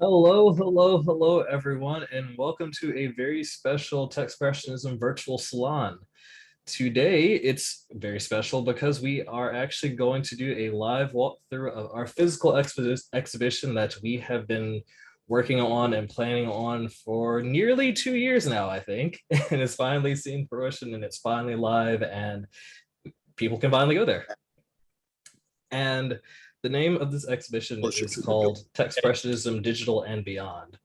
Hello, hello, hello, everyone, and welcome to a very special Techspressionism virtual salon. Today, it's very special because we are actually going to do a live walkthrough of our physical exhibition that we have been working on and planning on for nearly 2 years now, I think. And it's finally seen fruition and it's finally live and people can finally go there. And the name of this exhibition is called Techspressionism Digital and Beyond.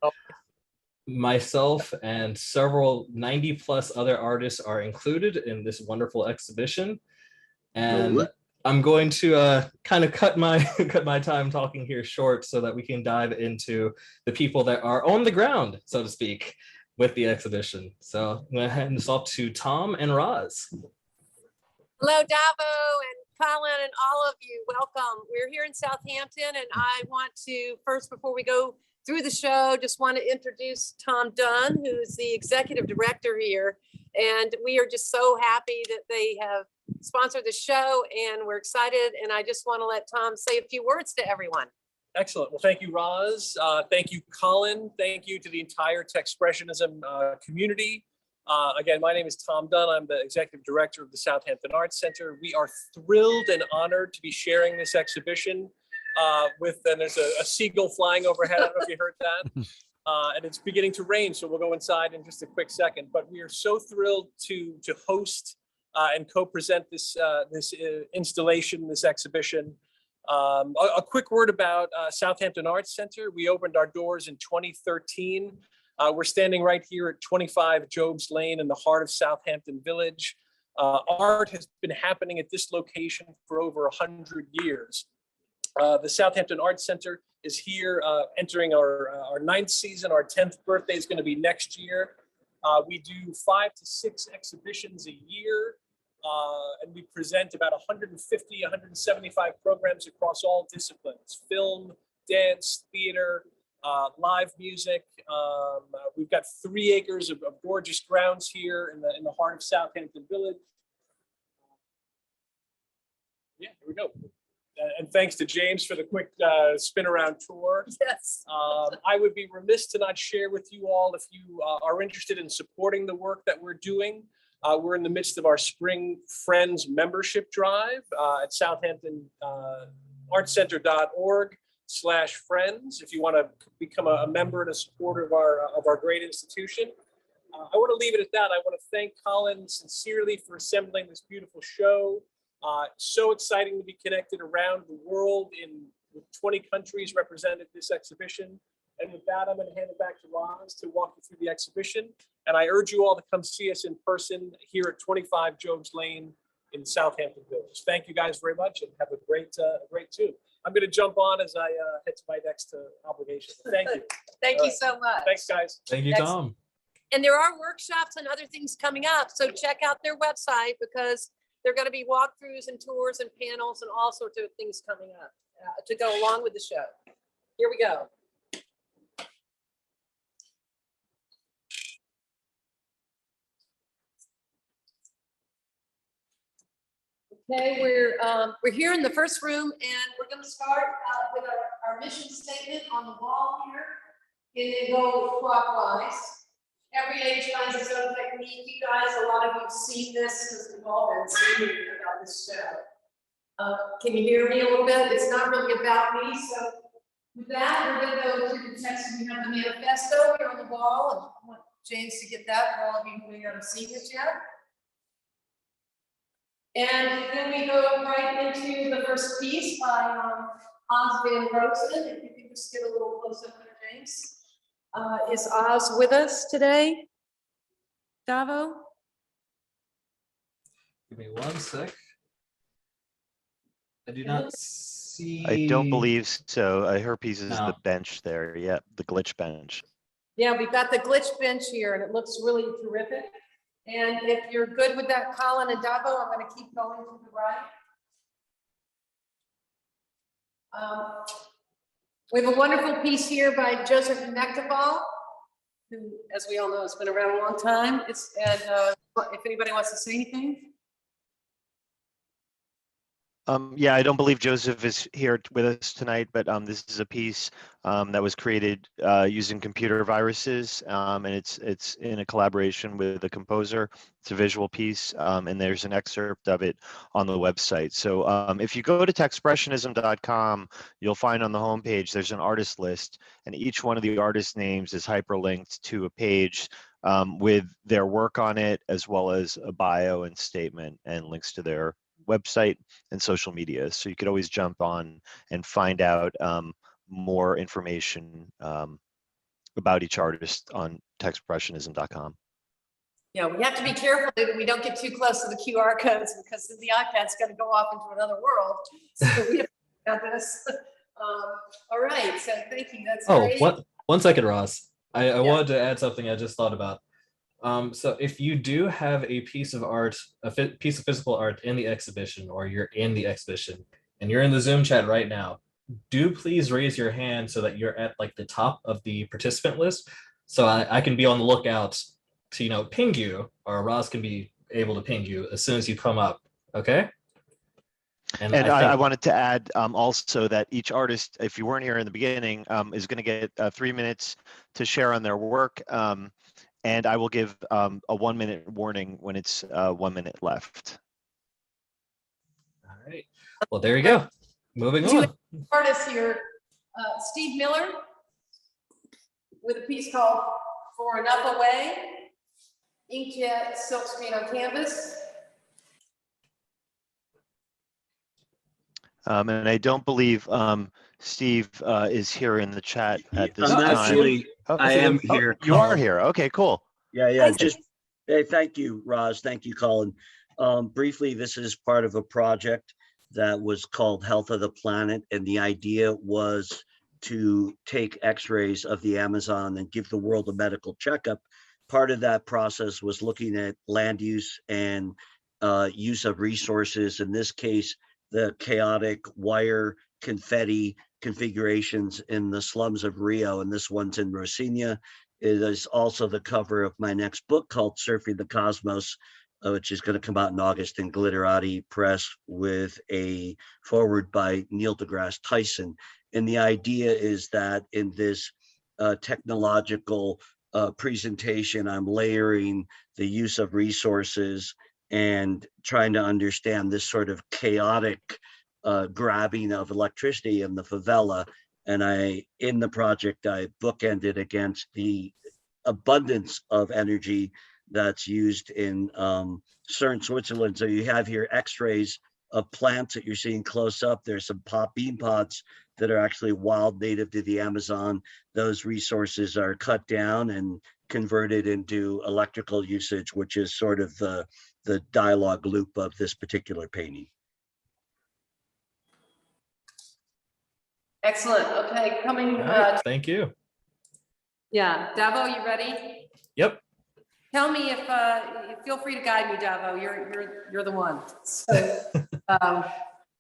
Myself and several 90 plus other artists are included in this wonderful exhibition. And I'm going to kind of cut my time talking here short so that we can dive into the people that are on the ground, so to speak, with the exhibition. So I'm going to hand this off to Tom and Roz. Hello, Davo and Colin and all of you. Welcome. We're here in Southampton, and I want to first, before we go through the show, just want to introduce Tom Dunn, who is the executive director here. And we are just so happy that they have sponsored the show, and we're excited. And I just want to let Tom say a few words to everyone. Excellent. Well, thank you, Roz. Thank you, Colin. Thank you to the entire Techspressionism community. Again, my name is Tom Dunn. I'm the executive director of the Southampton Arts Center. We are thrilled and honored to be sharing this exhibition and there's a seagull flying overhead. I don't know if you heard that. And it's beginning to rain, so we'll go inside in just a quick second. But we are so thrilled to host and co-present this installation, this exhibition. A quick word about Southampton Arts Center. We opened our doors in 2013. We're standing right here at 25 Jobs Lane in the heart of Southampton Village. Art has been happening at this location for over 100 years. The Southampton Arts Center is here entering our 9th season. Our 10th birthday is going to be next year. We do 5 to 6 exhibitions a year, and we present about 150, 175 programs across all disciplines: film, dance, theater, live music. We've got 3 acres of gorgeous grounds here in the heart of Southampton Village. Yeah, here we go. And thanks to James for the quick spin around tour. Yes. I would be remiss to not share with you all, if you are interested in supporting the work that we're doing. We're in the midst of our Spring Friends membership drive at southamptonartscenter.org/friends. If you want to become a member and a supporter of our great institution. I want to leave it at that. I want to thank Colin sincerely for assembling this beautiful show. So exciting to be connected around the world with 20 countries represented at this exhibition. And with that, I'm going to hand it back to Roz to walk you through the exhibition. And I urge you all to come see us in person here at 25 Jobs Lane in Southampton Village. Thank you guys very much, and have a great tune. I'm going to jump on as I head to my next obligation. Thank you. Thank you so much. Thanks, guys. Thank you, Tom. And there are workshops and other things coming up, so check out their website, because there are going to be walkthroughs and tours and panels and all sorts of things coming up to go along with the show. Here we go. Okay, we're here in the first room, and we're going to start with our mission statement on the wall here, and then go clockwise. Every age finds its own technique. You guys, a lot of you have seen this because we've all been singing about this show. Can you hear me a little bit? It's not really about me. So with that, we're going to go to the text. We have the manifesto here on the wall. And I want James to get that for all of you who haven't seen it yet. And then we go right into the first piece by Osman Rosen. If you can just get a little close up there, James. Is Oz with us today? Davo? Give me 1 sec. I do not see. I don't believe so. Her piece is the bench there. Yeah, the glitch bench. Yeah, we've got the glitch bench here, and it looks really terrific. And if you're good with that, Colin and Davo, I'm going to keep going to the right. We have a wonderful piece here by Joseph Mechteval, who, as we all know, has been around a long time. If anybody wants to say anything. Yeah, I don't believe Joseph is here with us tonight, but this is a piece that was created using computer viruses, and it's in a collaboration with a composer. It's a visual piece, and there's an excerpt of it on the website. So if you go to techspressionism.com, you'll find on the homepage there's an artist list, and each one of the artist names is hyperlinked to a page with their work on it, as well as a bio and statement and links to their website and social media. So you could always jump on and find out more information about each artist on techspressionism.com. Yeah, we have to be careful that we don't get too close to the QR codes, because then the iPad's going to go off into another world. So we have to think about this. All right, so thank you. That's great. One second, Ross. I wanted to add something I just thought about. So if you do have a piece of art, piece of physical art in the exhibition, or you're in the exhibition and you're in the Zoom chat right now, do please raise your hand so that you're at like the top of the participant list. So I can be on the lookout to, you know, ping you, or Ross can be able to ping you as soon as you come up. Okay. And I wanted to add also that each artist, if you weren't here in the beginning, is going to get 3 minutes to share on their work. And I will give a 1 minute warning when it's 1 minute left. All right. Well, there you go. Moving on. Artist here, Steve Miller, with a piece called For Enough Away, inkjet silkscreen on canvas. And I don't believe Steve is here in the chat at this time. Actually, I am here. You are here. Okay, cool. Yeah. Just hey, thank you, Roz. Thank you, Colin. Briefly, this is part of a project that was called Health of the Planet, and the idea was to take X-rays of the Amazon and give the world a medical checkup. Part of that process was looking at land use and use of resources. In this case, the chaotic wire confetti configurations in the slums of Rio, and this one's in Rocinha. It is also the cover of my next book called Surfing the Cosmos, which is going to come out in August in Glitterati Press, with a foreword by Neil deGrasse Tyson. And the idea is that in this technological presentation, I'm layering the use of resources and trying to understand this sort of chaotic grabbing of electricity in the favela. And in the project, I bookended against the abundance of energy that's used in Cern, Switzerland. So you have here X-rays of plants that you're seeing close up. There's some bean pods that are actually wild, native to the Amazon. Those resources are cut down and converted into electrical usage, which is sort of the dialogue loop of this particular painting. Excellent. Okay, coming. Right, thank you. Yeah, Davo, you ready? Yep. Tell me if feel free to guide me, Davo. You're the one. So,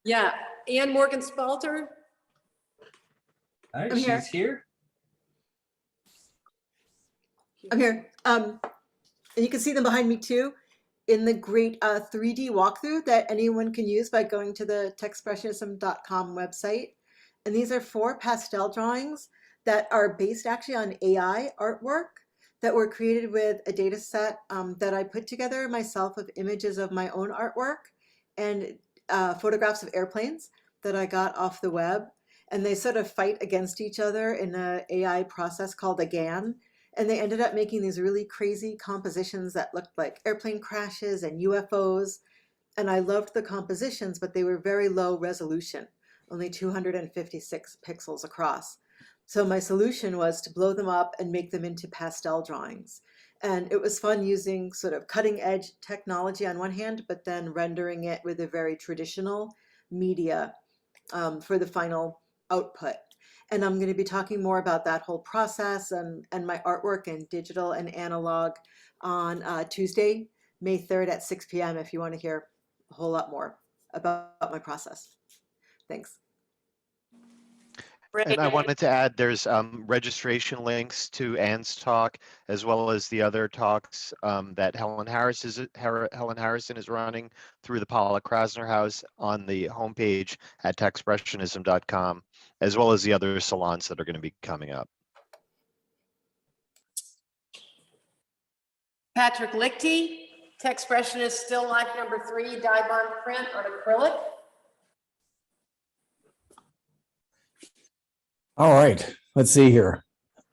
yeah, Ann Morgan Spalter. All right, I'm here. she's here. I'm here. And you can see them behind me too in the great 3D walkthrough that anyone can use by going to the techspressionism.com website. And these are 4 pastel drawings that are based actually on AI artwork that were created with a data set that I put together myself of images of my own artwork and photographs of airplanes that I got off the web. And they sort of fight against each other in an AI process called a GAN. And they ended up making these really crazy compositions that looked like airplane crashes and UFOs. And I loved the compositions, but they were very low resolution, only 256 pixels across. So my solution was to blow them up and make them into pastel drawings. And it was fun using sort of cutting edge technology on one hand, but then rendering it with a very traditional media for the final output. And I'm going to be talking more about that whole process and my artwork in digital and analog on Tuesday, May 3rd at 6 p.m. if you want to hear a whole lot more about my process. Thanks. And I wanted to add, there's registration links to Ann's talk, as well as the other talks that Helen Harrison is running through the Paula Krasner House on the homepage at techspressionism.com, as well as the other salons that are going to be coming up. Patrick Lichty, Techspressionist still life number 3, Dimon print on acrylic. All right, let's see here.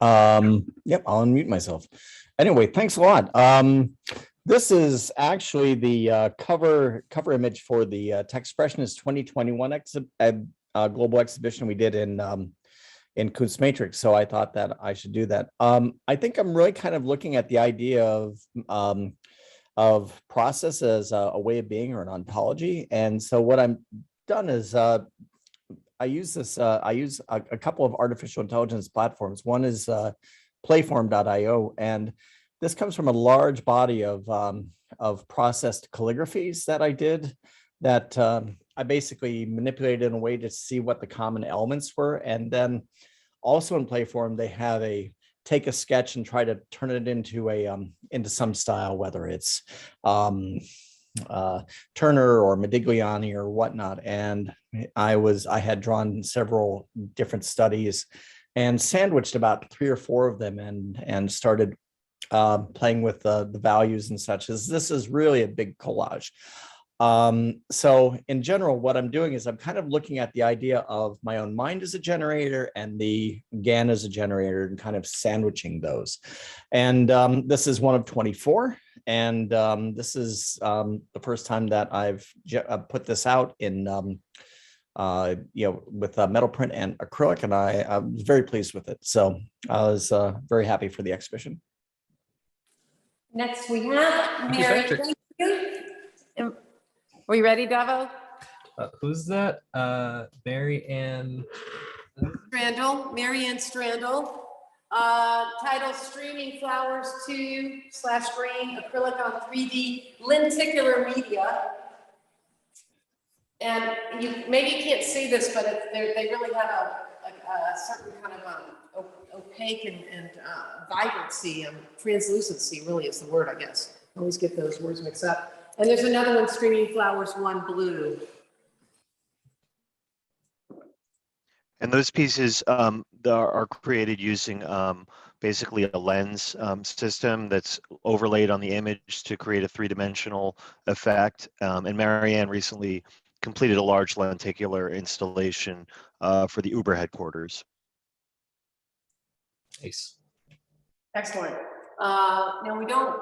Yep, I'll unmute myself. Anyway, thanks a lot. This is actually the cover image for the Techspressionist 2021 global exhibition we did in Kunst Matrix. So I thought that I should do that. I think I'm really kind of looking at the idea of process as a way of being or an ontology. And so what I'm done is I use a couple of artificial intelligence platforms. One is playform.io, and this comes from a large body of processed calligraphies that I did that I basically manipulated in a way to see what the common elements were. And then also in Playform, they have take a sketch and try to turn it into some style, whether it's Turner or Modigliani or whatnot. And I had drawn several different studies and sandwiched about 3 or 4 of them and started playing with the values and such. This is really a big collage. So in general, what I'm doing is I'm kind of looking at the idea of my own mind as a generator and the GAN as a generator and kind of sandwiching those. And this is one of 24. And this is the first time that I've put this out in, with metal print and acrylic, and I was very pleased with it. So I was very happy for the exhibition. Next we have Mary. Thank you. Are you ready, Davo? Who's that? Mary Ann Strandel, Mary Ann Strandel. Title Streaming Flowers 2/green acrylic on 3D lenticular media. And maybe you can't see this, but they really have a certain kind of opaque and vibrancy and translucency, really is the word, I guess. I always get those words mixed up. And there's another one, Streaming Flowers 1 blue. And those pieces are created using basically a lens system that's overlaid on the image to create a 3-dimensional effect. And Marianne recently completed a large lenticular installation for the Uber headquarters. Nice. Excellent. Now we don't,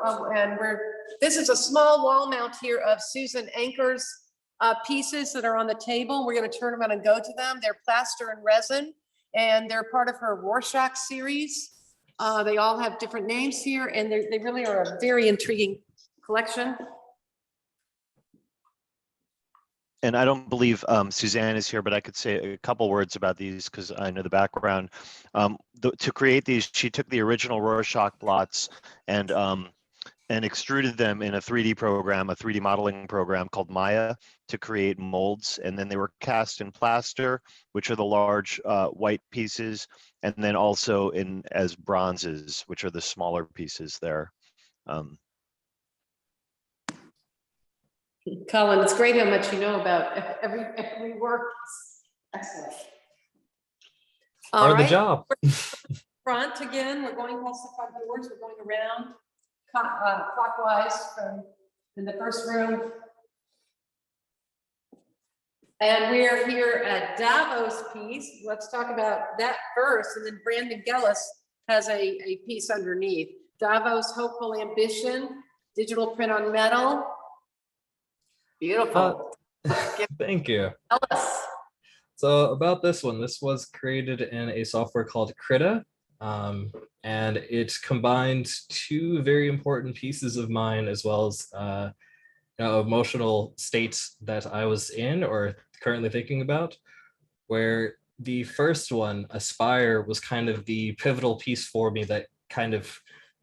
this is a small wall mount here of Susan Anker's pieces that are on the table. We're going to turn around and go to them. They're plaster and resin, and they're part of her Rorschach series. They all have different names here, and they really are a very intriguing collection. And I don't believe Suzanne is here, but I could say a couple words about these because I know the background. To create these, she took the original Rorschach blots and extruded them in a 3D program, a 3D modeling program called Maya, to create molds. And then they were cast in plaster, which are the large white pieces, and then also as bronzes, which are the smaller pieces there. Colin, it's great how much you know about every work. Excellent. Part of the job. Front again, we're going past the front doors, we're going around clockwise in the first room. And we're here at Davos piece. Let's talk about that first, and then Brandon Gellis has a piece underneath. Davos Hopeful Ambition, digital print on metal. Beautiful. Thank you. Tell us. So about this one, this was created in a software called Curator, and it combined 2 very important pieces of mine, as well as emotional states that I was in or currently thinking about, where the first one, Aspire, was kind of the pivotal piece for me that kind of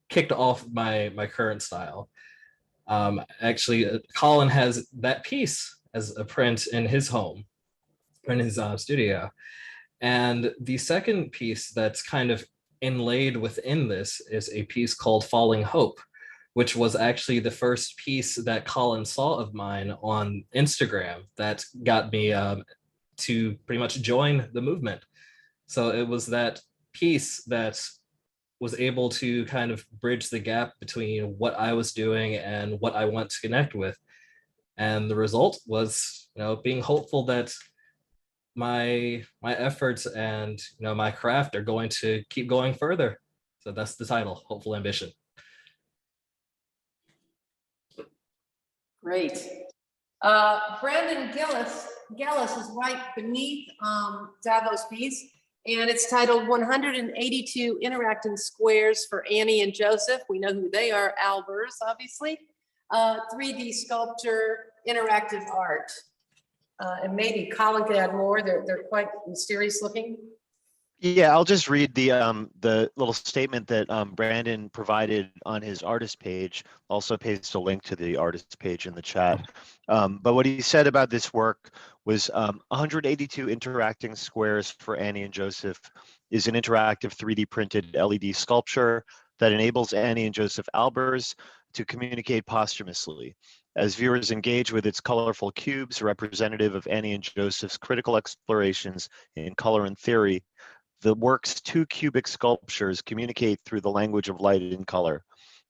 kicked off my current style. Actually, Colin has that piece as a print in his home, in his studio. And the second piece that's kind of inlaid within this is a piece called Falling Hope, which was actually the first piece that Colin saw of mine on Instagram that got me to pretty much join the movement. So it was that piece that was able to kind of bridge the gap between what I was doing and what I want to connect with. And the result was, being hopeful that my efforts and my craft are going to keep going further. So that's the title, Hopeful Ambition. Great. Brandon Gillis is right beneath Davo's piece, and it's titled 182 Interacting Squares for Annie and Joseph. We know who they are, Albers, obviously. 3D sculpture, interactive art. And maybe Colin could add more. They're quite mysterious looking. Yeah, I'll just read the little statement that Brandon provided on his artist page. Also paste a link to the artist page in the chat. But what he said about this work was 182 interacting squares for Annie and Joseph is an interactive 3D printed LED sculpture that enables Annie and Joseph Albers to communicate posthumously. As viewers engage with its colorful cubes, representative of Annie and Joseph's critical explorations in color and theory, the work's two cubic sculptures communicate through the language of light and color.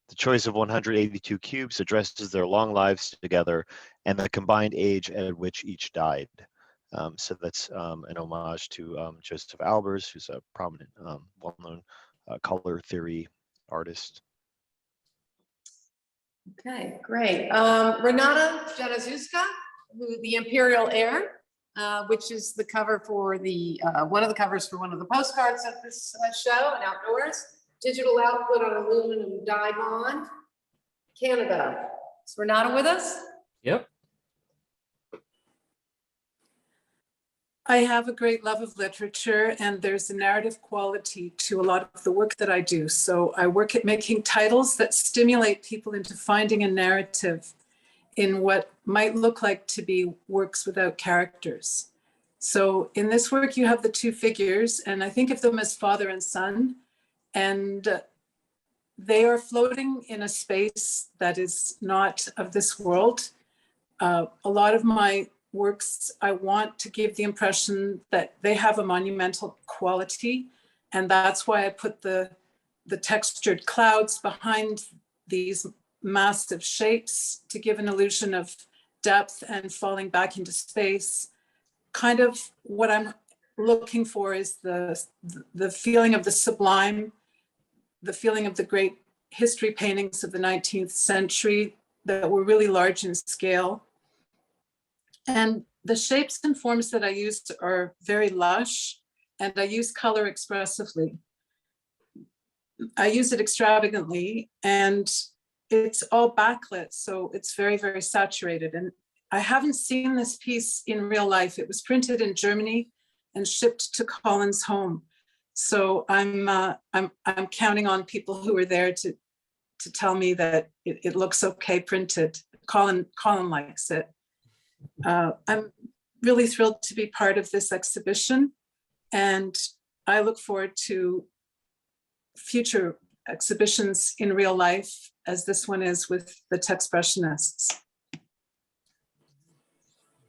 The choice of 182 cubes addresses their long lives together and the combined age at which each died. So that's an homage to Joseph Albers, who's a prominent, well-known color theory artist. Okay, great. Renata Janazuska, who the Imperial Air, which is the cover for the one of the covers for one of the postcards of this show, and outdoors. Digital output on aluminum die bond, Canada. Is Renata with us? Yep. I have a great love of literature, and there's a narrative quality to a lot of the work that I do. So I work at making titles that stimulate people into finding a narrative in what might look like to be works without characters. So in this work, you have the two figures, and I think of them as father and son, and they are floating in a space that is not of this world. A lot of my works, I want to give the impression that they have a monumental quality, and that's why I put the textured clouds behind these massive shapes to give an illusion of depth and falling back into space. Kind of what I'm looking for is the feeling of the sublime, the feeling of the great history paintings of the 19th century that were really large in scale. And the shapes and forms that I used are very lush, and I use color expressively. I use it extravagantly, and it's all backlit, so it's very, very saturated. And I haven't seen this piece in real life. It was printed in Germany and shipped to Colin's home. So I'm counting on people who are there to tell me that it looks okay printed. Colin likes it. I'm really thrilled to be part of this exhibition, and I look forward to future exhibitions in real life, as this one is with the Techspressionists.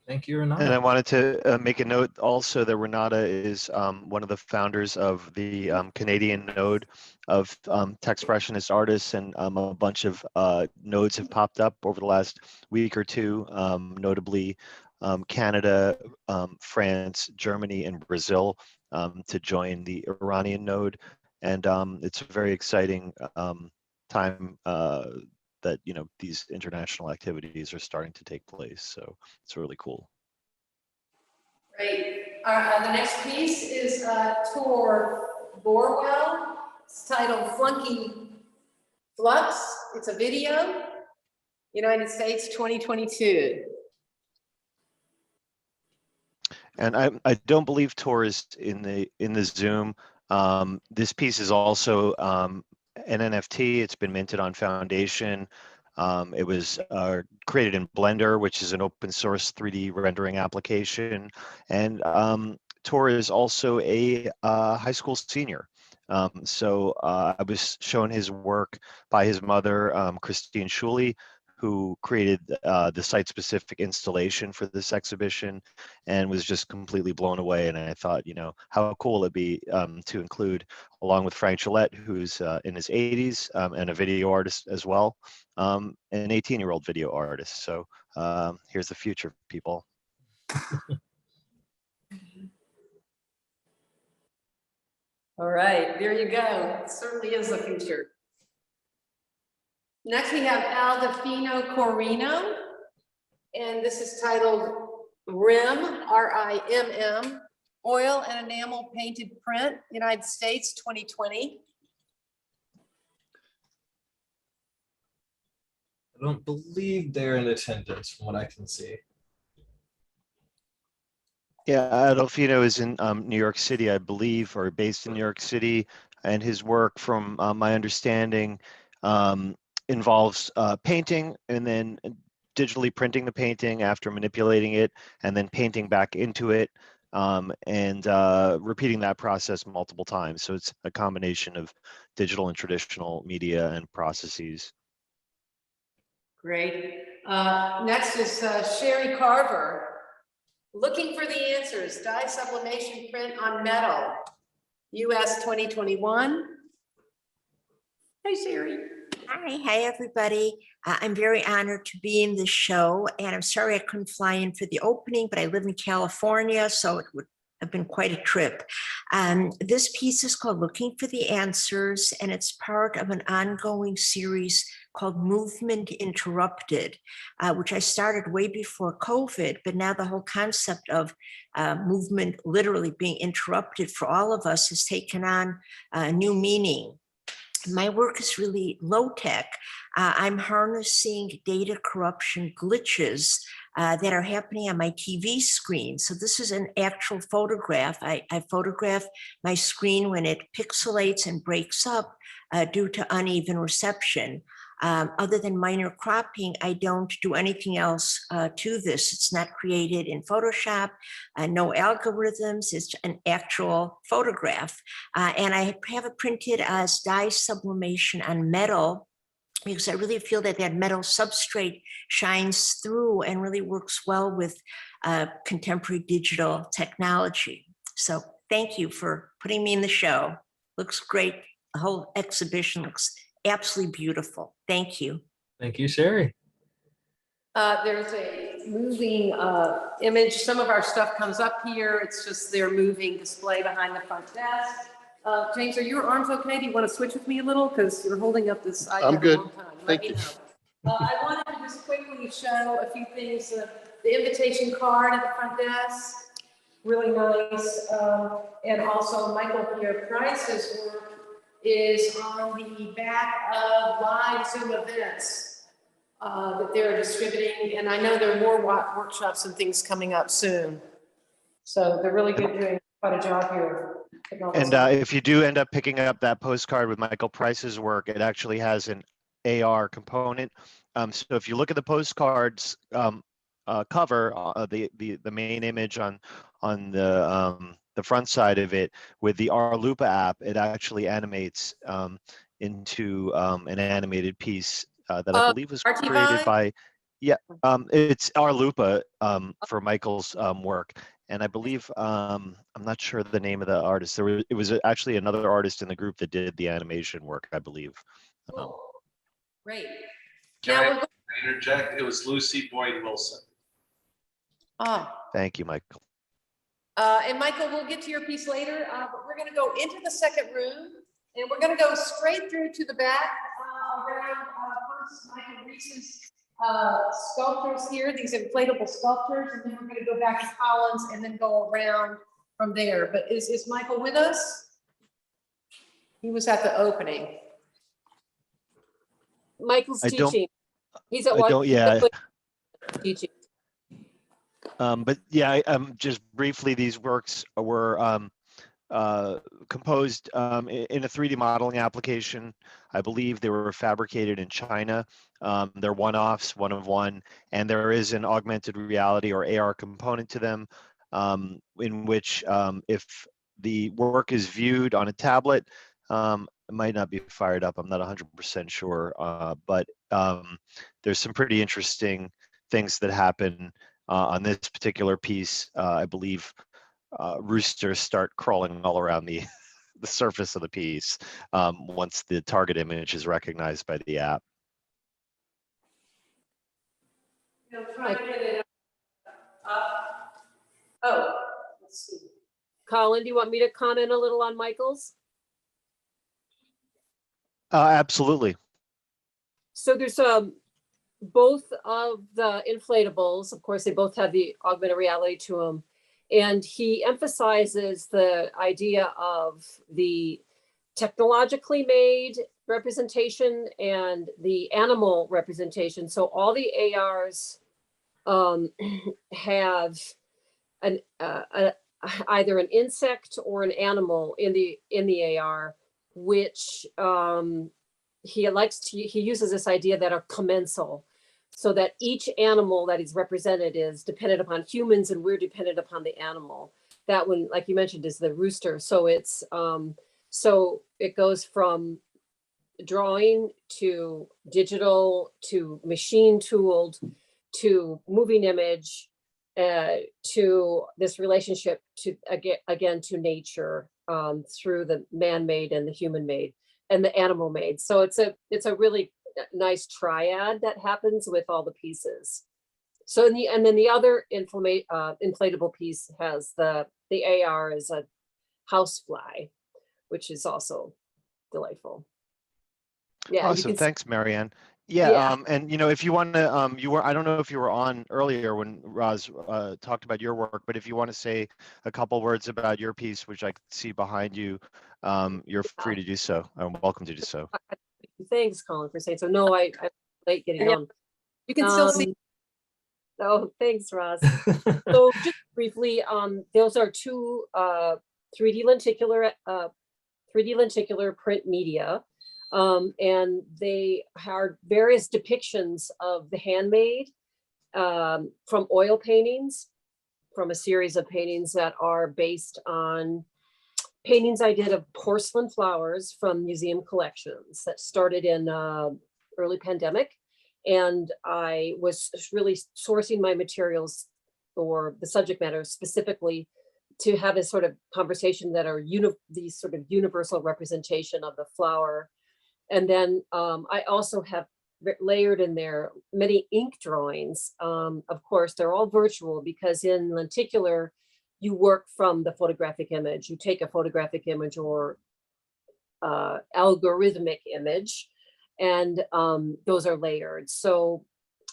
Thank you, Renata. And I wanted to make a note also that Renata is one of the founders of the Canadian node of Techspressionist artists, and a bunch of nodes have popped up over the last week or two, notably Canada, France, Germany, and Brazil to join the Iranian node. And it's a very exciting time that these international activities are starting to take place. So it's really cool. Great. The next piece is Tor Borwell. It's titled Flunky Flux. It's a video. United States 2022. And I don't believe Tor is in the Zoom. This piece is also an NFT. It's been minted on Foundation. It was created in Blender, which is an open source 3D rendering application. And Tor is also a high school senior. So I was shown his work by his mother, Christine Schuley, who created the site-specific installation for this exhibition, and was just completely blown away. And I thought, you know, how cool it'd be to include, along with Frank Gillette, who's in his 80s and a video artist as well, an 18-year-old video artist. So here's the future, people. All right, there you go. It certainly is the future. Next, we have Aldefino Corino, and this is titled RIM, R-I-M-M, Oil and Enamel Painted Print, United States, 2020. I don't believe they're in attendance from what I can see. Yeah, Adolfino is in New York City, I believe, or based in New York City, and his work, from my understanding, involves painting and then digitally printing the painting after manipulating it, and then painting back into it, and repeating that process multiple times. So it's a combination of digital and traditional media and processes. Great. Next is Sherry Carver. Looking for the Answers, Dye Sublimation Print on Metal, US 2021. Hey, Sherry. Hi, everybody. I'm very honored to be in this show, and I'm sorry I couldn't fly in for the opening, but I live in California, so it would have been quite a trip. This piece is called Looking for the Answers, and it's part of an ongoing series called Movement Interrupted, which I started way before COVID, but now the whole concept of movement literally being interrupted for all of us has taken on a new meaning. My work is really low tech. I'm harnessing data corruption glitches that are happening on my TV screen. So this is an actual photograph. I photograph my screen when it pixelates and breaks up due to uneven reception. Other than minor cropping, I don't do anything else to this. It's not created in Photoshop, no algorithms, it's an actual photograph. And I have it printed as dye sublimation on metal, because I really feel that that metal substrate shines through and really works well with contemporary digital technology. So thank you for putting me in the show. Looks great. The whole exhibition looks absolutely beautiful. Thank you. Thank you, Sherry. There's a moving image. Some of our stuff comes up here. It's just their moving display behind the front desk. James, are your arms okay? Do you want to switch with me a little? Because you're holding up this iPad I'm good. a long time. Thank you. I wanted to just quickly show a few things. The invitation card at the front desk, really nice. And also Michael Pierre-Price's work is on the back of live Zoom events that they're distributing. And I know there are more workshops and things coming up soon. So they're really good, doing quite a job here. And if you do end up picking up that postcard with Michael Price's work, it actually has an AR component. So if you look at the postcard's cover, the main image on the front side of it with the Lupa app, it actually animates into an animated piece that I believe was created by, it's Lupa for Michael's work. And I believe, I'm not sure the name of the artist. It was actually another artist in the group that did the animation work, I believe. Cool. Great. Can I interject? It was Lucy Boyd Wilson. Thank you, Michael. And Michael, we'll get to your piece later, but we're gonna go into the second room and we're gonna go straight through to the back around first Michael Reese's sculptures here, these inflatable sculptures, and then we're going to go back to Colin's and then go around from there. But is Michael with us? He was at the opening. Michael's teaching. He's at one. Teaching. But yeah, just briefly, these works were composed in a 3D modeling application. I believe they were fabricated in China. They're one-offs, one of one, and there is an augmented reality or AR component to them. in which if the work is viewed on a tablet, it might not be fired up. I'm not 100% sure, but there's some pretty interesting things that happen on this particular piece. I believe roosters start crawling all around the the surface of the piece once the target image is recognized by the app. Oh, let's see. Colin, do you want me to comment a little on Michael's? Absolutely. So there's both of the inflatables, of course, they both have the augmented reality to them. And he emphasizes the idea of the technologically made representation and the animal representation. So all the ARs have an either an insect or an animal in the AR, which he uses this idea that are commensal, so that each animal that is represented is dependent upon humans and we're dependent upon the animal. That one, like you mentioned, is the rooster. So it's so it goes from drawing to digital to machine tooled to moving image to this relationship to again to nature through the man-made and the human-made and the animal-made. So it's a really nice triad that happens with all the pieces. So and then the other inflatable piece has the AR as a housefly, which is also delightful. Yeah. Awesome. Thanks, Marianne. Yeah, and if you want to, I don't know if you were on earlier when Roz talked about your work, but if you want to say a couple words about your piece, which I can see behind you, you're free to do so. I'm welcome to do so. Thanks, Colin, for saying so. No, I'm late getting on. You can still see. Oh, thanks, Roz. So just briefly, those are two 3D lenticular print media. And they are various depictions of the handmade from oil paintings, from a series of paintings that are based on paintings I did of porcelain flowers from museum collections that started in early pandemic. And I was really sourcing my materials or the subject matter specifically to have a sort of conversation that are these sort of universal representation of the flower. And then I also have layered in there many ink drawings. Of course, they're all virtual because in Lenticular, you work from the photographic image. You take a photographic image or algorithmic image, and those are layered. So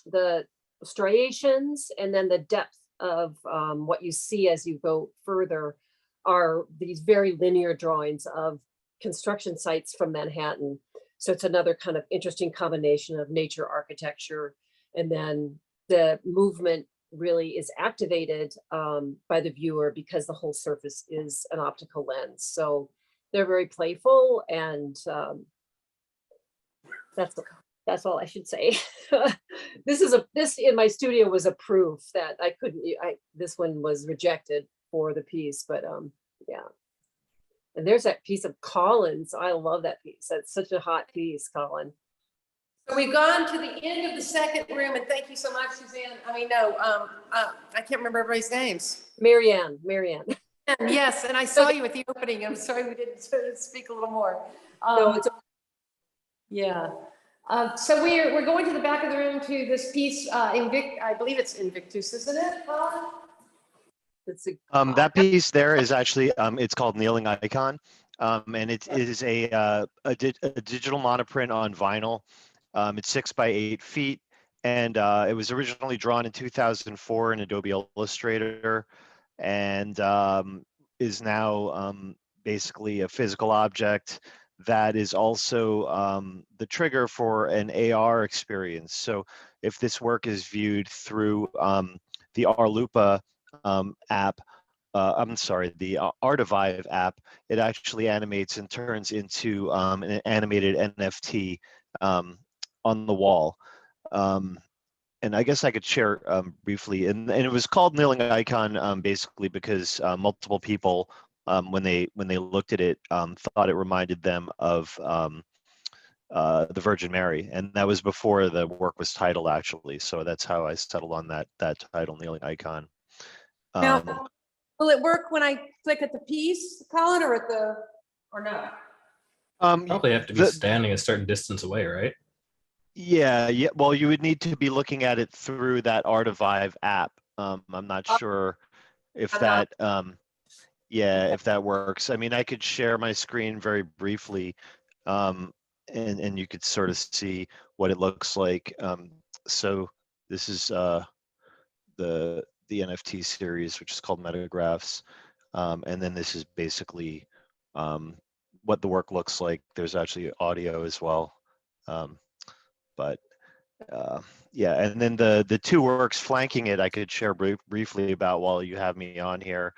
the striations and then the depth of what you see as you go further are these very linear drawings of construction sites from Manhattan. So it's another kind of interesting combination of nature, architecture, and then the movement really is activated by the viewer because the whole surface is an optical lens. So they're very playful, and that's all I should say. This in my studio was a proof that I couldn't. This one was rejected for the piece, but yeah. And there's that piece of Colin's. I love that piece. That's such a hot piece, Colin. So we've gone to the end of the second room, and thank you so much, Suzanne. I can't remember everybody's names. Marianne. Yes, and I saw you at the opening. I'm sorry we didn't speak a little more. No, it's yeah. So we're going to the back of the room to this piece. I believe it's Invictus, isn't it, Colin? That piece there is actually, it's called Kneeling Icon, and it is a digital monoprint on vinyl. It's 6 by 8 feet, and it was originally drawn in 2004 in Adobe Illustrator, and is now basically a physical object that is also the trigger for an AR experience. So if this work is viewed through the Arlupa app, the Artivive app, it actually animates and turns into an animated NFT on the wall. and I guess I could share briefly, and it was called Kneeling Icon basically because multiple people, when they looked at it, thought it reminded them of the Virgin Mary, and that was before the work was titled actually. So that's how I settled on that title, Kneeling Icon. Now, will it work when I click at the piece, Colin, or no? Probably have to be standing a certain distance away, right? Yeah. Well, you would need to be looking at it through that Artivive app. I'm not sure if that, if that works. I mean, I could share my screen very briefly, and you could sort of see what it looks like. So this is the NFT series, which is called Metagraphs, and then this is basically what the work looks like. There's actually audio as well. But yeah, and then the two works flanking it, I could share briefly about while you have me on here.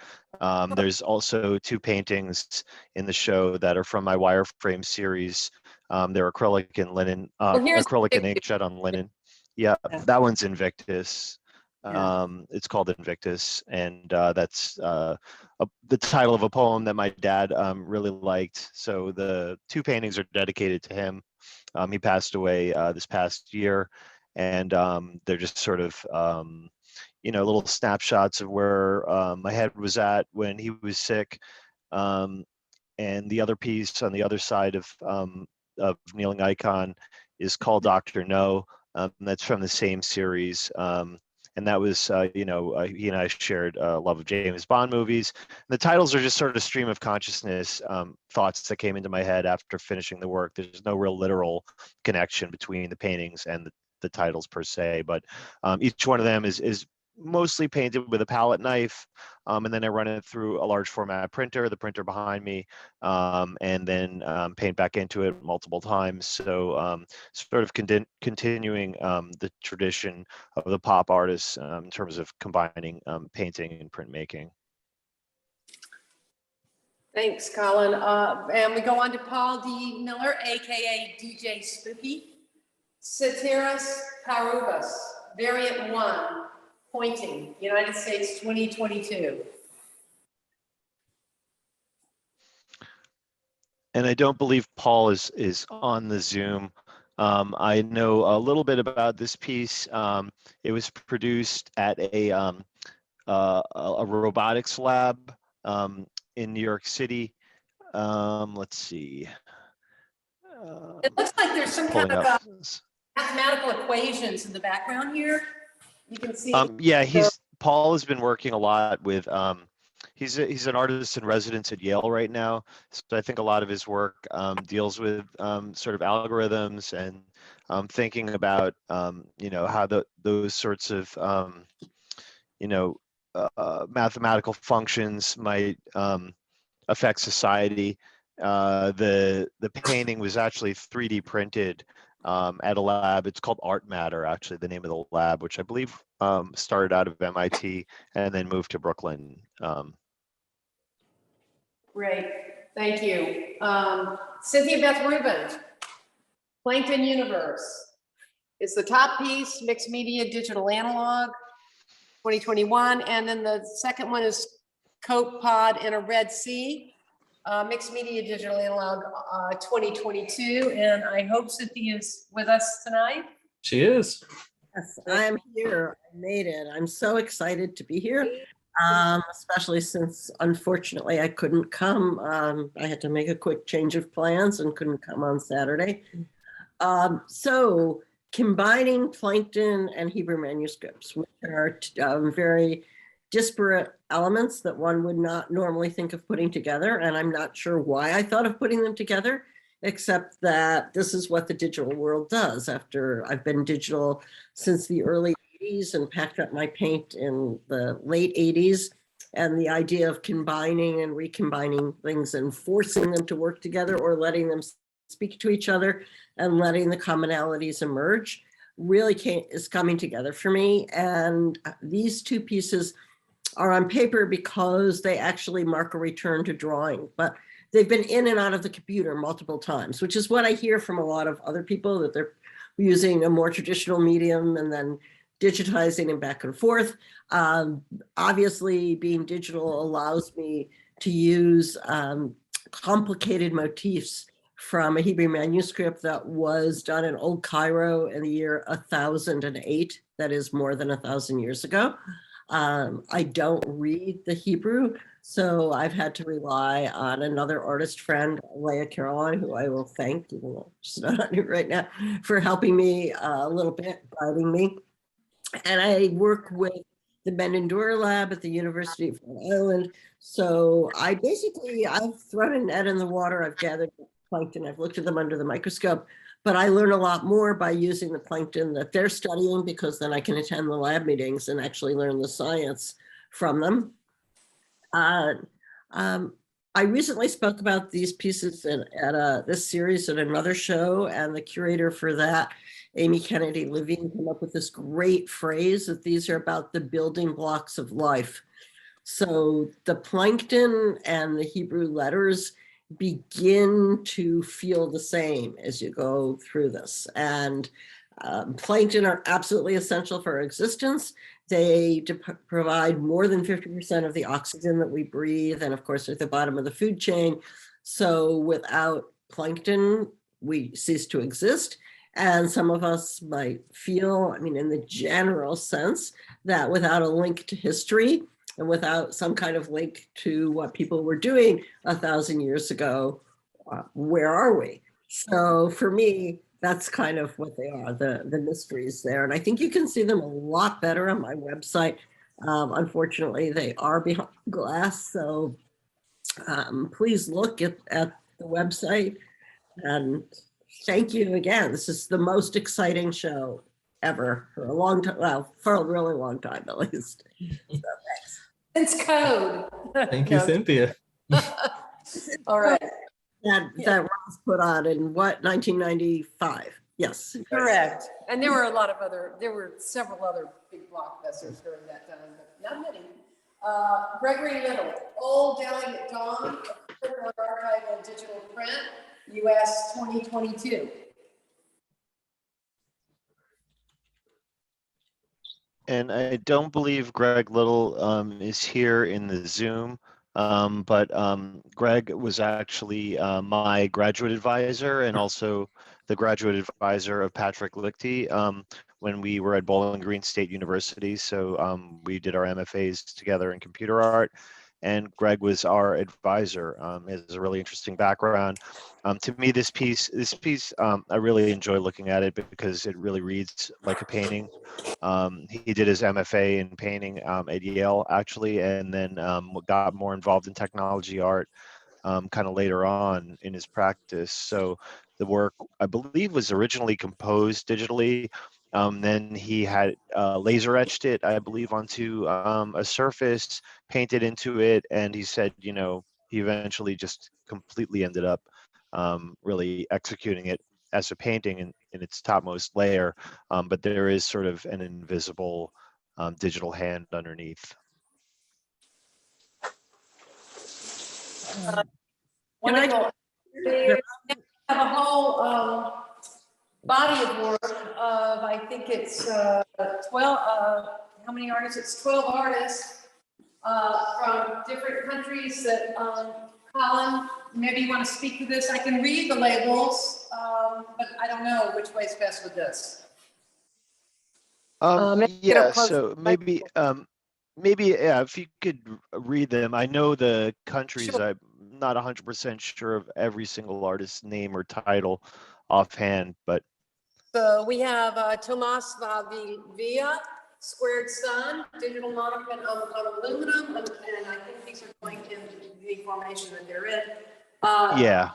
There's also two paintings in the show that are from my wireframe series. They're acrylic and linen, acrylic and inkjet on linen. Yeah, that one's Invictus. It's called Invictus, and that's the title of a poem that my dad really liked. So the two paintings are dedicated to him. He passed away this past year, and they're just sort of, little snapshots of where my head was at when he was sick. And the other piece on the other side of Kneeling Icon is called Dr. No. That's from the same series. And that was, he and I shared love of James Bond movies. The titles are just sort of stream of consciousness thoughts that came into my head after finishing the work. There's no real literal connection between the paintings and the titles per se, but each one of them is mostly painted with a palette knife, and then I run it through a large format printer, the printer behind me, and then paint back into it multiple times. So sort of continuing the tradition of the pop artists in terms of combining painting and printmaking. Thanks, Colin. And we go on to Paul D. Miller, aka DJ Spooky. Ceteris Paribus, Variant 1, Pointing, United States 2022. And I don't believe Paul is on the Zoom. I know a little bit about this piece. It was produced at a robotics lab in New York City. Let's see. It looks like there's some kind of mathematical equations in the background here. You can see. Yeah, Paul has been working a lot with. He's an artist in residence at Yale right now, so I think a lot of his work deals with sort of algorithms and thinking about how those sorts of mathematical functions might affect society. The painting was actually 3D printed at a lab. It's called Art Matter, actually, the name of the lab, which I believe started out of MIT and then moved to Brooklyn. Great, thank you. Cynthia Beth Rubin, Plankton Universe. It's the top piece, Mixed Media Digital Analog, 2021. And then the second one is Cope Pod in a Red Sea, Mixed Media Digital Analog 2022. And I hope Cynthia is with us tonight. She is. Yes, I'm here. I made it. I'm so excited to be here, especially since, unfortunately, I couldn't come. I had to make a quick change of plans and couldn't come on Saturday. So combining Plankton and Hebrew manuscripts, which are very disparate elements that one would not normally think of putting together. And I'm not sure why I thought of putting them together, except that this is what the digital world does. After I've been digital since the early 80s and packed up my paint in the late 80s, and the idea of combining and recombining things and forcing them to work together or letting them speak to each other and letting the commonalities emerge really is coming together for me. And these two pieces are on paper because they actually mark a return to drawing, but they've been in and out of the computer multiple times, which is what I hear from a lot of other people, that they're using a more traditional medium and then digitizing and back and forth. Obviously, being digital allows me to use complicated motifs from a Hebrew manuscript that was done in Old Cairo in the year 1008. That is more than 1,000 years ago. I don't read the Hebrew, so I've had to rely on another artist friend, Leah Caroline, who I will thank, even though she's not on here right now, for helping me a little bit, guiding me. And I work with the Mendendora Lab at the University of Rhode Island. So I've thrown a net in the water, I've gathered plankton, I've looked at them under the microscope, but I learn a lot more by using the plankton that they're studying, because then I can attend the lab meetings and actually learn the science from them. I recently spoke about these pieces at this series at another show, and the curator for that, Amy Kennedy Levine, came up with this great phrase that these are about the building blocks of life. So the plankton and the Hebrew letters begin to feel the same as you go through this. And plankton are absolutely essential for our existence. They provide more than 50% of the oxygen that we breathe, and of course, they're at the bottom of the food chain. So without plankton, we cease to exist. And some of us might feel, I mean, in the general sense, that without a link to history and without some kind of link to what people were doing 1,000 years ago, where are we? So for me, that's kind of what they are, the mysteries there. And I think you can see them a lot better on my website. Unfortunately, they are behind glass. So please look at the website. And thank you again. This is the most exciting show ever for a long time. Well, for a really long time, at least. So thanks. It's code. Thank you, Cynthia. All right. That was put on in what, 1995? Yes. Correct. And there were several other big blockbusters during that time, but not many. Gregory Little, Old Delhi at Dawn, Archival Digital Print, US 2022. And I don't believe Greg Little is here in the Zoom, but Greg was actually my graduate advisor and also the graduate advisor of Patrick Lichty when we were at Bowling Green State University. So we did our MFAs together in computer art, and Greg was our advisor. He has a really interesting background. To me, this piece, I really enjoy looking at it because it really reads like a painting. He did his MFA in painting at Yale, actually, and then got more involved in technology art kind of later on in his practice. So the work, I believe, was originally composed digitally. Then he had laser etched it, I believe, onto a surface, painted into it, and he said, you know, he eventually just completely ended up really executing it as a painting in its topmost layer, but there is sort of an invisible digital hand underneath. Wonderful. They have a whole body of work of, I think it's 12, how many artists? It's 12 artists from different countries that, Colin, maybe you want to speak to this. I can read the labels, but I don't know which way is best with this. Yeah, so maybe, yeah, if you could read them. I know the countries, Sure. I'm not 100% sure of every single artist's name or title offhand, but. So we have Tomas Valdivia, Squared Sun, digital monoprint on aluminum, and I think these are blank in the formation that they're in. Yeah.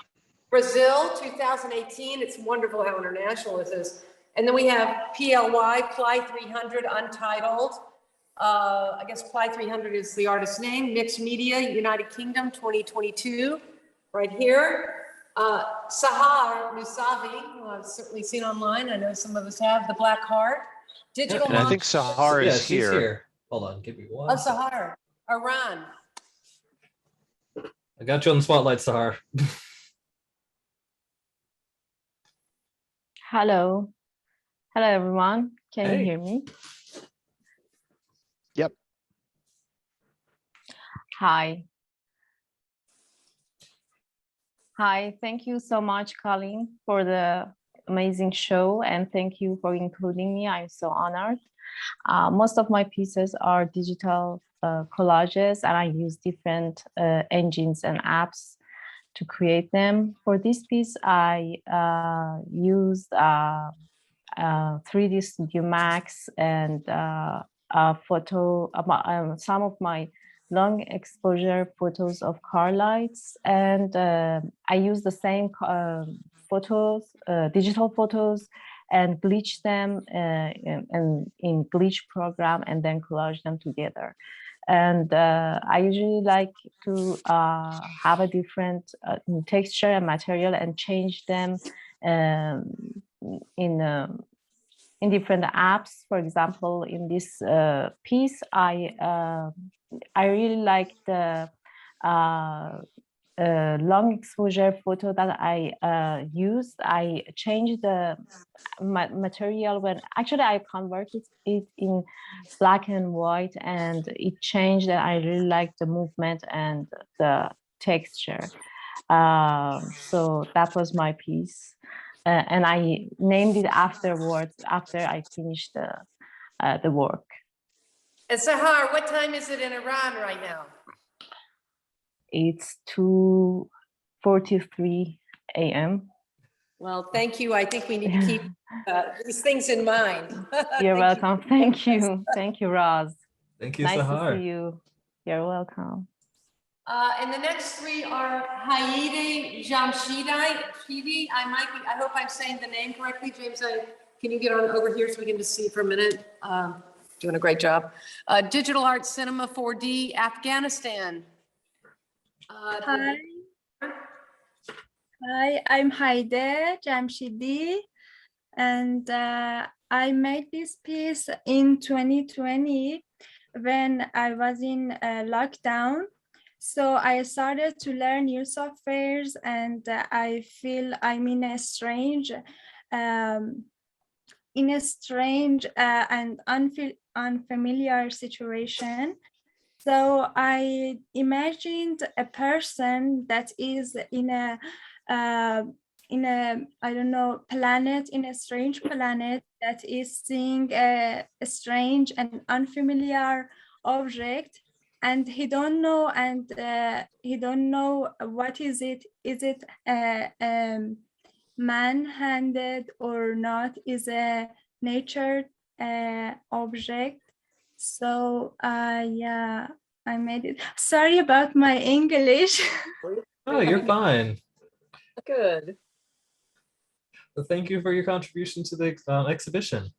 Brazil, 2018. It's wonderful how international this is. And then we have PLY, Ply 300, Untitled. I guess Ply 300 is the artist's name. Mixed Media, United Kingdom, 2022, right here. Sahar Musavi, who I've certainly seen online. I know some of us have. The Black Heart. Digital. And I think Sahar is she's here. Hold on, give me one. Oh, Sahar, Iran. I got you on the spotlight, Sahar. Hello. Hello, everyone. Can you hear me? Hi. Hi, thank you so much, Colin, for the amazing show, and thank you for including me. I'm so honored. Most of my pieces are digital collages, and I use different engines and apps to create them. For this piece, I used 3D Studio Max and some of my long exposure photos of car lights, and I use the same photos, digital photos, and bleach them in bleach program, and then collage them together. And I usually like to have a different texture and material and change them in different apps. For example, in this piece, I really like the long exposure photo that I used. I changed the material when actually I converted it in black and white, and it changed, and I really like the movement and the texture. So that was my piece. And I named it afterwards, after I finished the work. And Sahar, what time is it in Iran right now? It's 2:43 a.m. Well, thank you. I think we need to keep these things in mind. You're welcome. Thank you. Thank you, Roz. Thank you, Nice Sahar. to see you. You're welcome. And the next three are Haide Jamshidi. I hope I'm saying the name correctly. James, can you get on over here so we can just see for a minute? Doing a great job. Digital Art Cinema 4D, Afghanistan. Hi. Hi, I'm Haide Jamshidi, and I made this piece in 2020 when I was in lockdown. So I started to learn new softwares, and I feel I'm in a strange and unfamiliar situation. So I imagined a person that is in a I don't know, planet, in a strange planet, that is seeing a strange and unfamiliar object, and he don't know what is it. Is it man-handed or not? Is a nature object? So yeah, I made it. Sorry about my English. Oh, you're fine. Good. Well, thank you for your contribution to the exhibition.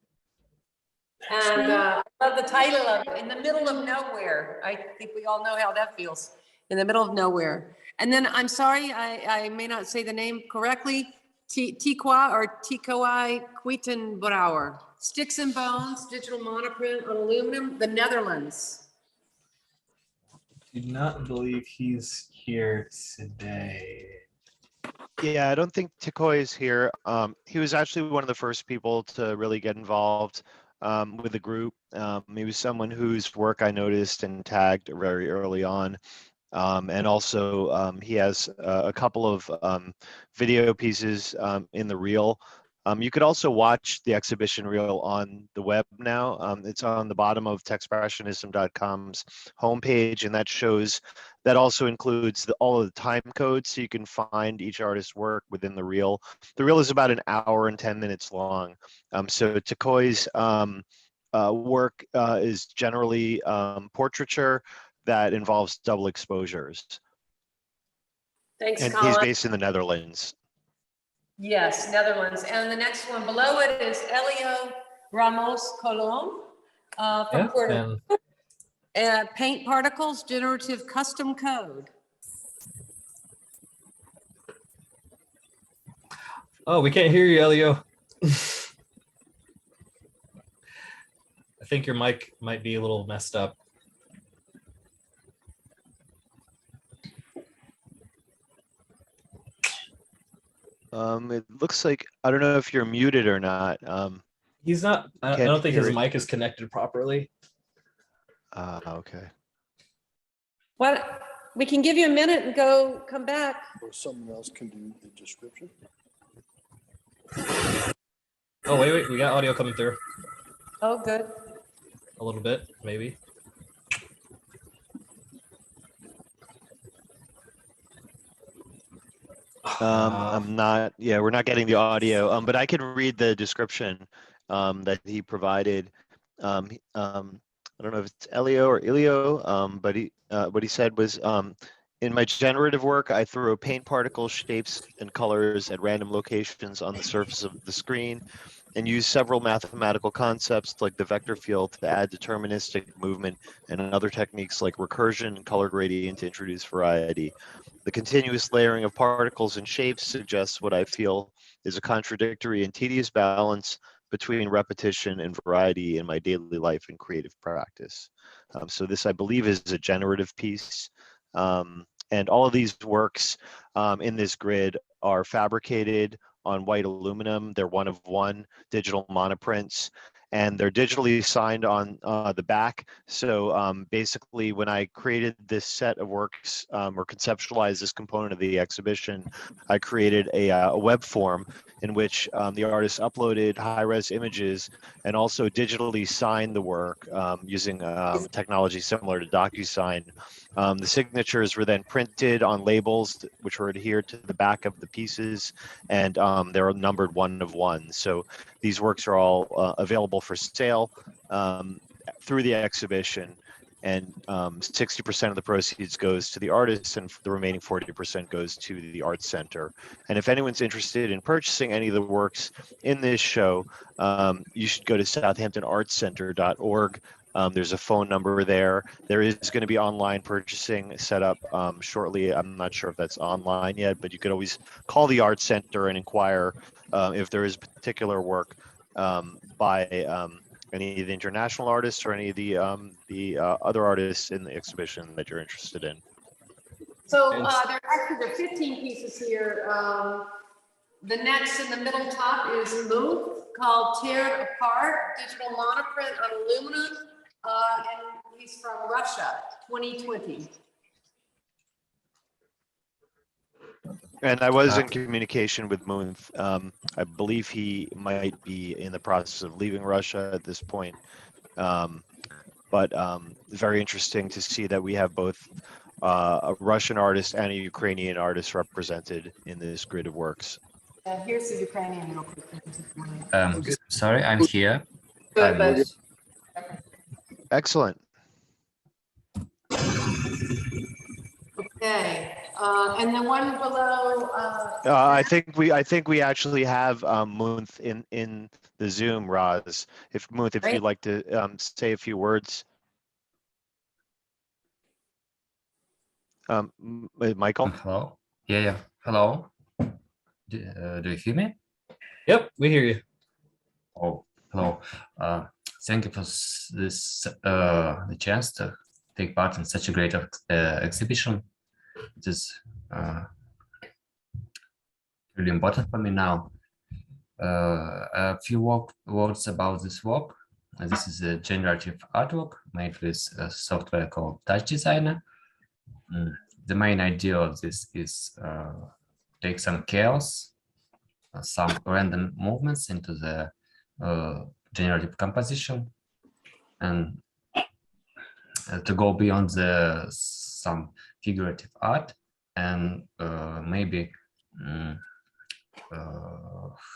And I love the title of In the Middle of Nowhere. I think we all know how that feels, in the middle of nowhere. And then I'm sorry, I may not say the name correctly, Tikwa or Tikoi Quietenbrouwer. Sticks and Bones, digital monoprint on aluminum, the Netherlands. I do not believe he's here today. Yeah, I don't think Tikoi is here. He was actually one of the first people to really get involved with the group. He was someone whose work I noticed and tagged very early on. And also he has a couple of video pieces in the reel. You could also watch the exhibition reel on the web now. It's on the bottom of Techspressionism.com's homepage, and that also includes all of the time codes, so you can find each artist's work within the reel. The reel is about 1 hour and 10 minutes long. So Tikoi's work is generally portraiture that involves double exposures. Thanks, and Colin. he's based in the Netherlands. Yes, Netherlands. And the next one below it is Elio Ramos Colon from Puerto Rico. Paint Particles, Generative Custom Code. Oh, we can't hear you, Elio. I think your mic might be a little messed up. It looks like, I don't know if you're muted or not. He's not, I don't think his mic is connected properly. Okay. What, we can give you a minute and come back. Or someone else can do the description. Oh, wait, we got audio coming through. Oh, good. A little bit, maybe. We're not getting the audio, but I can read the description that he provided. I don't know if it's Elio or Ilio, but what he said was, in my generative work, I throw paint particles, shapes, and colors at random locations on the surface of the screen and use several mathematical concepts like the vector field to add deterministic movement and other techniques like recursion and color gradient to introduce variety. The continuous layering of particles and shapes suggests what I feel is a contradictory and tedious balance between repetition and variety in my daily life and creative practice. So this, I believe, is a generative piece. And all of these works in this grid are fabricated on white aluminum. They're 1-of-1 digital monoprints, and they're digitally signed on the back. So basically, when I created this set of works or conceptualized this component of the exhibition, I created a web form in which the artist uploaded high-res images and also digitally signed the work using technology similar to DocuSign. The signatures were then printed on labels which were adhered to the back of the pieces, and they're numbered 1-of-1. So these works are all available for sale through the exhibition, and 60% of the proceeds goes to the artists and the remaining 40% goes to the Arts Center. And if anyone's interested in purchasing any of the works in this show, you should go to southamptonartscenter.org. There's a phone number there. There is going to be online purchasing set up shortly. I'm not sure if that's online yet, but you could always call the Arts Center and inquire if there is particular work by any of the international artists or any of the other artists in the exhibition that you're interested in. So there are 15 pieces here. The next in the middle top is Move, called Tear It Apart, digital monoprint on aluminum, and he's from Russia, 2020. And I was in communication with Moon. I believe he might be in the process of leaving Russia at this point. But very interesting to see that we have both a Russian artist and a Ukrainian artist represented in this grid of works. Here's the Ukrainian real quick. Sorry, I'm here. Excellent. Okay, and then one below. I think we actually have Munth in the Zoom, Roz. If Munth, if you'd like to say a few words. Michael. Hello. Yeah. Hello. Do you hear me? Yep, we hear you. Oh, hello. Thank you for this the chance to take part in such a great exhibition. It is really important for me now. A few words about this work. This is a generative artwork made with software called Touch Designer. The main idea of this is take some chaos, some random movements into the generative composition, and to go beyond some figurative art, and maybe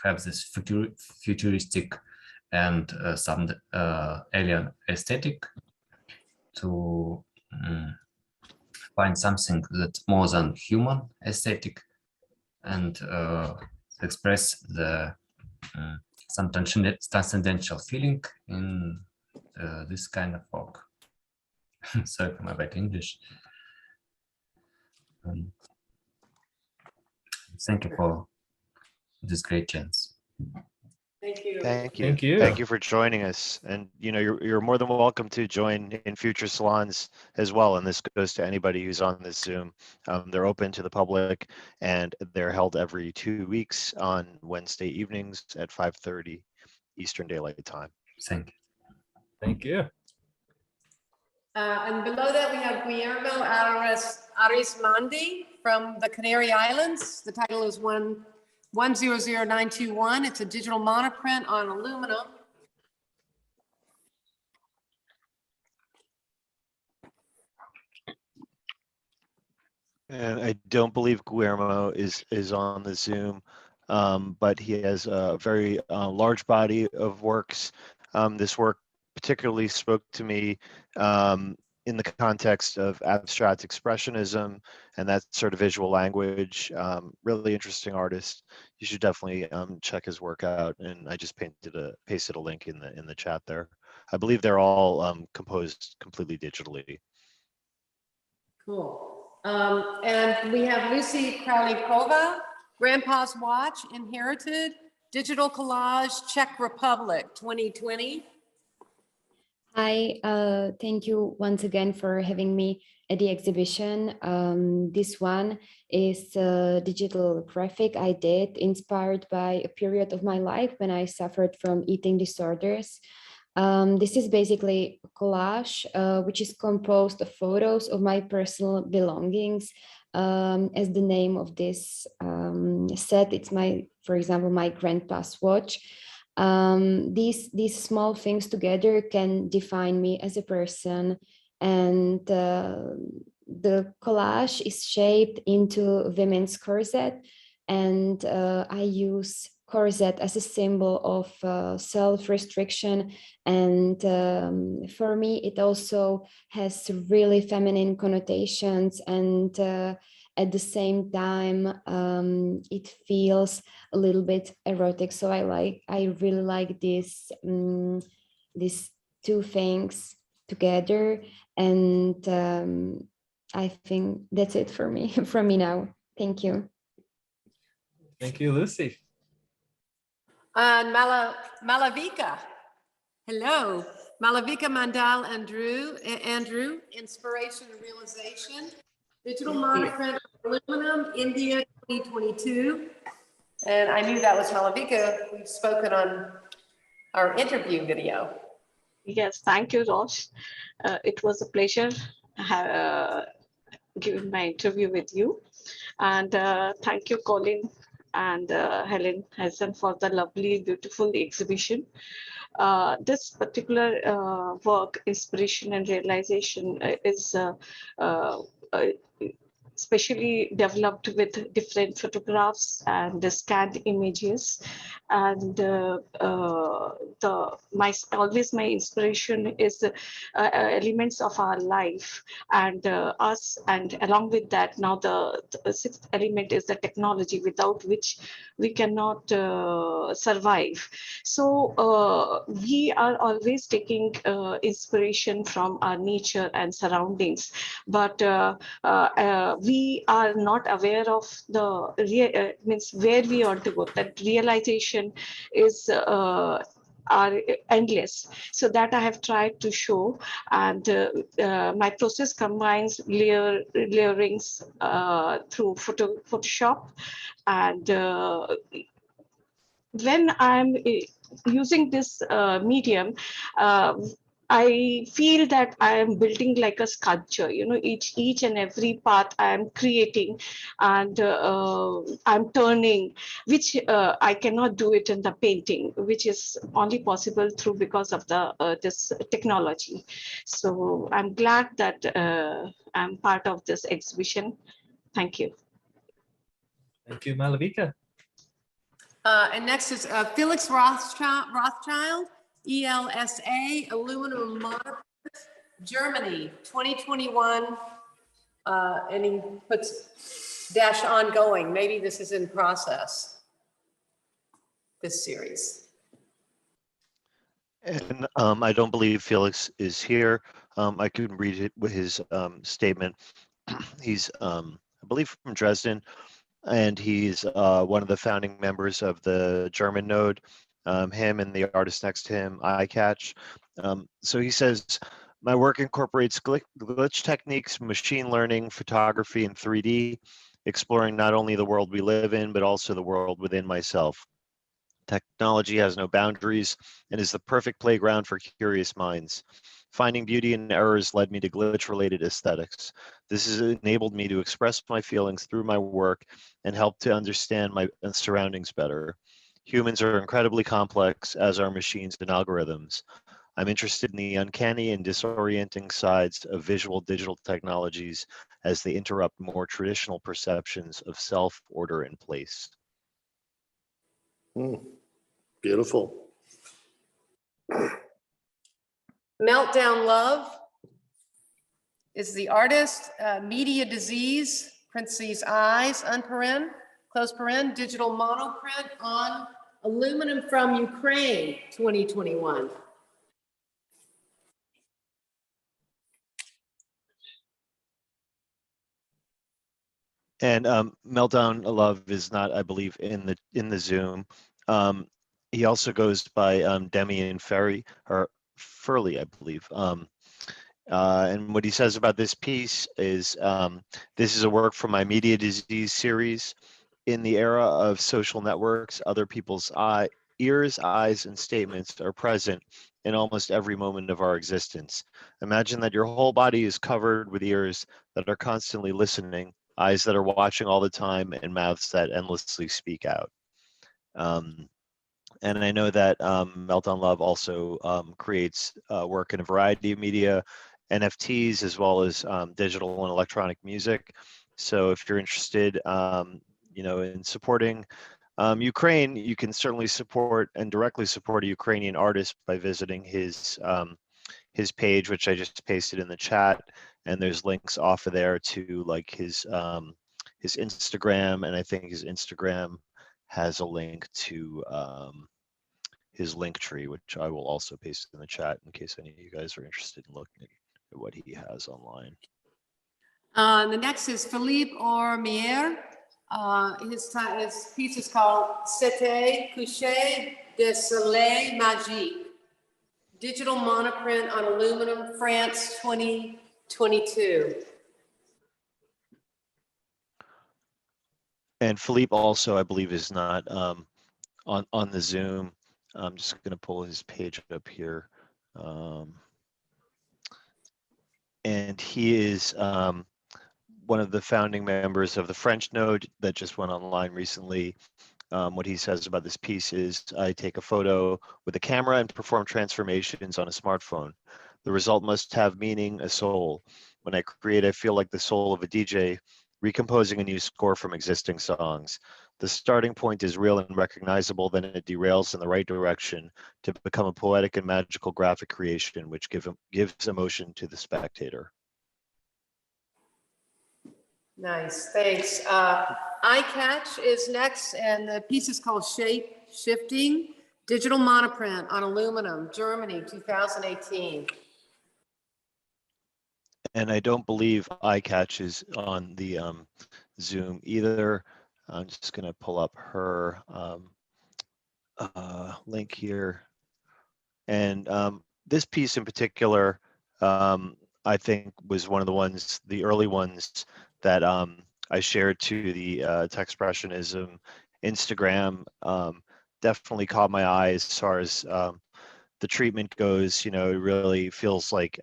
have this futuristic and some alien aesthetic to find something that's more than human aesthetic, and express the some transcendental feeling in this kind of work. Sorry for my bad English. Thank you for this great chance. Thank you. Thank you. Thank you. Thank you for joining us. And you're more than welcome to join in future salons as well. And this goes to anybody who's on this Zoom. They're open to the public, and they're held every 2 weeks on Wednesday evenings at 5:30 Eastern Daylight Time. Thank you. Thank you. And below that, we have Guillermo Arismendi from the Canary Islands. The title is 100921. It's a digital monoprint on aluminum. And I don't believe Guillermo is on the Zoom, but he has a very large body of works. This work particularly spoke to me in the context of abstract expressionism and that sort of visual language. Really interesting artist. You should definitely check his work out. And I just pasted a link in the chat there. I believe they're all composed completely digitally. Cool. And we have Lucy Kralikova, Grandpa's Watch, Inherited, Digital Collage, Czech Republic, 2020. Hi, thank you once again for having me at the exhibition. This one is a digital graphic I did inspired by a period of my life when I suffered from eating disorders. This is basically a collage, which is composed of photos of my personal belongings. As the name of this set, it's for example, my grandpa's watch. These small things together can define me as a person, and the collage is shaped into women's corset, and I use corset as a symbol of self-restriction, and for me it also has really feminine connotations, and at the same time it feels a little bit erotic. So I really like these two things together, and I think that's it for me from me now. Thank you. Thank you, Lucy. And Malavika. Hello. Malavika Mandal Andrew, Inspiration and Realization, Digital Monoprint, Aluminum, India 2022. And I knew that was Malavika. We've spoken on our interview video. Yes, thank you, Rosh. It was a pleasure giving my interview with you. And thank you, Colin and Helen Hassan, for the lovely, beautiful exhibition. This particular work, Inspiration and Realization, is specially developed with different photographs and scanned images, and always my inspiration is elements of our life and us, and along with that, now the sixth element is the technology, without which we cannot survive. So we are always taking inspiration from our nature and surroundings, but we are not aware of the means where we want to go. That realization is are endless. So that I have tried to show, and my process combines layerings through Photoshop, and when I'm using this medium, I feel that I am building like a sculpture, you know, each and every part I am creating, and I'm turning, which I cannot do it in the painting, which is only possible because of the this technology. So I'm glad that I'm part of this exhibition. Thank you. Thank you, Malavika. And next is Felix Rothschild, ELSA, Aluminum Monoprint, Germany, 2021. And he puts dash ongoing. Maybe this is in process, this series. And I don't believe Felix is here. I can read it with his statement. He's, I believe, from Dresden, and he's one of the founding members of the German node. Him and the artist next to him, eye catch. So he says, my work incorporates glitch techniques, machine learning, photography, and 3D, exploring not only the world we live in, but also the world within myself. Technology has no boundaries and is the perfect playground for curious minds. Finding beauty in errors led me to glitch-related aesthetics. This has enabled me to express my feelings through my work and help to understand my surroundings better. Humans are incredibly complex, as are machines and algorithms. I'm interested in the uncanny and disorienting sides of visual digital technologies as they interrupt more traditional perceptions of self, order, and place. Beautiful. Meltdown Love is the artist, Media Disease, parentheses, eyes, unparen, close paren, digital monoprint on aluminum from Ukraine, 2021. And Meltdown Love is not, I believe, in the Zoom. He also goes by Demian Ferry or Furley, I believe. And what he says about this piece is, this is a work from my Media Disease series. In the era of social networks, other people's ears, eyes, and statements are present in almost every moment of our existence. Imagine that your whole body is covered with ears that are constantly listening, eyes that are watching all the time, and mouths that endlessly speak out. And I know that Meltdown Love also creates work in a variety of media, NFTs, as well as digital and electronic music. So if you're interested, in supporting Ukraine, you can certainly support and directly support a Ukrainian artist by visiting his page, which I just pasted in the chat. And there's links off of there to like his Instagram, and I think his Instagram has a link to his link tree, which I will also paste in the chat in case any of you guys are interested in looking at what he has online. The next is Philippe Ormier. His piece is called C'était couché de soleil magique. Digital monoprint on aluminum, France, 2022. And Philippe also, I believe, is not on the Zoom. I'm just going to pull his page up here. And he is one of the founding members of the French node that just went online recently. What he says about this piece is, I take a photo with a camera and perform transformations on a smartphone. The result must have meaning, a soul. When I create, I feel like the soul of a DJ, recomposing a new score from existing songs. The starting point is real and recognizable, then it derails in the right direction to become a poetic and magical graphic creation, which gives emotion to the spectator. Nice, thanks. iCatch is next, and the piece is called Shape Shifting, digital monoprint on aluminum, Germany, 2018. And I don't believe iCatch is on the Zoom either. I'm just going to pull up her link here. And this piece in particular, I think was one of the ones, the early ones that I shared to the Techspressionism Instagram. Definitely caught my eye as far as the treatment goes. It really feels like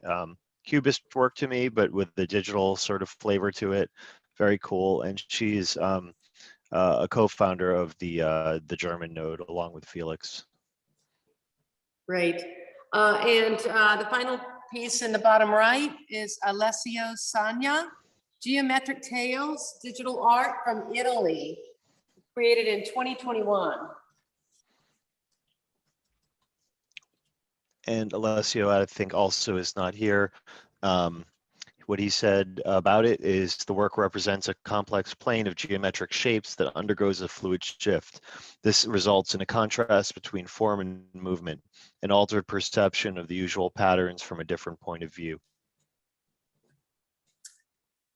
Cubist work to me, but with the digital sort of flavor to it. Very cool. And she's a co-founder of the German node along with Felix. Great. And the final piece in the bottom right is Alessio Sagna, Geometric Tales, digital art from Italy, created in 2021. And Alessio, I think, also is not here. What he said about it is the work represents a complex plane of geometric shapes that undergoes a fluid shift. This results in a contrast between form and movement, an altered perception of the usual patterns from a different point of view.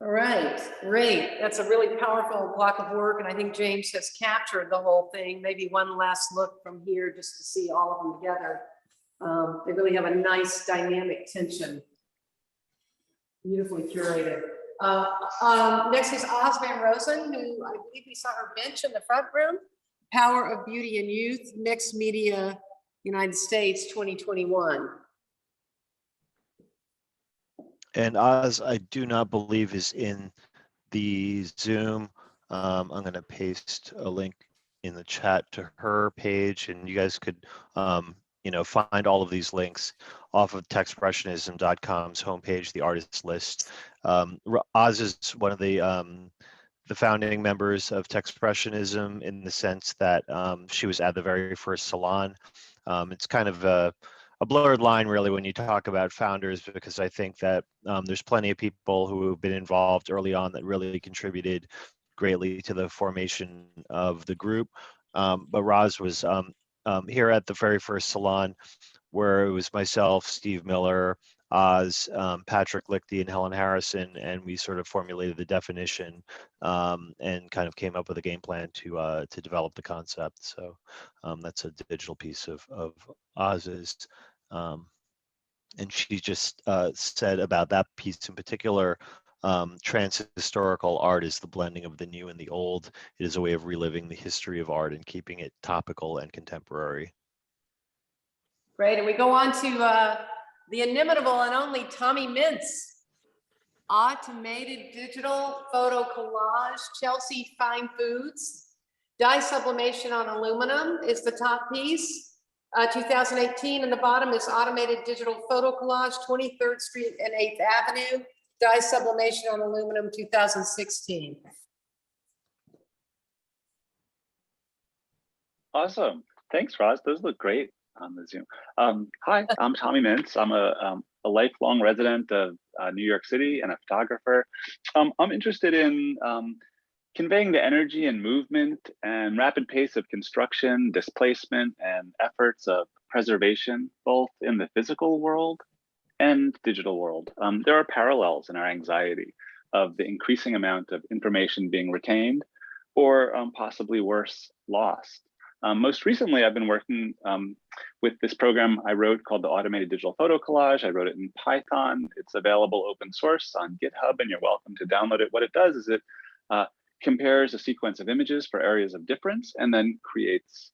All right, great. That's a really powerful block of work, and I think James has captured the whole thing. Maybe one last look from here just to see all of them together. They really have a nice dynamic tension. Beautifully curated. Next is Osman Rosen, who I believe we saw her bench in the front room. Power of Beauty and Youth, Mixed Media, United States, 2021. And Oz, I do not believe is in the Zoom. I'm going to paste a link in the chat to her page, and you guys could, find all of these links off of Techspressionism.com's homepage, the artist list. Oz is one of the founding members of Techspressionism in the sense that she was at the very first salon. It's kind of a blurred line really when you talk about founders, because I think that there's plenty of people who have been involved early on that really contributed greatly to the formation of the group. But Roz was here at the very first salon, where it was myself, Steve Miller, Oz, Patrick Lichty, and Helen Harrison, and we sort of formulated the definition and kind of came up with a game plan to develop the concept. So that's a digital piece of Oz's. And she just said about that piece in particular, transhistorical art is the blending of the new and the old. It is a way of reliving the history of art and keeping it topical and contemporary. Great, and we go on to the inimitable and only Tommy Mintz. Automated digital photo collage, Chelsea Fine Foods. Dye sublimation on aluminum is the top piece, 2018, and the bottom is automated digital photo collage, 23rd Street and 8th Avenue. Dye sublimation on aluminum, 2016. Awesome. Thanks, Roz. Those look great on the Zoom. Hi, I'm Tommy Mintz. I'm a lifelong resident of New York City and a photographer. I'm interested in conveying the energy and movement and rapid pace of construction, displacement, and efforts of preservation, both in the physical world and digital world. There are parallels in our anxiety of the increasing amount of information being retained, or possibly worse, lost. Most recently, I've been working with this program I wrote called the Automated Digital Photo Collage. I wrote it in Python. It's available open source on GitHub, and you're welcome to download it. What it does is it compares a sequence of images for areas of difference and then creates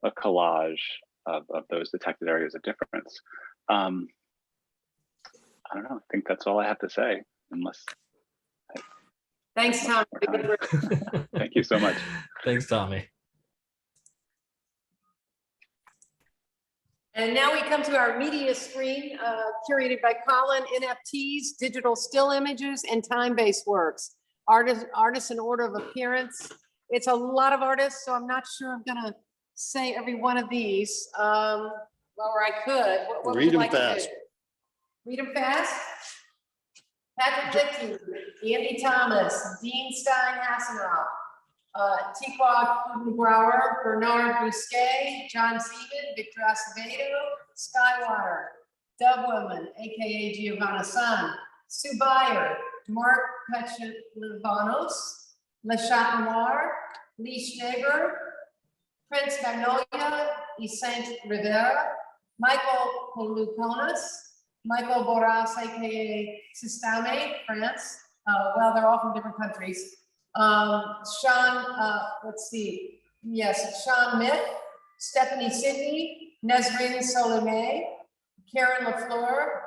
a collage of those detected areas of difference. I don't know, I think that's all I have to say, unless. Thanks, Tom. Thank you so much. Thanks, Tommy. And now we come to our media screen, curated by Colin, NFTs, digital still images, and time-based works. Artists in order of appearance. It's a lot of artists, so I'm not sure I'm gonna say every one of these. Or I could. What would Read you them like to fast. do? Read them fast? Patrick Lichty, Andy Thomas, Dean Stein Hasselhoff, Tikwa Kudenbrower, Bernard Bousquet, John Seaman, Victor Acevedo, Skywater, Dub Woman, aka Giovanna Sun, Sue Byer, Mark Pechlivanos, Le Chat Noir, Lee Schneber, Prince Magnolia, Saint Rivera, Michael Polukonis, Michael Boras, aka Sistame, France. Well, they're all from different countries. Sean, let's see. Yes, Sean Myth, Stephanie Sidney, Nesrin Solimé, Karen LaFleur,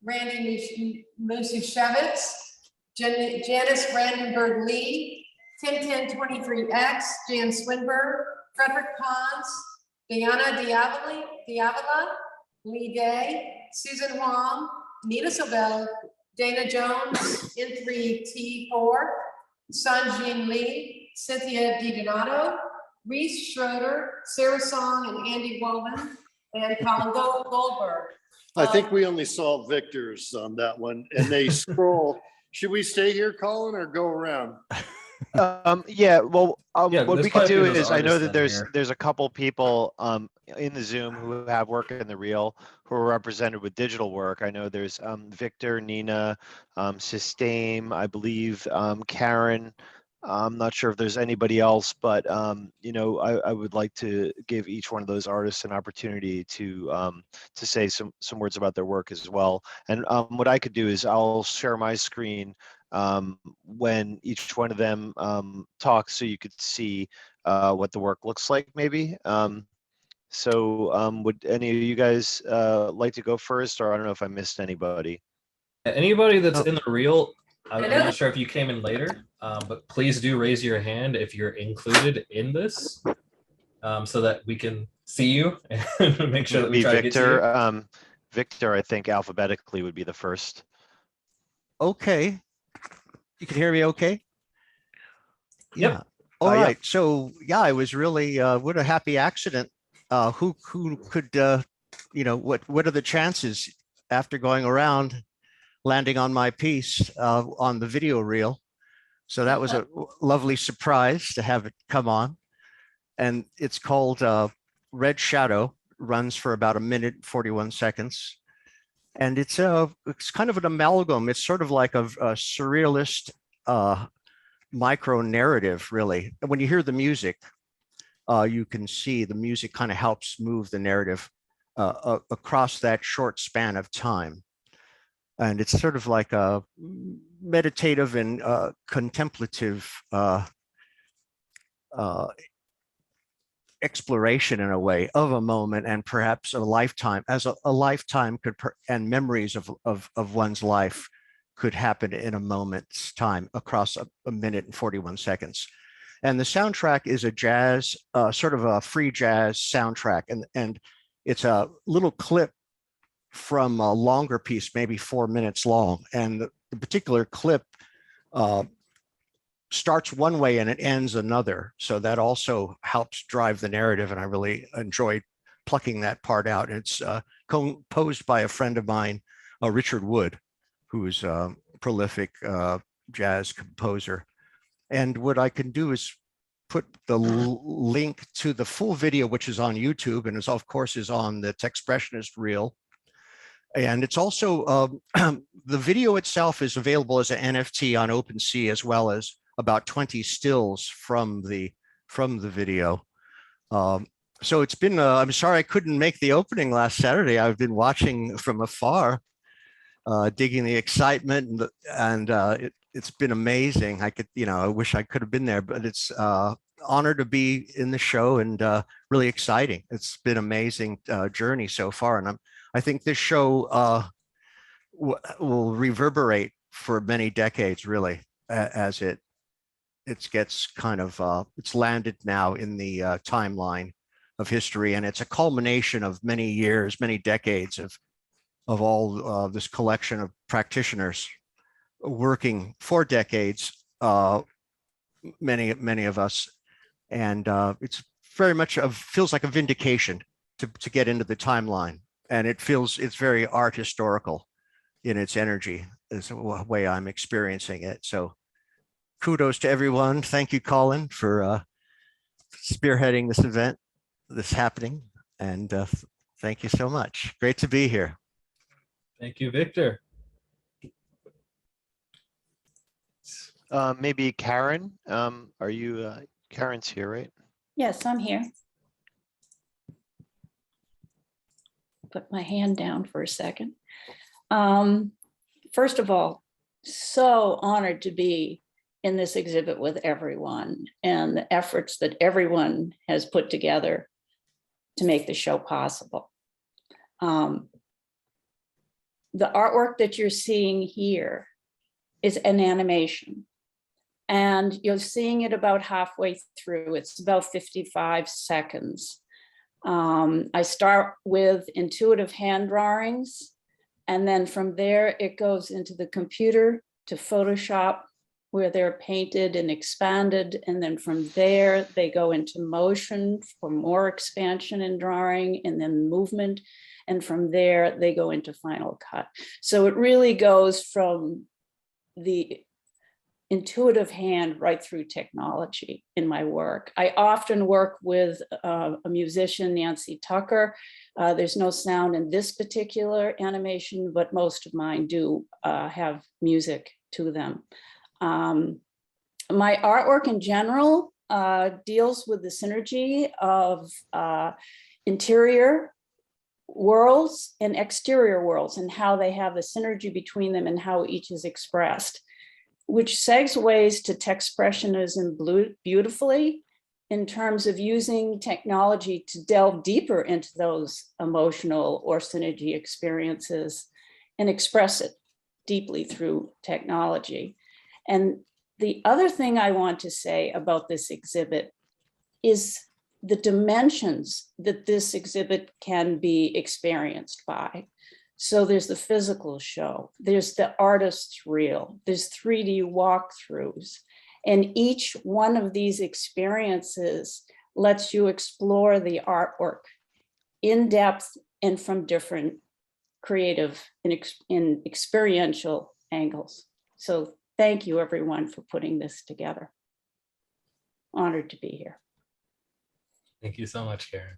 Randy Musushevitz, Janice Brandenburg Lee, Tim1023X, Jan Swinburne, Frederick Pons, Diana Diavola, Lee Day, Susan Huang, Nina Sobel, Dana Jones, N3T4, Sanjin Lee, Cynthia DiDonato, Reese Schroeder, Sarah Song, and Andy Weldon, and Colin Goldberg. I think we only saw Victor's on that one, and they scroll. Should we stay here, Colin, or go around? Yeah, well, Yeah, what there's we quite could a few do of those is, I know artists that in here. there's a couple people in the Zoom who have work in the reel who are represented with digital work. I know there's Victor, Nina, Sistame, I believe, Karen. I'm not sure if there's anybody else, but I would like to give each one of those artists an opportunity to say some words about their work as well. And what I could do is I'll share my screen when each one of them talks, so you could see what the work looks like, maybe. So would any of you guys like to go first, or I don't know if I missed anybody? Anybody that's in the reel, I'm not sure if you came in later, but please do raise your hand if you're included in this, so that we can see you and make sure that we try to get to you. Victor, I think alphabetically would be the first. Okay. You can hear me okay? Yep. Yeah. All right. So yeah, I was really what a happy accident. Who could what are the chances after going around landing on my piece on the video reel? So that was a lovely surprise to have it come on. And it's called Red Shadow, runs for about 1:41 seconds. And it's kind of an amalgam. It's sort of like a surrealist micro narrative, really. And when you hear the music, you can see the music kind of helps move the narrative across that short span of time. And it's sort of like a meditative and contemplative exploration in a way of a moment and perhaps a lifetime, as a lifetime could and memories of one's life could happen in a moment's time across a 1:41 seconds. And the soundtrack is a jazz, sort of a free jazz soundtrack. And it's a little clip from a longer piece, maybe 4 minutes long. And the particular clip starts one way and it ends another. So that also helps drive the narrative. And I really enjoyed plucking that part out. It's composed by a friend of mine, Richard Wood, who's a prolific jazz composer. And what I can do is put the link to the full video, which is on YouTube and is of course is on the Techspressionist reel. And it's also, the video itself is available as an NFT on OpenSea, as well as about 20 stills from the video. So it's been, I'm sorry I couldn't make the opening last Saturday. I've been watching from afar, digging the excitement, and it's been amazing. I wish I could have been there, but it's honor to be in the show and really exciting. It's been an amazing journey so far. And I think this show will reverberate for many decades, really, as it gets kind of, it's landed now in the timeline of history. And it's a culmination of many years, many decades of all this collection of practitioners working for decades, many of us. And it's very much feels like a vindication to get into the timeline. And it's very art historical in its energy, is the way I'm experiencing it. So kudos to everyone. Thank you, Colin, for spearheading this event, this happening. And thank you so much. Great to be here. Thank you, Victor. Maybe Karen, are you, Karen's here, right? Yes, I'm here. Put my hand down for a second. First of all, so honored to be in this exhibit with everyone and the efforts that everyone has put together to make the show possible. The artwork that you're seeing here is an animation. And you're seeing it about halfway through. It's about 55 seconds. I start with intuitive hand drawings, and then from there it goes into the computer to Photoshop, where they're painted and expanded. And then from there, they go into motion for more expansion and drawing, and then movement. And from there, they go into Final Cut. So it really goes from the intuitive hand right through technology in my work. I often work with a musician, Nancy Tucker. There's no sound in this particular animation, but most of mine do have music to them. My artwork in general deals with the synergy of interior worlds and exterior worlds and how they have the synergy between them and how each is expressed, which segues to Techspressionism beautifully in terms of using technology to delve deeper into those emotional or synergy experiences and express it deeply through technology. And the other thing I want to say about this exhibit is the dimensions that this exhibit can be experienced by. So there's the physical show, there's the artist's reel, there's 3D walkthroughs, and each one of these experiences lets you explore the artwork in depth and from different creative and experiential angles. So thank you everyone for putting this together. Honored to be here. Thank you so much, Karen.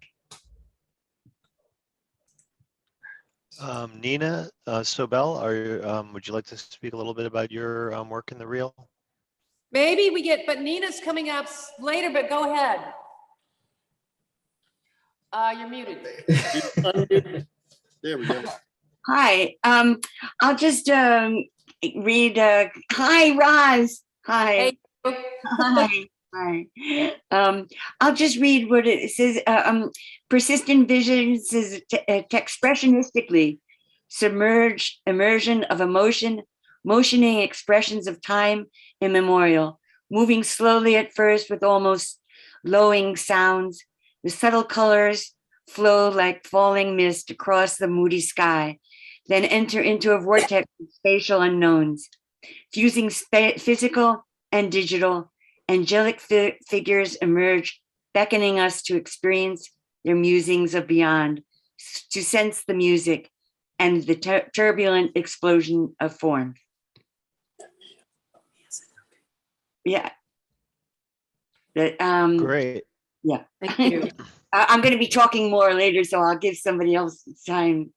Nina Sobel, would you like to speak a little bit about your work in the reel? Maybe we get, but Nina's coming up later, but go ahead. You're muted. There we go. Hi, I'll just read, hi, Roz. Hi. Hey. Hi. Hi. I'll just read what it says. Persistent visions is expressionistically submerged immersion of emotion, motioning expressions of time immemorial, moving slowly at first with almost lowing sounds. The subtle colors flow like falling mist across the moody sky, then enter into a vortex of spatial unknowns, fusing physical and digital. Angelic figures emerge, beckoning us to experience their musings of beyond, to sense the music and the turbulent explosion of form. Yeah. Great. Yeah. Thank you. I'm going to be talking more later, so I'll give somebody else time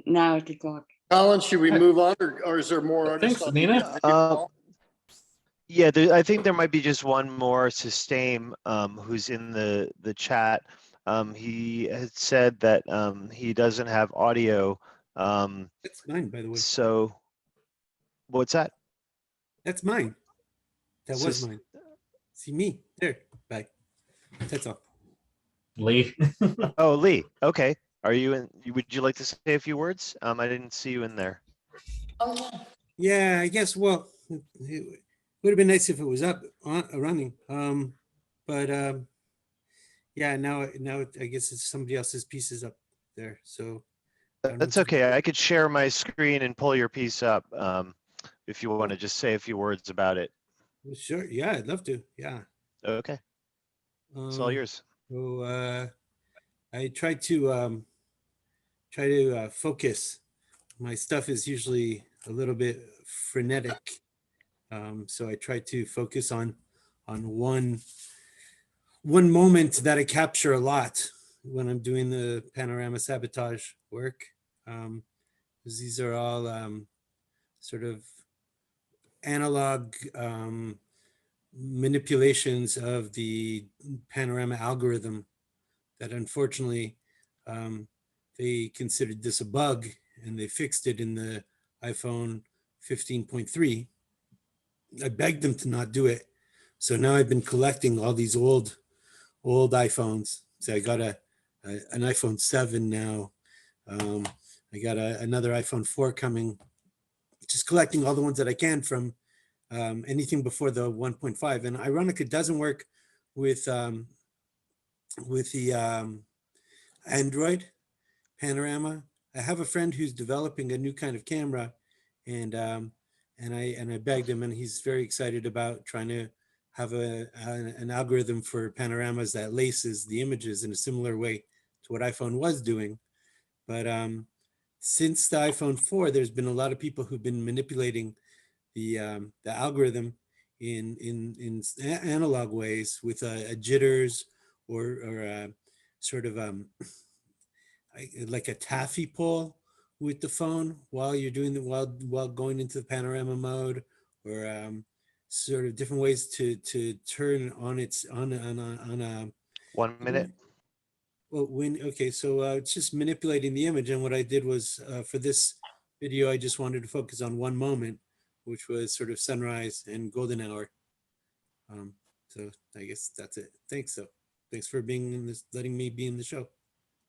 now to talk. Colin, should we move on, or is there more artists? Thanks, Nina. Yeah, I think there might be just one more, System, who's in the chat. He had said that he doesn't have audio. That's mine, by the way. So, what's that? That's mine. That was mine. See me there. Bye. That's all. Lee. Oh, Lee. Okay. Are you in? Would you like to say a few words? I didn't see you in there. Oh, yeah, I guess. Well, it would have been nice if it was up running. Yeah, now I guess it's somebody else's pieces up there. So That's okay. I could share my screen and pull your piece up if you want to just say a few words about it. Sure. Yeah, I'd love to. Yeah. Okay. It's all yours. So I try to focus. My stuff is usually a little bit frenetic. So I try to focus on one moment that I capture a lot when I'm doing the panorama sabotage work. Because these are all sort of analog manipulations of the panorama algorithm that unfortunately they considered this a bug and they fixed it in the iPhone 15.3. I begged them to not do it. So now I've been collecting all these old iPhones. So I got an iPhone 7 now. I got another iPhone 4 coming. Just collecting all the ones that I can from anything before the 1.5. And ironic, it doesn't work with the Android panorama. I have a friend who's developing a new kind of camera, and I begged him, and he's very excited about trying to have an algorithm for panoramas that laces the images in a similar way to what iPhone was doing. But since the iPhone 4, there's been a lot of people who've been manipulating the algorithm in analog ways with a jitters or sort of like a taffy pull with the phone while you're doing while going into the panorama mode, or sort of different ways to turn on a 1 minute. Well, so it's just manipulating the image. And what I did was for this video, I just wanted to focus on one moment, which was sort of sunrise and golden hour. So I guess that's it. Thanks. Thanks for being in this, letting me be in the show.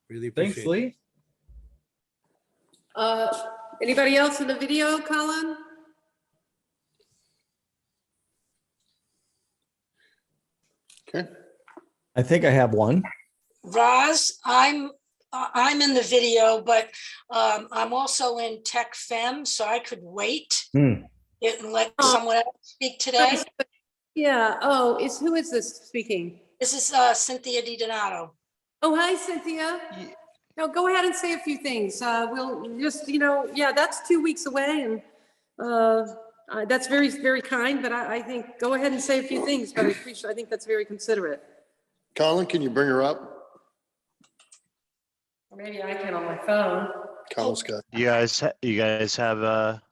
Really appreciate it. Thanks, Lee. Anybody else in the video, Colin? Okay. I think I have one. Roz, I'm in the video, but I'm also in Tech Fem, so I could wait and let someone else speak today. Yeah. Oh, who is this speaking? This is Cynthia Di Donato. Oh, hi, Cynthia. No, go ahead and say a few things. We'll just, yeah, that's 2 weeks away, and that's very, very kind. But I think go ahead and say a few things. But I think that's very considerate. Colin, can you bring her up? Or maybe I can on my phone. Colin's got. You guys have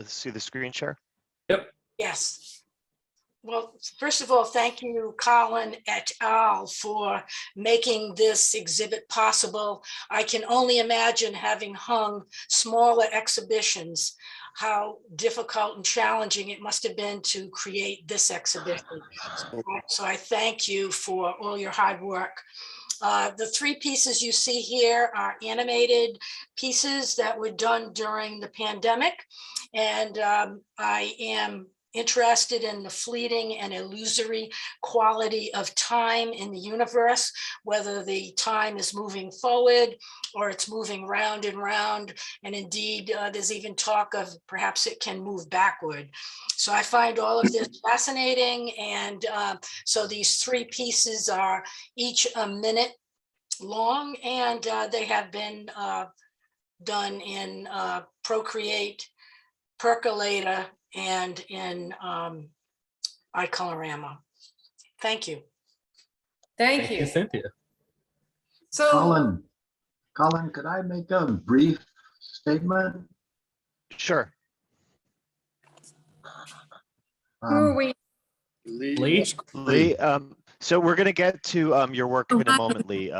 see the screen share? Yep. Yes. Well, first of all, thank you, Colin et al. For making this exhibit possible. I can only imagine, having hung smaller exhibitions, how difficult and challenging it must have been to create this exhibition. So I thank you for all your hard work. The 3 pieces you see here are animated pieces that were done during the pandemic. And I am interested in the fleeting and illusory quality of time in the universe, whether the time is moving forward or it's moving round and round. And indeed, there's even talk of perhaps it can move backward. So I find all of this fascinating. And so these 3 pieces are each a minute long, and they have been done in Procreate, Percolator, and in iColorama. Thank you. Thank you, Cynthia. So, Colin, could I make a brief statement? Sure. who are we? Lee. So we're going to get to your work in a moment, Lee.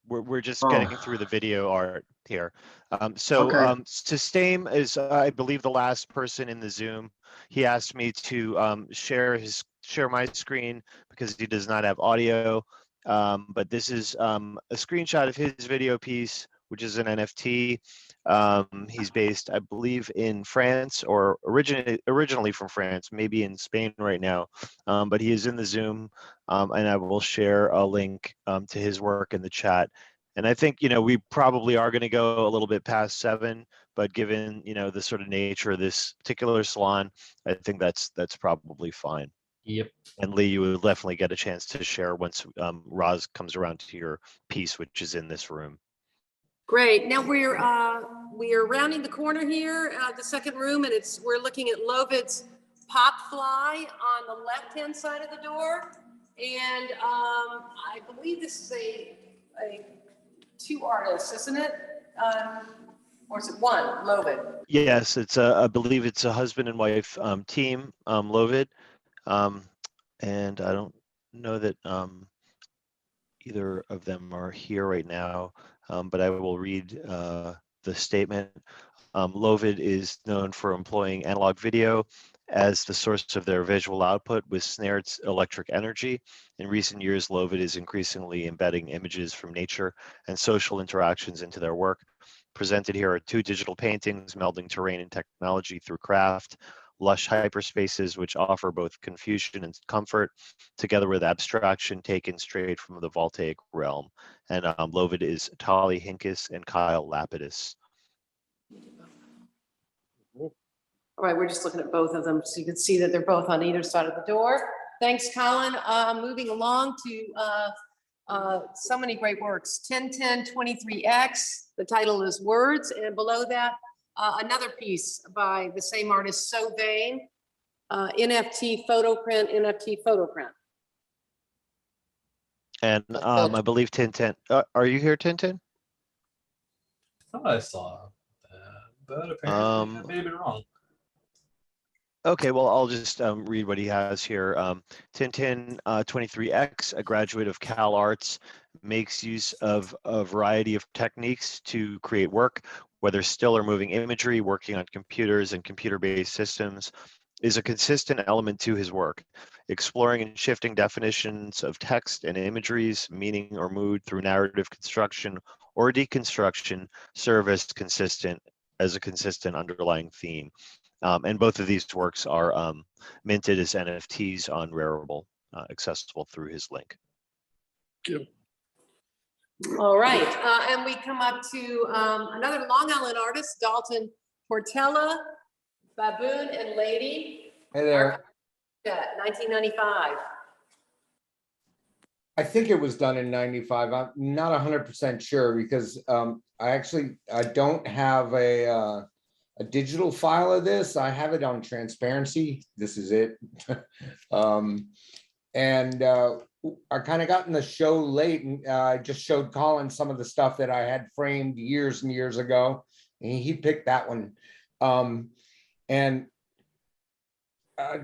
We're just getting through the video art here. Sistame is, I believe, the last person in the Zoom. He asked me to share my screen because he does not have audio. But this is a screenshot of his video piece, which is an NFT. He's based, I believe, in France, or originally from France, maybe in Spain right now. But he is in the Zoom, and I will share a link to his work in the chat. And I think, we probably are going to go a little bit past 7, but given, the sort of nature of this particular salon, I think that's probably fine. Yep. And Lee, you will definitely get a chance to share once Roz comes around to your piece, which is in this room. Great. Now we are rounding the corner here, the second room, and we're looking at Lovid's Pop Fly on the left-hand side of the door. And I believe this is a 2 artists, isn't it? Or is it 1, Lovid? Yes, it's I believe it's a husband and wife team, Lovid. And I don't know that either of them are here right now, but I will read the statement. Lovid is known for employing analog video as the source of their visual output with snared electric energy. In recent years, Lovid is increasingly embedding images from nature and social interactions into their work. Presented here are 2 digital paintings melding terrain and technology through craft, lush hyperspaces which offer both confusion and comfort, together with abstraction taken straight from the voltaic realm. And Lovid is Tali Hinkis and Kyle Lapidus. All right, we're just looking at both of them, so you can see that they're both on either side of the door. Thanks, Colin. Moving along to so many great works. 101023X, the title is Words, and below that, another piece by the same artist, So Vain, NFT photo print. And I believe Tintin. Are you here, Tintin? I thought I saw that, but apparently I may have been wrong. Okay, well, I'll just read what he has here. Tintin 23X, a graduate of Cal Arts, makes use of a variety of techniques to create work, whether still or moving imagery, working on computers and computer-based systems is a consistent element to his work. Exploring and shifting definitions of text and imageries, meaning or mood through narrative construction or deconstruction serve as consistent as a consistent underlying theme. And both of these works are minted as NFTs on Rarible, accessible through his link. Thank you. All right, and we come up to another Long Island artist, Dalton Portela, Baboon and Lady. Hey there. 1995. I think it was done in 95. I'm not 100% sure because I don't have a digital file of this. I have it on transparency. This is it. And I kind of got in the show late, and I just showed Colin some of the stuff that I had framed years and years ago, and he picked that one. And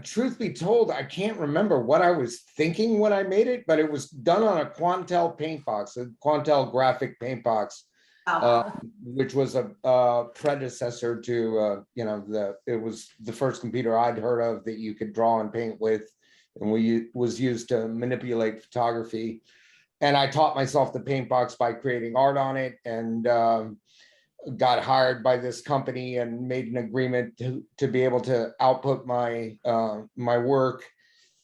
truth be told, I can't remember what I was thinking when I made it, but it was done on a Quantel paint box, a Quantel graphic paint box, which was a predecessor to, it was the first computer I'd heard of that you could draw and paint with, and was used to manipulate photography. And I taught myself the paint box by creating art on it, and got hired by this company and made an agreement to be able to output my my work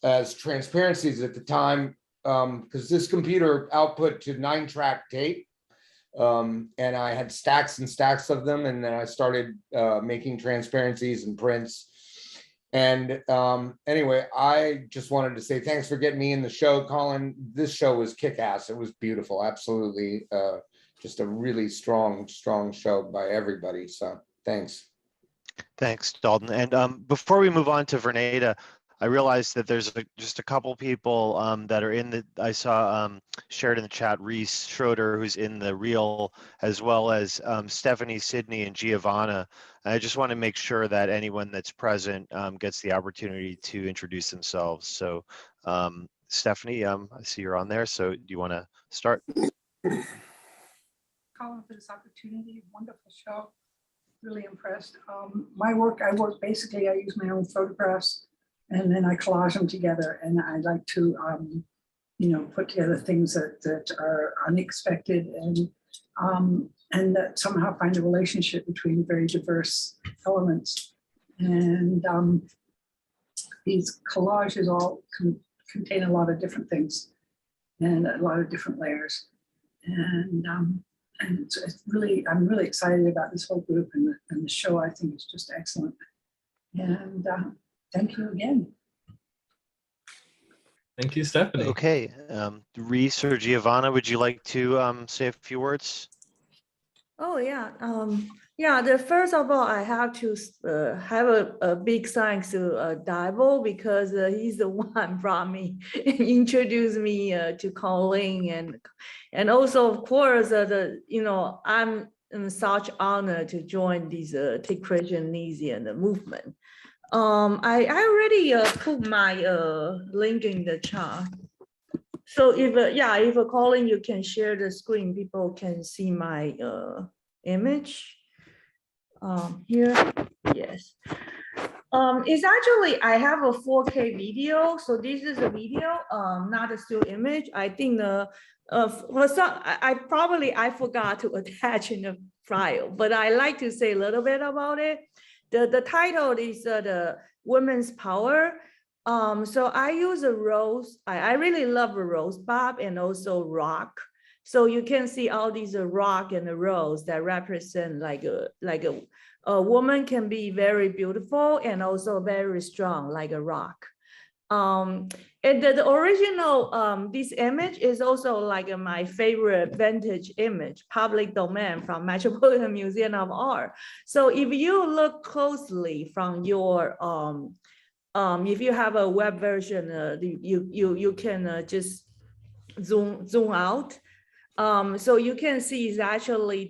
as transparencies at the time, because this computer output to 9-track tape, and I had stacks and stacks of them, and then I started making transparencies and prints. And anyway, I just wanted to say thanks for getting me in the show, Colin. This show was kick-ass. It was beautiful, absolutely. Just a really strong show by everybody. So thanks. Thanks, Dalton. And before we move on to Verneda, I realized that there's just a couple people that are in the, I saw shared in the chat, Reese Schroeder, who's in the reel, as well as Stephanie, Sydney, and Giovanna. I just want to make sure that anyone that's present gets the opportunity to introduce themselves. So Stephanie, I see you're on there. So do you want to start? Colin, for this opportunity. Wonderful show. Really impressed. My work, basically, I use my own photographs and then I collage them together. And I like to, put together things that are unexpected and that somehow find a relationship between very diverse elements. And these collages all contain a lot of different things and a lot of different layers. And it's really, I'm really excited about this whole group, and the show I think is just excellent. And thank you again. Thank you, Stephanie. Okay, Reese or Giovanna, would you like to say a few words? Oh yeah, first of all, I have to have a big thanks to Davo, because he's the one brought me and introduced me to Colin, and also of course I'm in such honor to join this Techspressionism movement. I already put my link in the chat. So if Colin, you can share the screen, people can see my image here. Yes. It's actually, I have a 4K video. So this is a video, not a still image. I think I forgot to attach in the file, but I like to say a little bit about it. The title is the Women's Power. So I use a rose. I really love a rose bob and also rock. So you can see all these rock and the rose that represent like a woman can be very beautiful and also very strong, like a rock. And the original, this image is also like my favorite vintage image, public domain from Metropolitan Museum of Art. So if you look closely from your, if you have a web version, you can just zoom out. So you can see is actually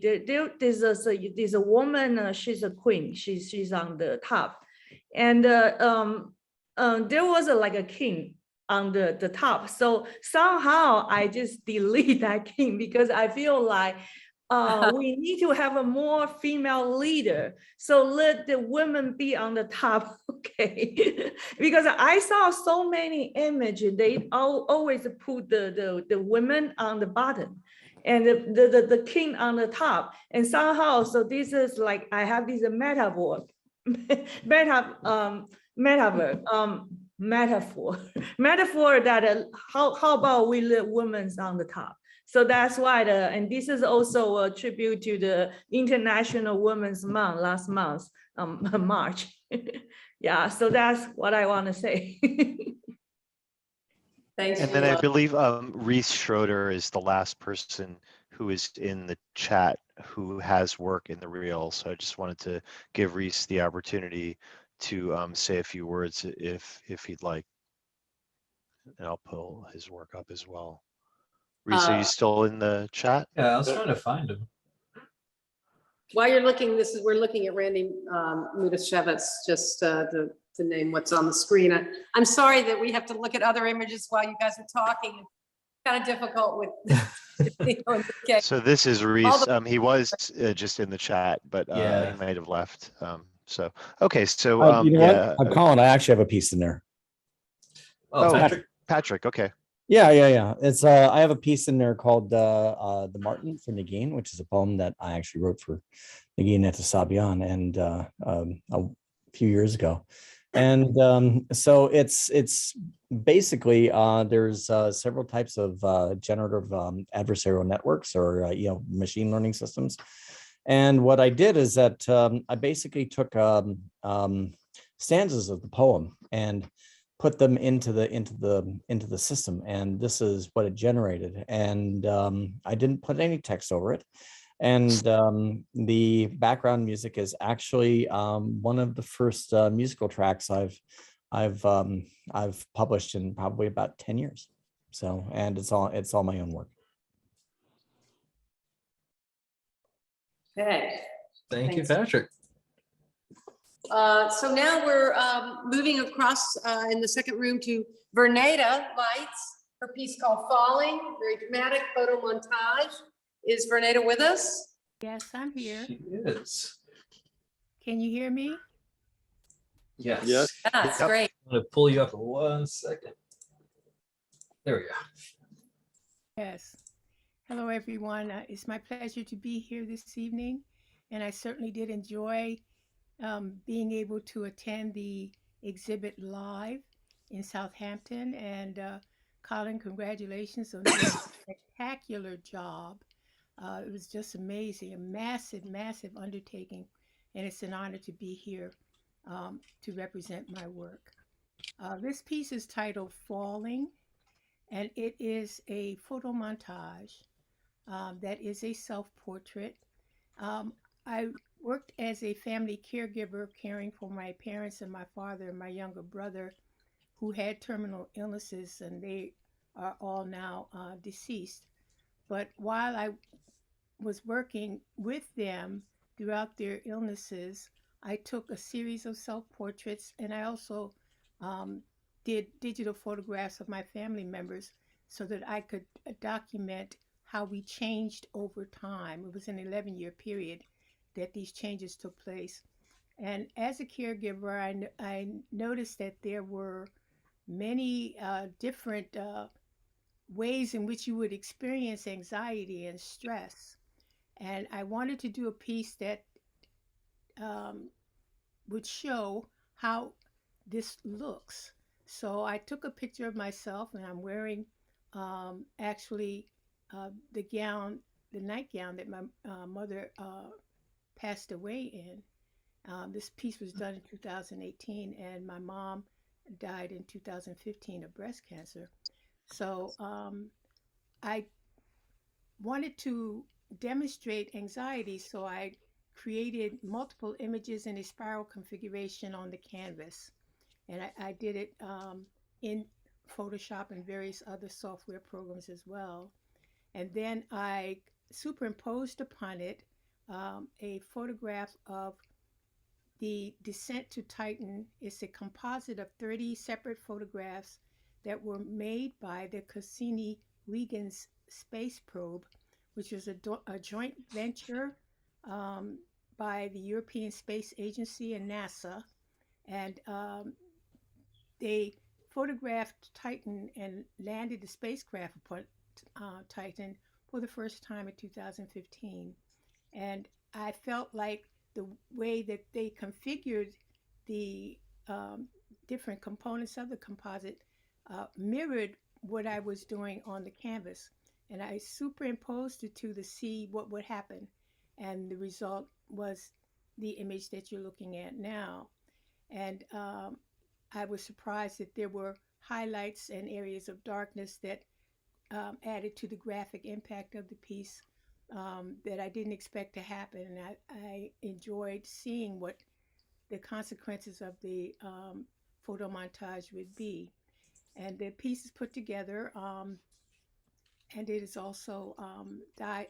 there's a woman. She's a queen. She's on the top, and there was like a king on the top. So somehow I just delete that king because I feel like we need to have a more female leader. So let the women be on the top, okay? Because I saw so many images, they always put the women on the bottom and the king on the top. And somehow, so this is like, I have this metaphor that how about we let women on the top? So that's why and this is also a tribute to the International Women's Month last month, March. Yeah, so that's what I want to say. Thanks. And then I believe Reese Schroeder is the last person who is in the chat who has work in the reel. So I just wanted to give Reese the opportunity to say a few words if he'd like. And I'll pull his work up as well. Reese, are you still in the chat? Yeah, I was trying to find him. While you're looking, we're looking at Randy Mudashevitz, just to name what's on the screen. I'm sorry that we have to look at other images while you guys are talking. It's kind of difficult with. So this is Reese. He was just in the chat, but Yeah. he might have left. So okay, so you know yeah. what? I'm Colin. I actually have a piece in there. Oh, Patrick. Okay. Yeah. It's I have a piece in there called The Martin for Negin, which is a poem that I actually wrote for Negin Etasabian and a few years ago. And so it's basically there's several types of generative adversarial networks or machine learning systems. And what I did is that I basically took stanzas of the poem and put them into the system, and this is what it generated. And I didn't put any text over it. And the background music is actually one of the first musical tracks I've published in probably about 10 years. So, and it's all my own work. Okay. Thank you, Patrick. So now we're moving across in the second room to Verneda Lights, her piece called Falling, very dramatic photo montage. Is Verneda with us? Yes, I'm here. She is. Can you hear me? Yes. Yeah, that's great. I'm going to pull you up in 1 second. There we go. Yes. Hello, everyone. It's my pleasure to be here this evening, and I certainly did enjoy being able to attend the exhibit live in Southampton. And Colin, congratulations on doing a spectacular job. It was just amazing, a massive, massive undertaking, and it's an honor to be here to represent my work. This piece is titled Falling, and it is a photo montage that is a self-portrait. I worked as a family caregiver, caring for my parents and my father and my younger brother, who had terminal illnesses, and they are all now deceased. But while I was working with them throughout their illnesses, I took a series of self-portraits, and I also did digital photographs of my family members so that I could document how we changed over time. It was an 11-year period that these changes took place. And as a caregiver, I noticed that there were many different ways in which you would experience anxiety and stress. And I wanted to do a piece that would show how this looks. So I took a picture of myself, and I'm wearing actually the nightgown that my mother passed away in. This piece was done in 2018, and my mom died in 2015 of breast cancer. So I wanted to demonstrate anxiety, so I created multiple images in a spiral configuration on the canvas. And I did it in Photoshop and various other software programs as well. And then I superimposed upon it a photograph of the descent to Titan. It's a composite of 30 separate photographs that were made by the Cassini-Huygens space probe, which is a joint venture by the European Space Agency and NASA. And they photographed Titan and landed the spacecraft upon Titan for the first time in 2015. And I felt like the way that they configured the different components of the composite mirrored what I was doing on the canvas. And I superimposed the two to see what would happen. And the result was the image that you're looking at now. And I was surprised that there were highlights and areas of darkness that added to the graphic impact of the piece that I didn't expect to happen. And I enjoyed seeing what the consequences of the photo montage would be. And the piece is put together, and it is also dyed,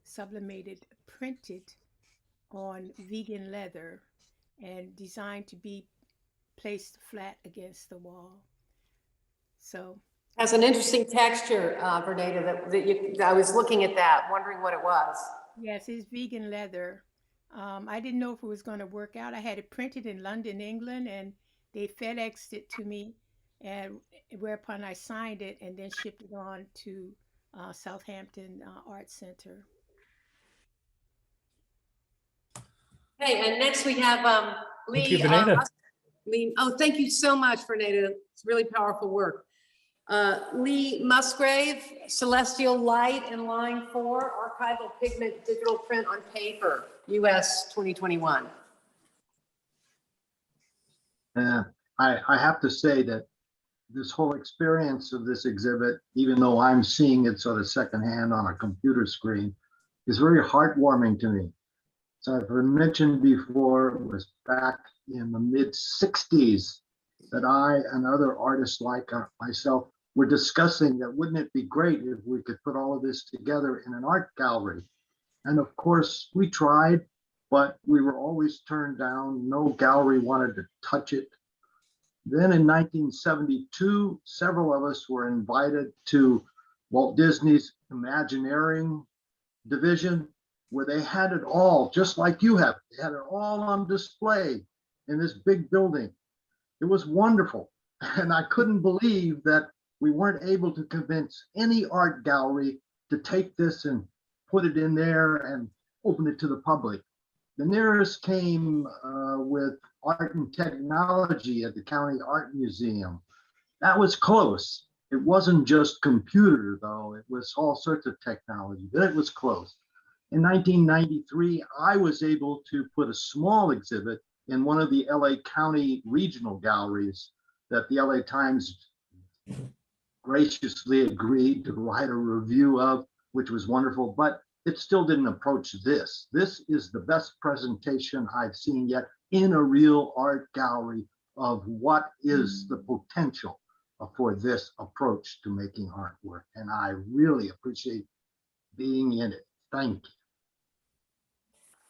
sublimated, printed on vegan leather and designed to be placed flat against the wall. So has an interesting texture, Verneda, I was looking at that, wondering what it was. Yes, it's vegan leather. I didn't know if it was going to work out. I had it printed in London, England, and they FedExed it to me, and whereupon I signed it and then shipped it on to Southampton Art Center. Hey, and next we have Lee. Lee, oh, thank you so much, Verneda. It's really powerful work. Lee Musgrave, Celestial Light and Line 4, Archival Pigment Digital Print on Paper, US 2021. I have to say that this whole experience of this exhibit, even though I'm seeing it sort of secondhand on a computer screen, is very heartwarming to me. So I've mentioned before, it was back in the mid-60s that I and other artists like myself were discussing that wouldn't it be great if we could put all of this together in an art gallery? And of course, we tried, but we were always turned down. No gallery wanted to touch it. Then in 1972, several of us were invited to Walt Disney's Imagineering division, where they had it all, just like you have. They had it all on display in this big building. It was wonderful. And I couldn't believe that we weren't able to convince any art gallery to take this and put it in there and open it to the public. The nearest came with Art and Technology at the County Art Museum. That was close. It wasn't just computer, though. It was all sorts of technology, but it was close. In 1993, I was able to put a small exhibit in one of the LA County regional galleries that the LA Times graciously agreed to write a review of, which was wonderful, but it still didn't approach this. This is the best presentation I've seen yet in a real art gallery of what is the potential for this approach to making artwork. And I really appreciate being in it. Thank you.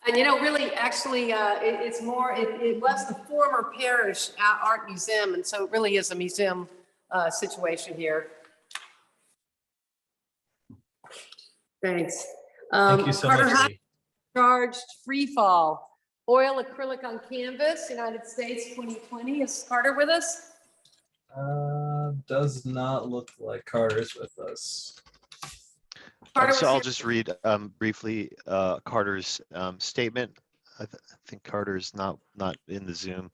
And you know, really, actually, it's more, it was the former Parish Art Museum, and so it really is a museum situation here. Thanks. Thank you so Carter much. High charged free fall, oil acrylic on canvas, United States 2020. Is Carter with us? Does not look like Carter's with us. So I'll just read briefly Carter's statement. I think Carter's not in the Zoom,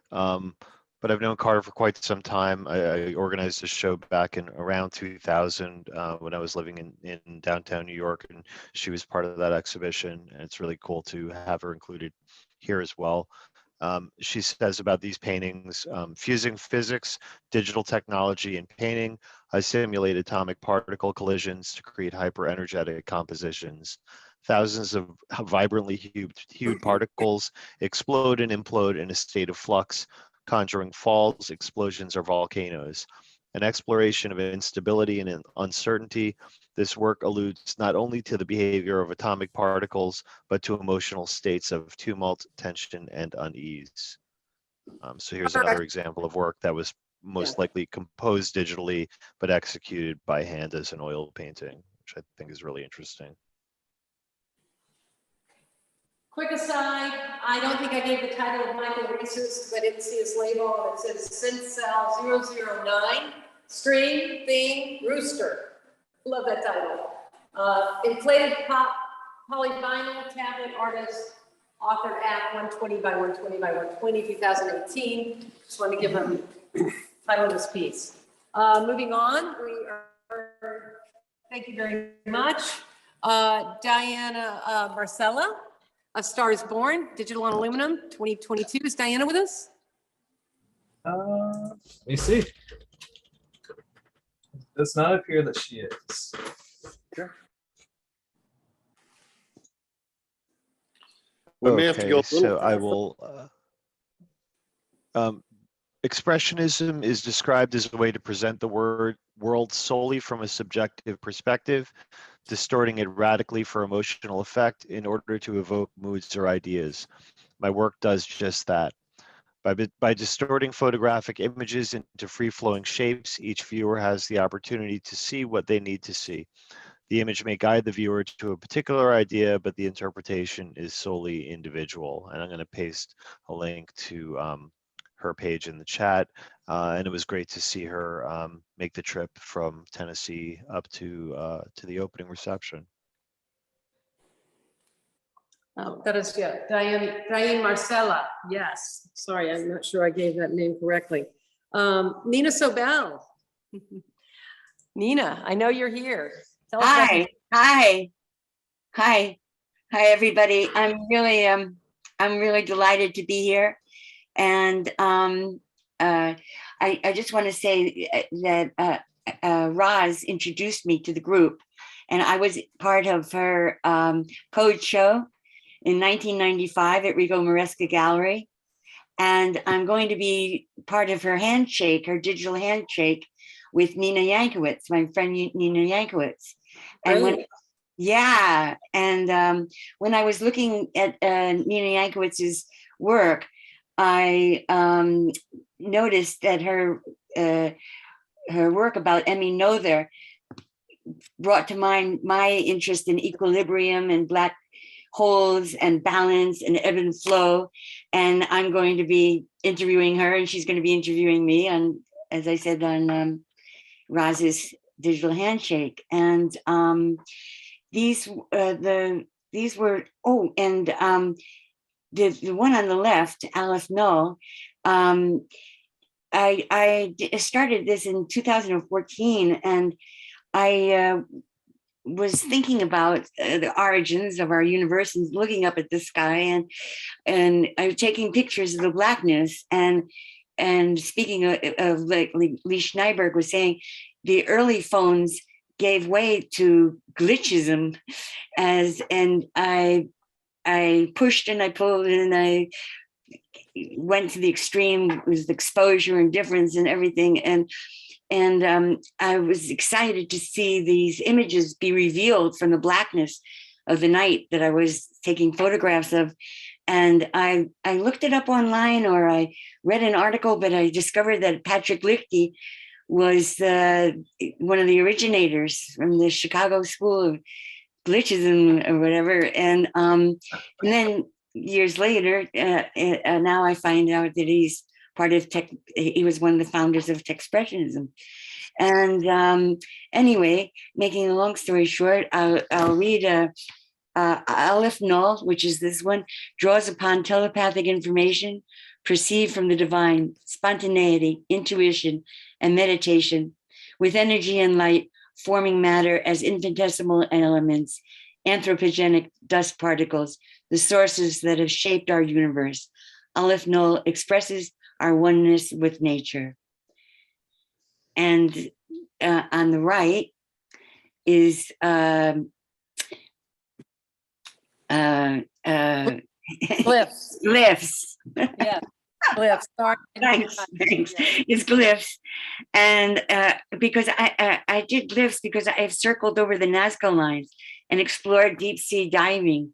but I've known Carter for quite some time. I organized a show back in around 2000 when I was living in downtown New York, and she was part of that exhibition. And it's really cool to have her included here as well. She says about these paintings, fusing physics, digital technology, and painting, I simulate atomic particle collisions to create hyper-energetic compositions. Thousands of vibrantly hued particles explode and implode in a state of flux, conjuring falls, explosions, or volcanoes. An exploration of instability and uncertainty, this work alludes not only to the behavior of atomic particles, but to emotional states of tumult, tension, and unease. So here's another example of work that was most likely composed digitally, but executed by hand as an oil painting, which I think is really interesting. Quick aside, I don't think I gave the title of Michael Reese's because I didn't see his label. It says Synth Cell 009, String Thing Rooster. Love that title. Inflated pop polyvinyl tablet artist, authored at 120 by 120 by 120, 2018. Just want to give them title of this piece. Moving on, we are, thank you very much. Diana Marcella, A Star is Born, Digital on Aluminum, 2022. Is Diana with us? Let me see. It does not appear that she is. Sure. We may have to go. So I will. Expressionism is described as a way to present the world solely from a subjective perspective, distorting it radically for emotional effect in order to evoke moods or ideas. My work does just that. By distorting photographic images into free-flowing shapes, each viewer has the opportunity to see what they need to see. The image may guide the viewer to a particular idea, but the interpretation is solely individual. And I'm going to paste a link to her page in the chat. And it was great to see her make the trip from Tennessee up to the opening reception. Oh, that is, yeah, Diane Marcella, yes. Sorry, I'm not sure I gave that name correctly. Nina Sobel. Nina, I know you're here. Tell us about Hi, everybody. I'm really delighted to be here. And I just want to say that Roz introduced me to the group, and I was part of her code show in 1995 at Rigo Maresca Gallery. And I'm going to be part of her handshake, her digital handshake with Nina Yankowitz, my friend Nina Yankowitz. And when I was looking at Nina Yankowitz's work, I noticed that her work about Emmy Noether brought to mind my interest in equilibrium and black holes and balance and ebb and flow. And I'm going to be interviewing her, and she's going to be interviewing me on, as I said, on Roz's digital handshake. And these were, the one on the left, Aleph Null, I started this in 2014, and I was thinking about the origins of our universe and looking up at the sky, and I was taking pictures of the blackness. And speaking of like Lee Schneiberg was saying, the early phones gave way to glitchism, and I pushed and I pulled and I went to the extreme with exposure and difference and everything. And I was excited to see these images be revealed from the blackness of the night that I was taking photographs of. And I looked it up online, or I read an article, but I discovered that Patrick Lichty was one of the originators from the Chicago School of Glitchism or whatever. And then years later, now I find out that he's part of he was one of the founders of Techspressionism. And anyway, making a long story short, I'll read Aleph Null, which is this one, draws upon telepathic information perceived from the divine, spontaneity, intuition, and meditation, with energy and light forming matter as infinitesimal elements, anthropogenic dust particles, the sources that have shaped our universe. Aleph Null expresses our oneness with nature. And on the right is glyphs. Glyphs. Yeah, glyphs. Sorry. Thanks. It's glyphs. And because I did glyphs because I've circled over the Nazca lines and explored deep sea diving.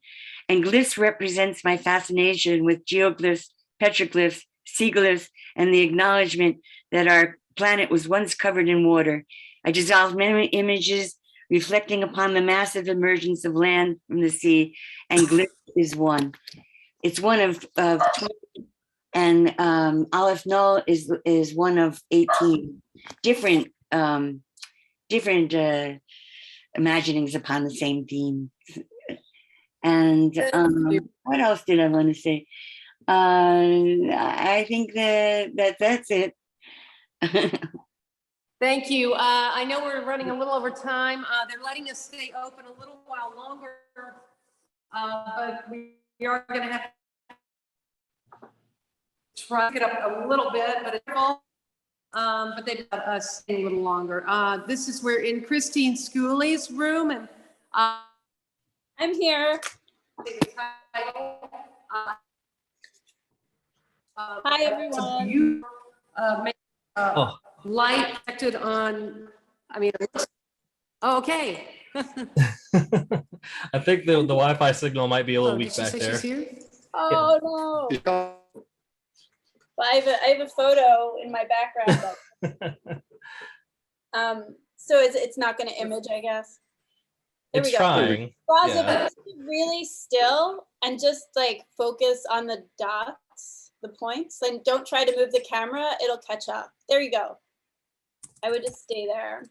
And glyphs represents my fascination with geoglyphs, petroglyphs, sea glyphs, and the acknowledgement that our planet was once covered in water. I dissolved many images, reflecting upon the massive emergence of land from the sea, and glitter is one. It's one of 20, and Aleph Null is one of 18 different imaginings upon the same theme. And what else did I want to say? I think that's it. Thank you. I know we're running a little over time. They're letting us stay open a little while longer, but we are going to have to try to get up a little bit, but it's full. But they let us stay a little longer. This is we're in Christine Schooley's room, and I'm here. Hi everyone. You make light affected on. I mean, oh, okay. I think the Wi-Fi signal might be a little weak back there. Oh no. Well, I have a photo in my background. So it's not going to image, I guess. There It's we go. trying. Roz, Yeah. if you really still and just like focus on the dots, the points, and don't try to move the camera, it'll catch up. There you go. I would just stay there.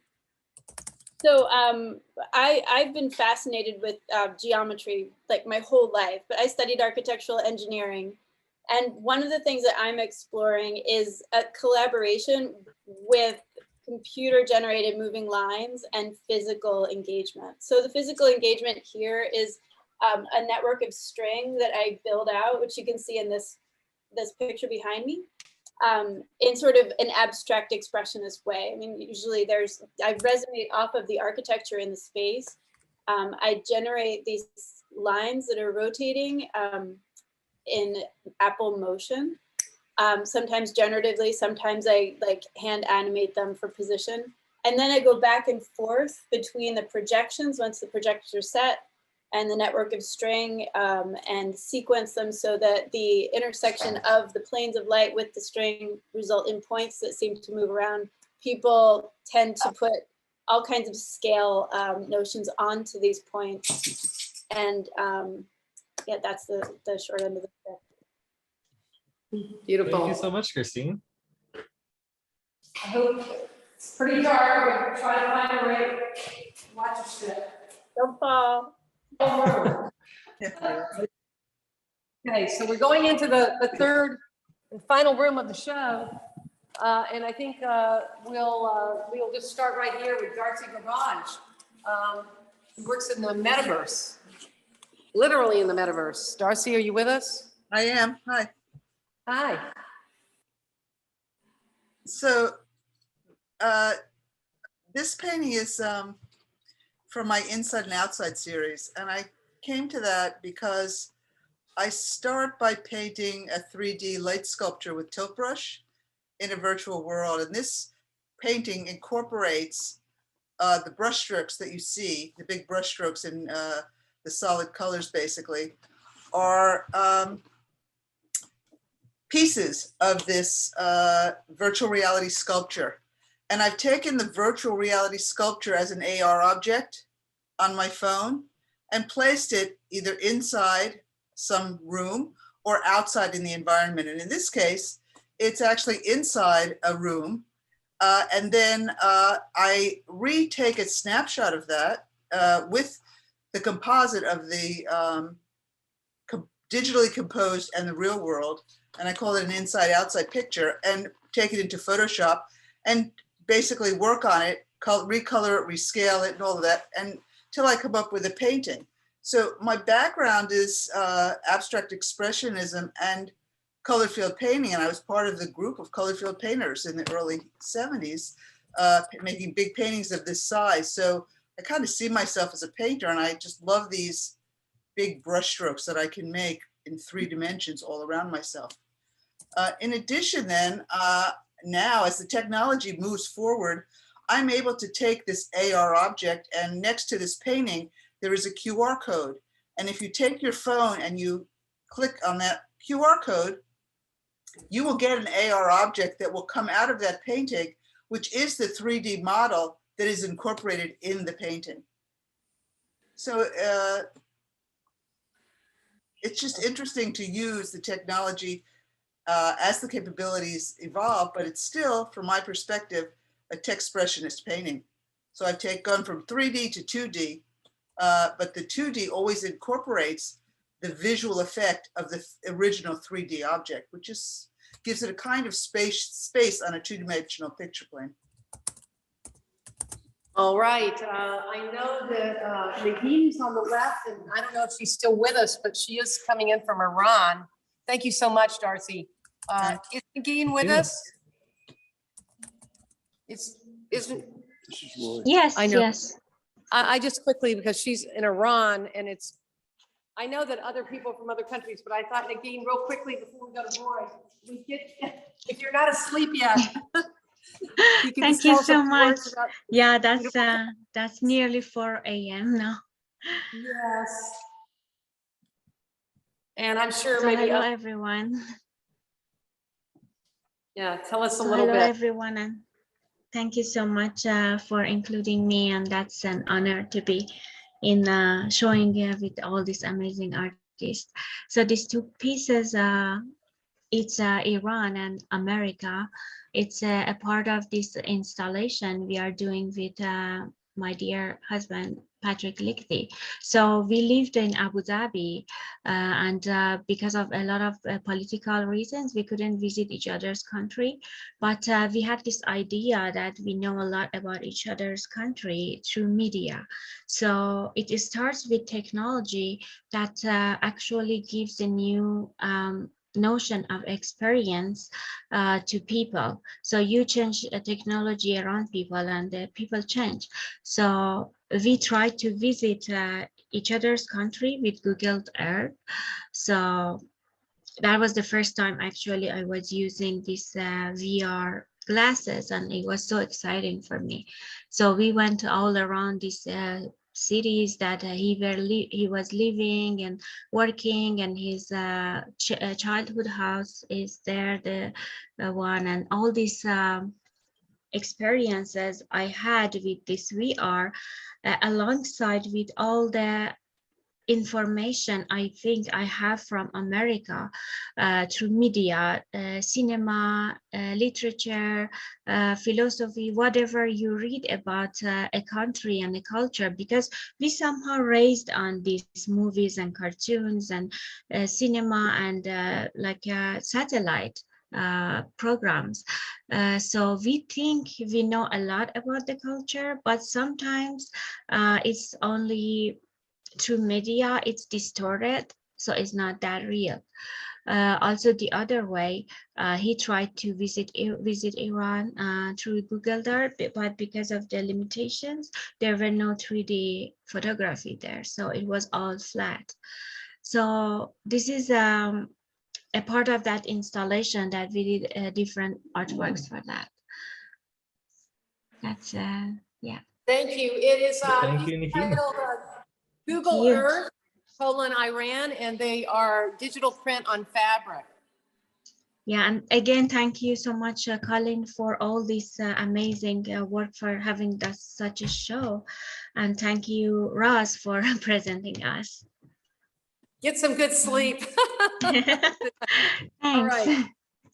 So I've been fascinated with geometry like my whole life, but I studied architectural engineering. And one of the things that I'm exploring is a collaboration with computer generated moving lines and physical engagement. So the physical engagement here is a network of string that I build out, which you can see in this picture behind me, in sort of an abstract expressionist way. I mean, usually I resonate off of the architecture in the space. I generate these lines that are rotating in Apple Motion. Sometimes generatively, sometimes I like hand animate them for position. And then I go back and forth between the projections once the projectors are set and the network of string and sequence them so that the intersection of the planes of light with the string result in points that seem to move around. People tend to put all kinds of scale notions onto these points. And yeah, that's the short end of the stick. Beautiful. Thank you so much, Christine. I hope it's pretty dark. We're trying to find a way. Watch your step. Don't fall. Okay, so we're going into the third and final room of the show. And I think we'll just start right here with Darcy Garage, who works in the metaverse, literally in the metaverse. Darcy, are you with us? I am. Hi. Hi. So this painting is from my Inside and Outside series. And I came to that because I start by painting a 3D light sculpture with tilt brush in a virtual world. And this painting incorporates the brush strokes that you see, the big brush strokes in the solid colors basically, are pieces of this virtual reality sculpture. And I've taken the virtual reality sculpture as an AR object on my phone and placed it either inside some room or outside in the environment. And in this case, it's actually inside a room. And then I retake a snapshot of that with the composite of the digitally composed and the real world. And I call it an inside-outside picture, and take it into Photoshop and basically work on it, recolor it, rescale it, and all of that, until I come up with a painting. So my background is abstract expressionism and color field painting, and I was part of the group of color field painters in the early 70s, making big paintings of this size. So I kind of see myself as a painter, and I just love these big brush strokes that I can make in 3 dimensions all around myself. In addition then, now as the technology moves forward, I'm able to take this AR object, and next to this painting, there is a QR code. And if you take your phone and you click on that QR code, you will get an AR object that will come out of that painting, which is the 3D model that is incorporated in the painting. So it's just interesting to use the technology as the capabilities evolve, but it's still, from my perspective, a Techspressionist painting. So I've gone from 3D to 2D, but the 2D always incorporates the visual effect of the original 3D object, which is gives it a kind of space on a two-dimensional picture plane. All right, I know that Nagine's on the left, and I don't know if she's still with us, but she is coming in from Iran. Thank you so much, Darcy. Is Nagine with us? Isn't? Yes, I know. yes. I just quickly, because she's in Iran, and I know that other people from other countries, but I thought, Nagine, real quickly before we go to Roy, if you're not asleep yet. Thank you so much. Yeah, that's nearly 4 a.m. now. Yes. And I'm sure So maybe. hello, everyone. Yeah, tell us a So little hello, bit. everyone, and thank you so much for including me. And that's an honor to be in showing with all these amazing artists. So these two pieces, it's Iran and America. It's a part of this installation we are doing with my dear husband, Patrick Lichty. So we lived in Abu Dhabi and because of a lot of political reasons, we couldn't visit each other's country. But we had this idea that we know a lot about each other's country through media. So it starts with technology that actually gives a new notion of experience to people. So you change technology around people and the people change. So we try to visit each other's country with Google Earth. So that was the first time actually I was using this VR glasses, and it was so exciting for me. So we went all around this cities that he was living and working, and his childhood house is there, the one, and all these experiences I had with this VR alongside with all the information I think I have from America through media, cinema, literature, philosophy, whatever you read about a country and a culture, because we somehow raised on these movies and cartoons and cinema and like satellite programs. So we think we know a lot about the culture, but sometimes it's only through media, it's distorted, so it's not that real. Also, the other way, he tried to visit Iran through Google Earth, but because of the limitations, there were no 3D photography there, so it was all flat. So this is a part of that installation that we did different artworks for that. That's yeah. Thank you. It is Thank you, Nikki. Google Earth, Iran, and they are digital print on fabric. Yeah, and again, thank you so much, Colin, for all this amazing work for having such a show. And thank you, Ross, for presenting us. Get some good sleep. All right.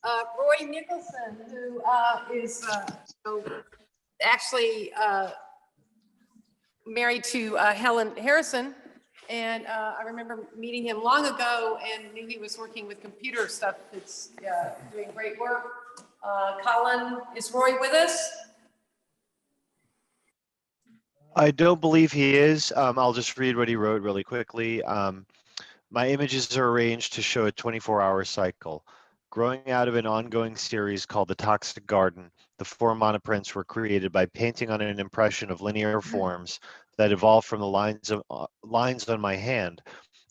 Roy Nicholson, who is actually married to Helen Harrison. And I remember meeting him long ago and knew he was working with computer stuff. It's doing great work. Colin, is Roy with us? I don't believe he is. I'll just read what he wrote really quickly. My images are arranged to show a 24-hour cycle. Growing out of an ongoing series called The Toxic Garden, the 4 monoprints were created by painting on an impression of linear forms that evolved from the lines on my hand,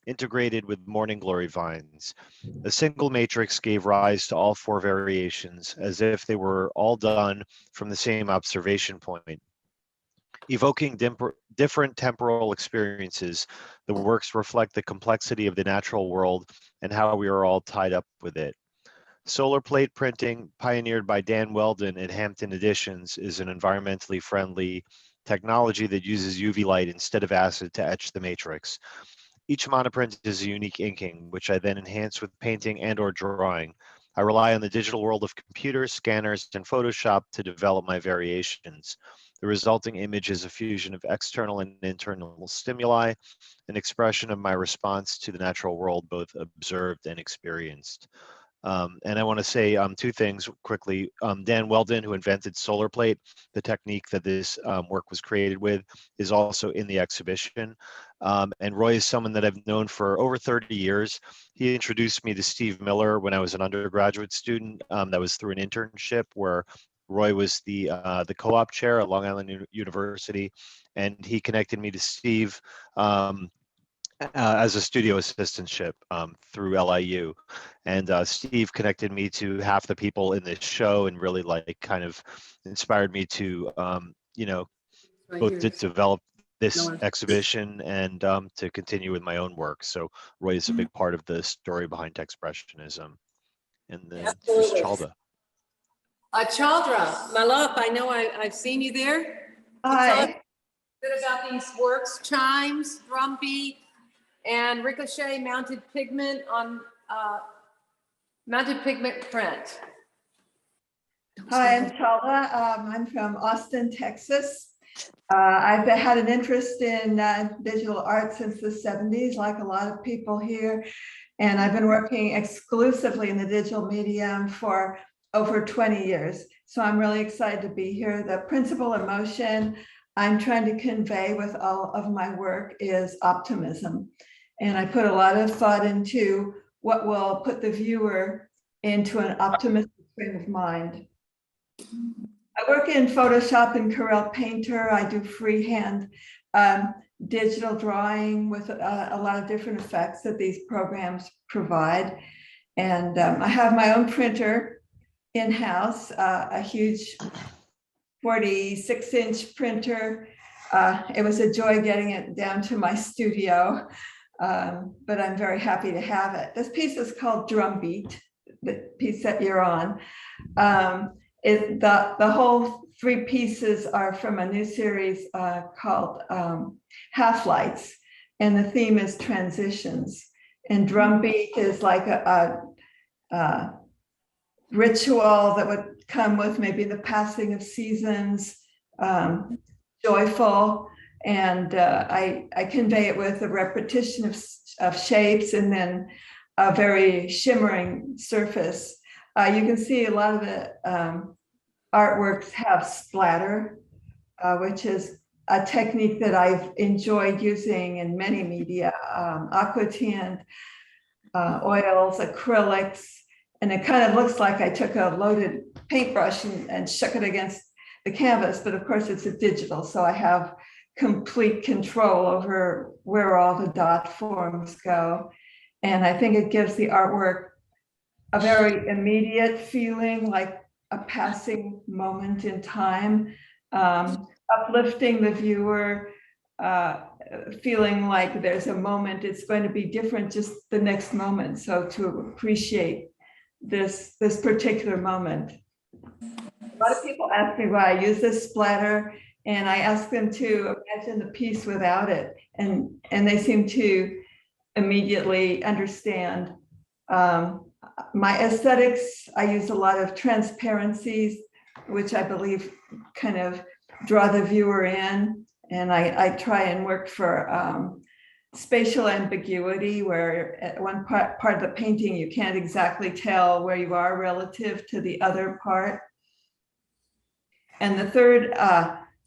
integrated with morning glory vines. A single matrix gave rise to all 4 variations, as if they were all done from the same observation point. Evoking different temporal experiences, the works reflect the complexity of the natural world and how we are all tied up with it. Solar plate printing, pioneered by Dan Weldon at Hampton Editions, is an environmentally friendly technology that uses UV light instead of acid to etch the matrix. Each monoprint is a unique inking, which I then enhance with painting and or drawing. I rely on the digital world of computers, scanners, and Photoshop to develop my variations. The resulting image is a fusion of external and internal stimuli, an expression of my response to the natural world, both observed and experienced. And I want to say two things quickly. Dan Weldon, who invented solar plate, the technique that this work was created with, is also in the exhibition. And Roy is someone that I've known for over 30 years. He introduced me to Steve Miller when I was an undergraduate student. That was through an internship where Roy was the co-op chair at Long Island University, and he connected me to Steve as a studio assistantship through LIU. And Steve connected me to half the people in this show and really like kind of inspired me to, you know, both to develop this exhibition and to continue with my own work. So Roy is a big part of the story behind Techspressionism. And then there's Chalda. Chaldra, my love, I know I've seen you there. Hi. Tell us a bit about these works: chimes, drum beat, and ricochet mounted pigment on mounted pigment print. Hi, I'm Chalda. I'm from Austin, Texas. I've had an interest in digital art since the 70s, like a lot of people here. And I've been working exclusively in the digital medium for over 20 years. So I'm really excited to be here. The principal emotion I'm trying to convey with all of my work is optimism. And I put a lot of thought into what will put the viewer into an optimistic frame of mind. I work in Photoshop and Corel Painter. I do freehand digital drawing with a lot of different effects that these programs provide. And I have my own printer in-house, a huge 46-inch printer. It was a joy getting it down to my studio, but I'm very happy to have it. This piece is called Drum Beat, the piece that you're on. The whole three pieces are from a new series called Half Lights, and the theme is transitions. And drum beat is like a ritual that would come with maybe the passing of seasons, joyful, and I convey it with a repetition of shapes and then a very shimmering surface. You can see a lot of the artworks have splatter, which is a technique that I've enjoyed using in many media, aquatint, oils, acrylics, and it kind of looks like I took a loaded paintbrush and shook it against the canvas, but of course it's a digital, so I have complete control over where all the dot forms go. And I think it gives the artwork a very immediate feeling, like a passing moment in time, uplifting the viewer, feeling like there's a moment, it's going to be different just the next moment. So to appreciate this particular moment. A lot of people ask me why I use this splatter, and I ask them to imagine the piece without it, and they seem to immediately understand. My aesthetics, I use a lot of transparencies, which I believe kind of draw the viewer in, and I try and work for spatial ambiguity, where at one part of the painting you can't exactly tell where you are relative to the other part. And the third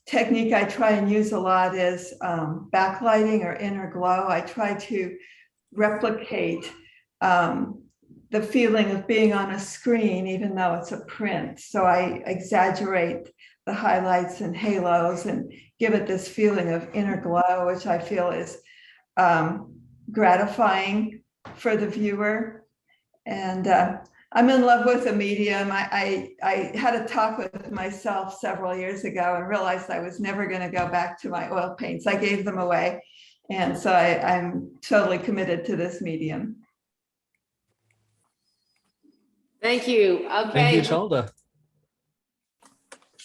technique I try and use a lot is backlighting or inner glow. I try to replicate the feeling of being on a screen, even though it's a print. So I exaggerate the highlights and halos and give it this feeling of inner glow, which I feel is gratifying for the viewer. And I'm in love with the medium. I had a talk with myself several years ago and realized I was never going to go back to my oil paints. I gave them away. And so I'm totally committed to this medium. Thank you. Okay. Thank you, Chalda.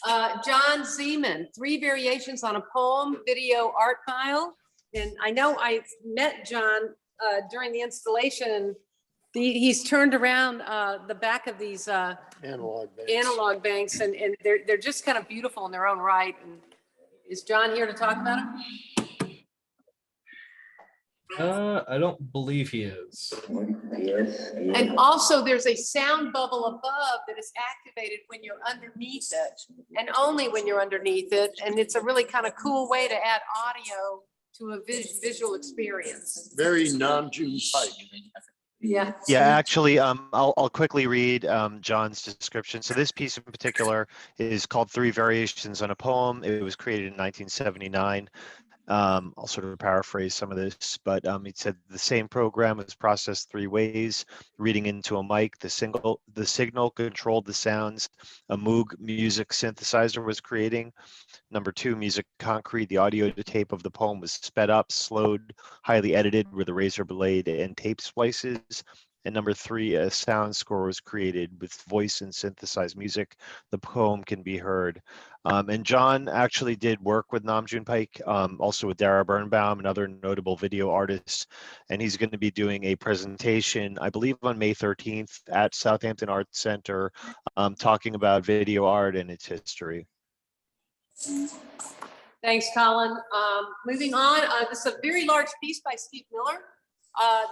John Seaman, 3 variations on a poem, video art file. And I know I met John during the installation. He's turned around the back of these analog banks, and they're just kind of beautiful in their own right. And is John here to talk about them? I don't believe he is. And also there's a sound bubble above that is activated when you're underneath it, and only when you're underneath it. And it's a really kind of cool way to add audio to a visual experience. Very non-June Pike. Yeah. Yeah, actually, I'll quickly read John's description. So this piece in particular is called 3 Variations on a Poem. It was created in 1979. I'll sort of paraphrase some of this, but it said the same program was processed 3 ways: reading into a mic, the signal controlled the sounds a Moog music synthesizer was creating. Number 2, music concrete, the audio to tape of the poem was sped up, slowed, highly edited with a razor blade and tape splices. And number 3, a sound score was created with voice and synthesized music. The poem can be heard. And John actually did work with Nam June Paik, also with Dara Birnbaum and other notable video artists. And he's going to be doing a presentation, I believe on May 13th at Southampton Arts Center, talking about video art and its history. Thanks, Colin. Moving on, this is a very large piece by Steve Miller.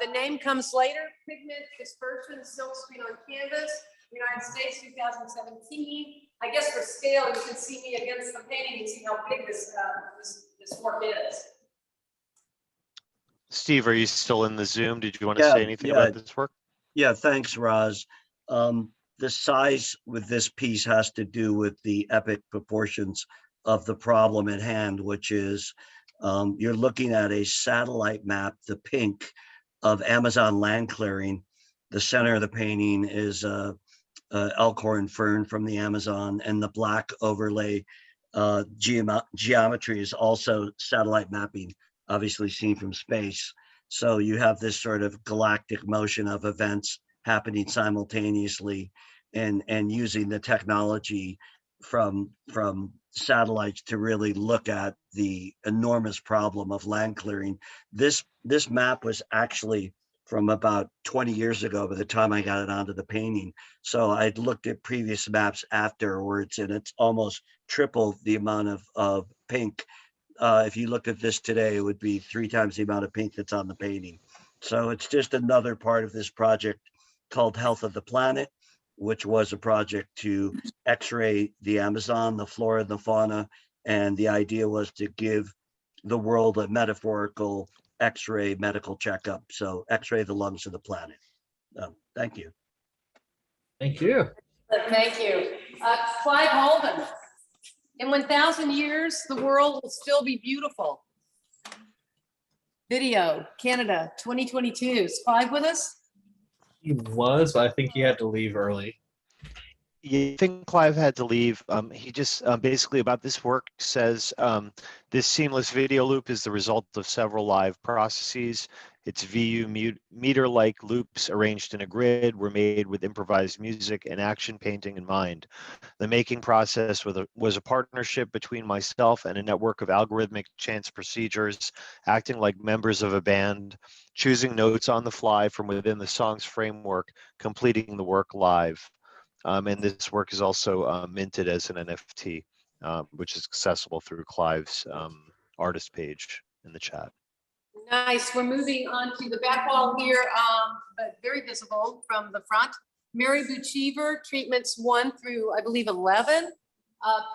The name comes later. Pigment dispersion, silkscreen on canvas, United States, 2017. I guess for scale, you can see me against the painting and see how big this work is. Steve, are you still in the Zoom? Did you want to say anything about this work? Yeah, thanks, Roz. The size with this piece has to do with the epic proportions of the problem at hand, which is you're looking at a satellite map, the pink, of Amazon land clearing. The center of the painting is elkhorn fern from the Amazon, and the black overlay geometry is also satellite mapping, obviously seen from space. So you have this sort of galactic motion of events happening simultaneously, and using the technology from satellites to really look at the enormous problem of land clearing. This map was actually from about 20 years ago by the time I got it onto the painting. So I'd looked at previous maps afterwards, and it's almost triple the amount of pink. If you looked at this today, it would be 3 times the amount of pink that's on the painting. So it's just another part of this project called Health of the Planet, which was a project to X-ray the Amazon, the flora and the fauna. And the idea was to give the world a metaphorical X-ray medical checkup. So X-ray the lungs of the planet. Thank you. Thank you. Thank you. Clive Holden. In 1,000 years, the world will still be beautiful. Video, Canada, 2022. Is Clive with us? He was, but I think he had to leave early. You think Clive had to leave? He just basically about this work says this seamless video loop is the result of several live processes. Its VU meter-like loops arranged in a grid were made with improvised music and action painting in mind. The making process was a partnership between myself and a network of algorithmic chance procedures, acting like members of a band, choosing notes on the fly from within the song's framework, completing the work live. And this work is also minted as an NFT, which is accessible through Clive's artist page in the chat. Nice. We're moving on to the back wall here, but very visible from the front. Mary Buchever, treatments 1 through, I believe, 11.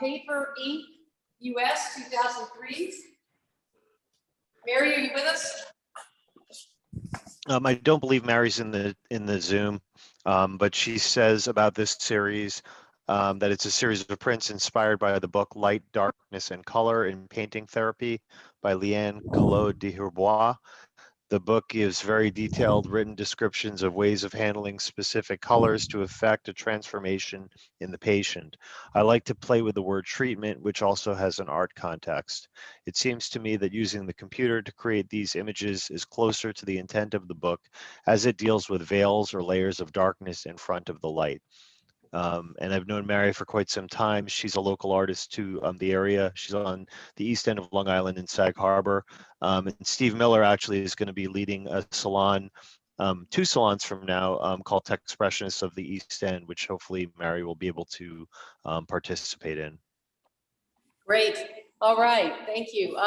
Paper Ink, US, 2003. Mary, are you with us? I don't believe Mary's in the Zoom, but she says about this series that it's a series of prints inspired by the book Light, Darkness, and Color in Painting Therapy by Leanne Collot de Herbois. The book gives very detailed written descriptions of ways of handling specific colors to effect a transformation in the patient. I like to play with the word treatment, which also has an art context. It seems to me that using the computer to create these images is closer to the intent of the book, as it deals with veils or layers of darkness in front of the light. And I've known Mary for quite some time. She's a local artist to the area. She's on the east end of Long Island in Sag Harbor. And Steve Miller actually is going to be leading a salon, 2 salons from now, called Techspressionists of the East End, which hopefully Mary will be able to participate in. Great. All right. Thank you.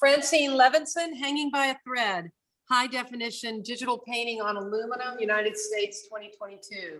Francine Levinson, Hanging by a Thread, High Definition Digital Painting on Aluminum, United States, 2022.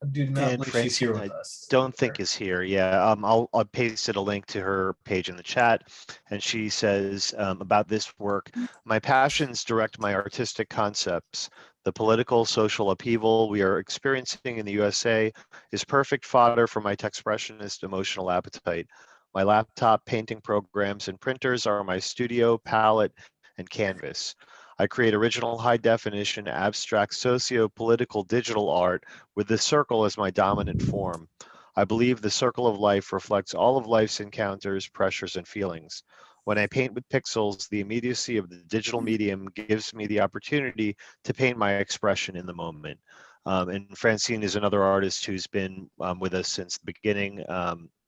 I do not And believe she's here Francine, with I us. don't think is here. Yeah, I'll pasted a link to her page in the chat, and she says about this work, my passions direct my artistic concepts. The political, social upheaval we are experiencing in the USA is perfect fodder for my Techspressionist emotional appetite. My laptop, painting programs, and printers are my studio, palette, and canvas. I create original high definition, abstract, socio-political digital art with the circle as my dominant form. I believe the circle of life reflects all of life's encounters, pressures, and feelings. When I paint with pixels, the immediacy of the digital medium gives me the opportunity to paint my expression in the moment. And Francine is another artist who's been with us since the beginning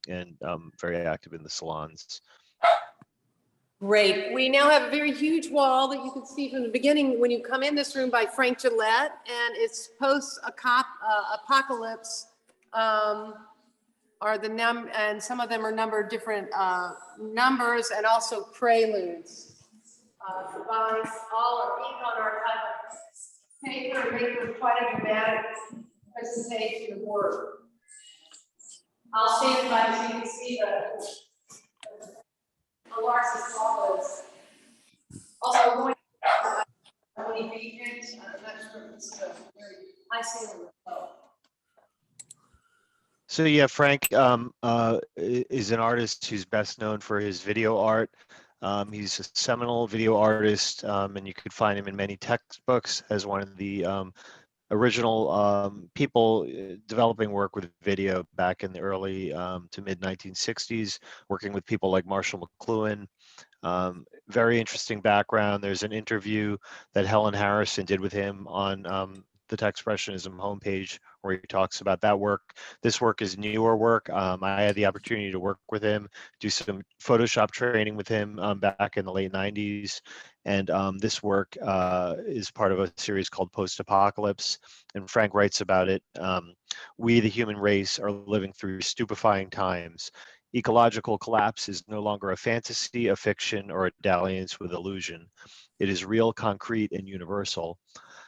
and very active in the salons. Great. We now have a very huge wall that you can see from the beginning when you come in this room by Frank Gillette, and it's post-apocalypse are the and some of them are numbered different numbers and also preludes. Combines all are ink on our type of paper and make them quite a dramatic presentation of work. I'll stand by so you can see the largest wall is also going to be regions. I'm not sure if it's very high ceiling. So yeah, Frank is an artist who's best known for his video art. He's a seminal video artist, and you could find him in many textbooks as one of the original people developing work with video back in the early to mid 1960s, working with people like Marshall McLuhan. Very interesting background. There's an interview that Helen Harrison did with him on the Techspressionism homepage where he talks about that work. This work is newer work. I had the opportunity to work with him, do some Photoshop training with him back in the late 90s. And this work is part of a series called Post-Apocalypse. And Frank writes about it. We, the human race, are living through stupefying times. Ecological collapse is no longer a fantasy, a fiction, or a dalliance with illusion. It is real, concrete, and universal.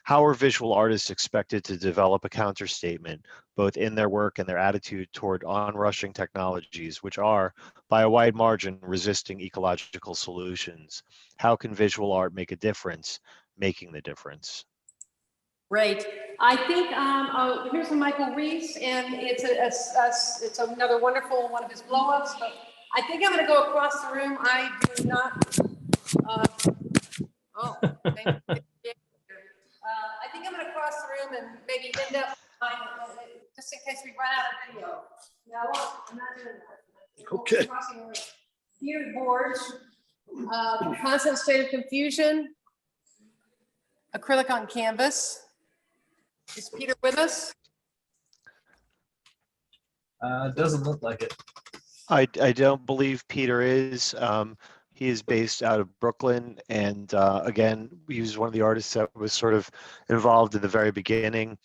How are visual artists expected to develop a counterstatement, both in their work and their attitude toward onrushing technologies, which are, by a wide margin, resisting ecological solutions? How can visual art make a difference, making the difference? Great. I think here's a Michael Reese, and it's another wonderful one of his blow-ups. But I think I'm going to go across the room. I do not. I think I'm going to cross the room and maybe end up just in case we run out of video. No, I'm not doing that. Okay. Here, boards, constant state of confusion, acrylic on canvas. Is Peter with us? Doesn't look like it. I don't believe Peter is. He is based out of Brooklyn, and again, he was one of the artists that was sort of involved in the very beginning.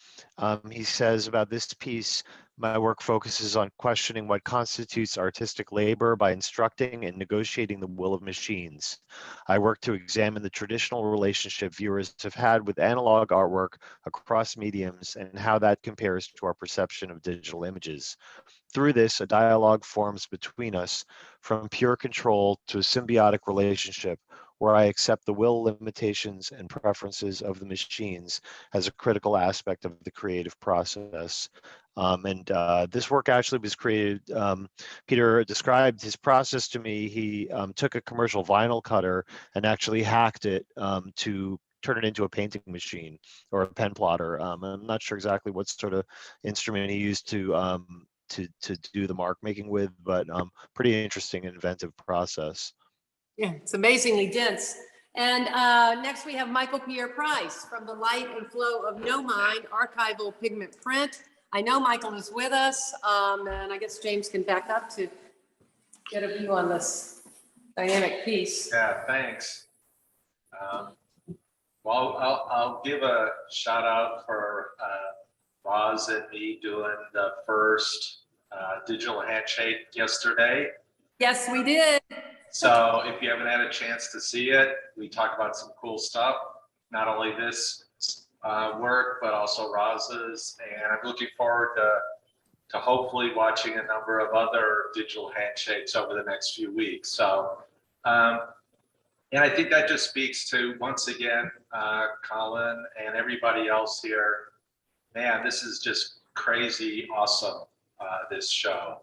He says about this piece, my work focuses on questioning what constitutes artistic labor by instructing and negotiating the will of machines. I work to examine the traditional relationship viewers have had with analog artwork across mediums and how that compares to our perception of digital images. Through this, a dialogue forms between us from pure control to a symbiotic relationship where I accept the will, limitations, and preferences of the machines as a critical aspect of the creative process. This work actually was created, Peter described his process to me. He took a commercial vinyl cutter and actually hacked it to turn it into a painting machine or a pen plotter. I'm not sure exactly what sort of instrument he used to do the mark making with, but pretty interesting and inventive process. Yeah, it's amazingly dense. And next we have Michael Pierre-Price from The Light and Flow of No Mind, archival pigment print. I know Michael is with us, and I guess James can back up to get a view on this dynamic piece. Yeah, thanks. Well, I'll give a shout out for Roz and me doing the first digital handshake yesterday. Yes, we did. So if you haven't had a chance to see it, we talk about some cool stuff. Not only this work, but also Roz's. And I'm looking forward to hopefully watching a number of other digital handshakes over the next few weeks. So, and I think that just speaks to, once again, Colin and everybody else here. Man, this is just crazy awesome, this show.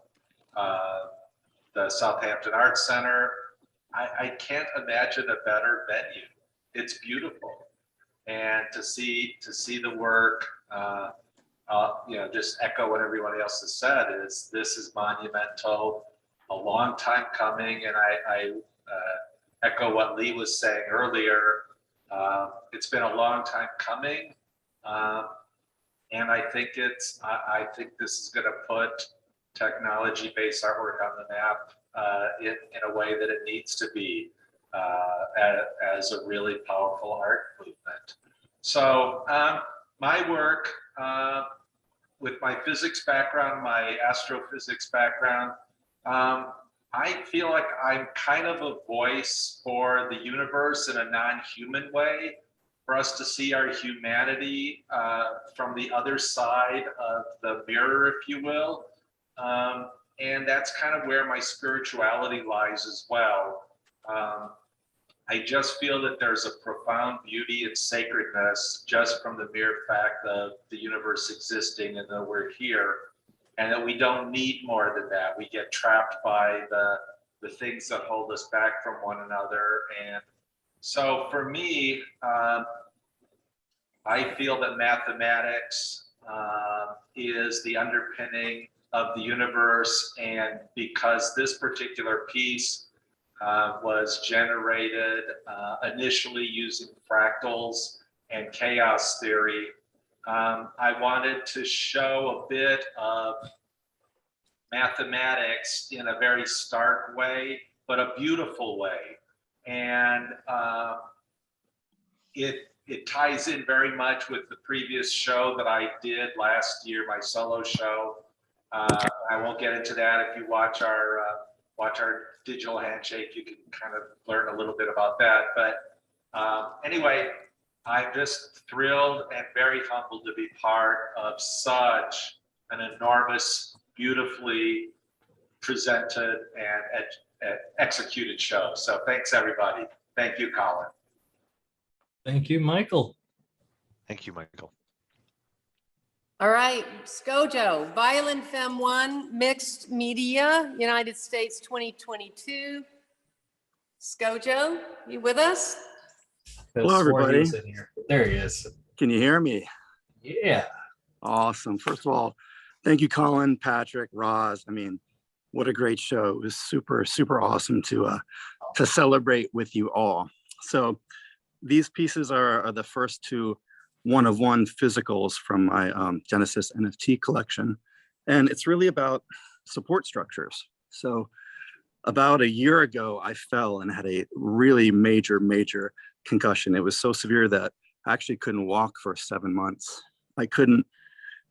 The Southampton Arts Center, I can't imagine a better venue. It's beautiful. And to see the work, just echo what everybody else has said, this is monumental, a long time coming. And I echo what Lee was saying earlier. It's been a long time coming. And I think this is going to put technology-based artwork on the map in a way that it needs to be as a really powerful art movement. So my work, with my physics background, my astrophysics background, I feel like I'm kind of a voice for the universe in a non-human way, for us to see our humanity from the other side of the mirror, if you will. And that's kind of where my spirituality lies as well. I just feel that there's a profound beauty and sacredness just from the mere fact of the universe existing and that we're here, and that we don't need more than that. We get trapped by the things that hold us back from one another. And so for me, I feel that mathematics is the underpinning of the universe. And because this particular piece was generated initially using fractals and chaos theory, I wanted to show a bit of mathematics in a very stark way, but a beautiful way. And it ties in very much with the previous show that I did last year, my solo show. I won't get into that. If you watch our digital handshake, you can kind of learn a little bit about that. But anyway, I'm just thrilled and very humbled to be part of such an enormous, beautifully presented and executed show. So thanks, everybody. Thank you, Colin. Thank you, Michael. Thank you, Michael. All right, Scojo, Violin Femme 1, Mixed Media, United States 2022. Scojo, you with us? Hello, everybody. There he is. Can you hear me? Yeah. Awesome. First of all, thank you, Colin, Patrick, Roz. I mean, what a great show. It was super, super awesome to celebrate with you all. So these pieces are the first two one-of-one physicals from my Genesis NFT collection. And it's really about support structures. So about a year ago, I fell and had a really major concussion. It was so severe that I actually couldn't walk for 7 months. I couldn't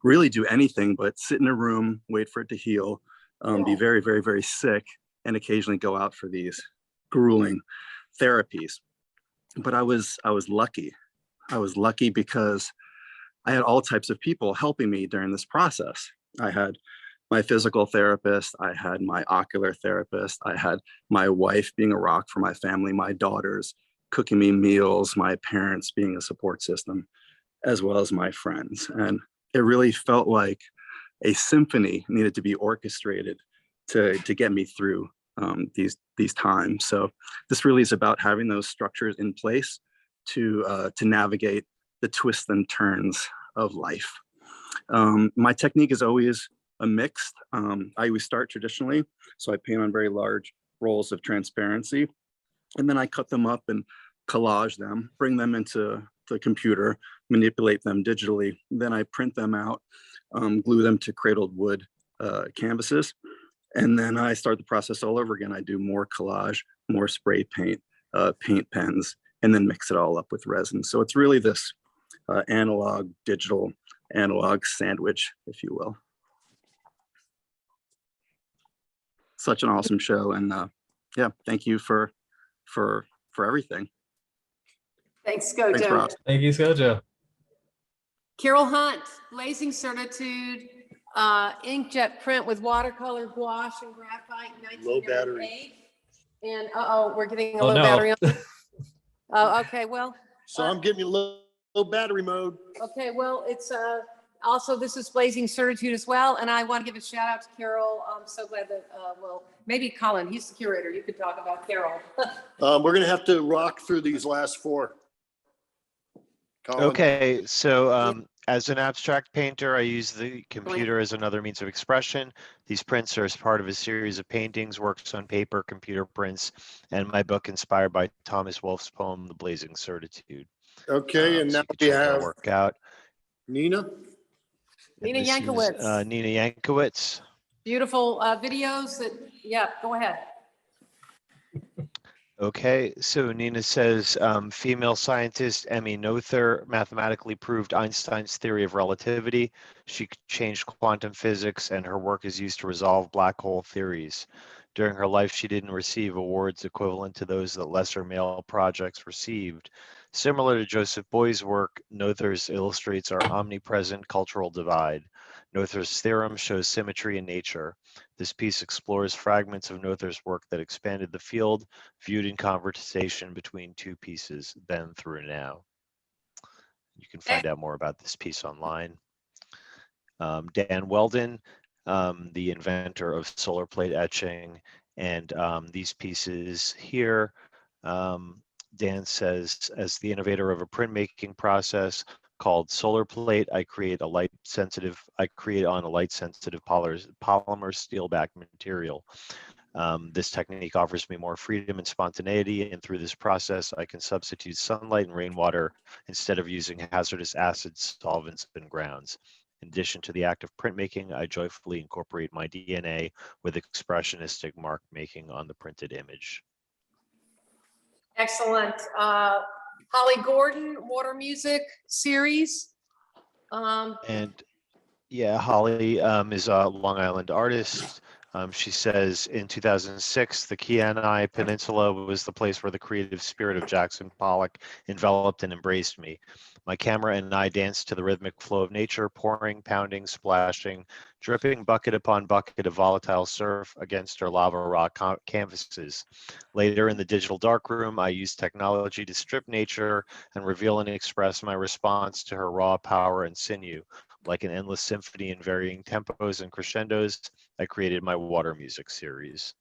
really do anything but sit in a room, wait for it to heal, be very sick, and occasionally go out for these grueling therapies. But I was lucky. I was lucky because I had all types of people helping me during this process. I had my physical therapist, I had my ocular therapist, I had my wife being a rock for my family, my daughters cooking me meals, my parents being a support system, as well as my friends. And it really felt like a symphony needed to be orchestrated to get me through these times. So this really is about having those structures in place to navigate the twists and turns of life. My technique is always a mixed. I always start traditionally, so I paint on very large rolls of transparency, and then I cut them up and collage them, bring them into the computer, manipulate them digitally. Then I print them out, glue them to cradled wood canvases. And then I start the process all over again. I do more collage, more spray paint, paint pens, and then mix it all up with resin. So it's really this analog, digital, analog sandwich, if you will. Such an awesome show. And yeah, thank you for everything. Thanks, Gojo. Thanks, Ross. Thank you, Gojo. Carol Hunt, Blazing Certitude, inkjet print with watercolor, gouache, and graphite, 1998. Low battery. And we're getting a Oh, low no. battery on. Oh, okay, well. So I'm getting you low battery mode. Okay, well, it's also, this is Blazing Certitude as well, and I want to give a shout out to Carol. I'm so glad that, well, maybe Colin, he's the curator. You could talk about Carol. We're gonna have to rock through these last four. Colin. Okay, so as an abstract painter, I use the computer as another means of expression. These prints are as part of a series of paintings, works on paper, computer prints, and my book inspired by Thomas Wolfe's poem, The Blazing Certitude. Okay, and so now you we can check our have work out. Nina. Nina This is, Yankowitz. Nina Yankowitz. Beautiful videos that, yeah, go ahead. Okay, so Nina says, female scientist Emmy Noether mathematically proved Einstein's theory of relativity. She changed quantum physics, and her work is used to resolve black hole theories. During her life, she didn't receive awards equivalent to those that lesser male projects received. Similar to Joseph Boy's work, Noether's illustrates our omnipresent cultural divide. Noether's theorem shows symmetry in nature. This piece explores fragments of Noether's work that expanded the field, viewed in conversation between two pieces, then through now. You can find out more about this piece online. Dan Weldon, the inventor of solar plate etching, and these pieces here, Dan says, as the innovator of a printmaking process called solar plate, I create on a light sensitive polymer steel back material. This technique offers me more freedom and spontaneity, and through this process, I can substitute sunlight and rainwater instead of using hazardous acids, solvents, and grounds. In addition to the act of printmaking, I joyfully incorporate my DNA with expressionistic mark making on the printed image. Excellent. Holly Gordon, Water Music series. And yeah, Holly is a Long Island artist. She says in 2006, the Kenai Peninsula was the place where the creative spirit of Jackson Pollock enveloped and embraced me. My camera and I danced to the rhythmic flow of nature, pouring, pounding, splashing, dripping bucket upon bucket of volatile surf against her lava rock canvases. Later in the digital darkroom, I used technology to strip nature and reveal and express my response to her raw power and sinew. Like an endless symphony in varying tempos and crescendos, I created my water music series.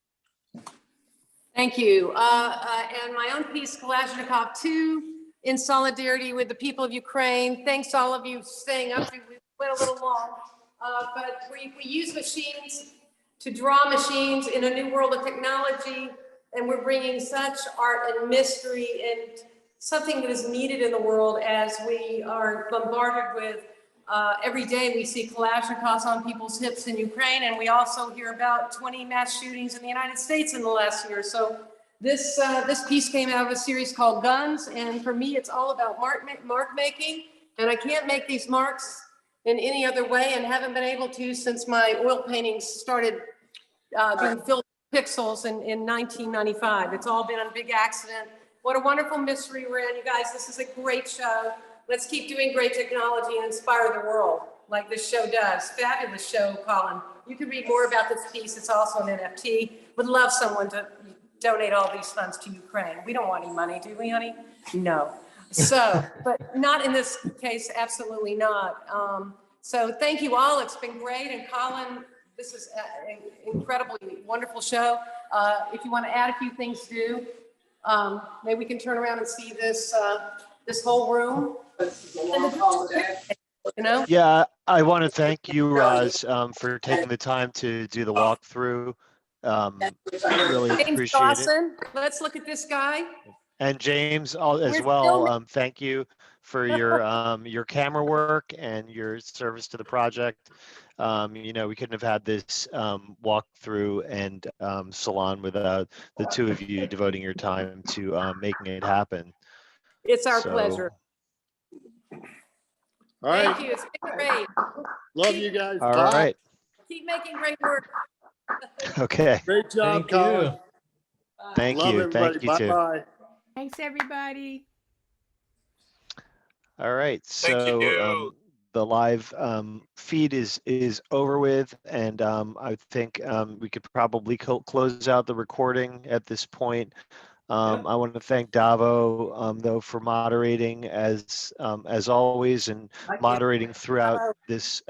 Thank you. And my own piece, Kalashnikov 2, in solidarity with the people of Ukraine. Thanks all of you staying up. We went a little long, but we use machines to draw machines in a new world of technology, and we're bringing such art and mystery and something that is needed in the world as we are bombarded with every day we see Kalashnikovs on people's hips in Ukraine, and we also hear about 20 mass shootings in the United States in the last year. So this piece came out of a series called Guns, and for me, it's all about mark making, and I can't make these marks in any other way, and haven't been able to since my oil paintings started being filled with pixels in 1995. It's all been a big accident. What a wonderful mystery we're in, you guys. This is a great show. Let's keep doing great technology and inspire the world like this show does. Fabulous show, Colin. You can read more about this piece. It's also an NFT. Would love someone to donate all these funds to Ukraine. We don't want any money, do we, honey? No. So, but not in this case, absolutely not. So thank you all. It's been great. And Colin, this is an incredibly wonderful show. If you want to add a few things, do. Maybe we can turn around and see this this whole room. You know? Yeah, I want to thank you, Roz, for taking the time to do the walkthrough. Really James appreciate Dawson. Let's look at this guy. And James, as We're still well, thank you for your camera work and your service to the project. You know, we couldn't have had this walkthrough and salon without the two of you devoting your time to making it happen. It's our So- pleasure. All Thank right. you. It's been great. Love you guys. All Bye. right. Keep making great work. Okay. Great job, Thank Colin. you. Thank Love you. everybody. Thank you too. Bye-bye. Thanks, everybody. All right, Thank so you. the live feed is over with, and I think we could probably close out the recording at this point. I want to thank Davo though for moderating as always, and moderating throughout this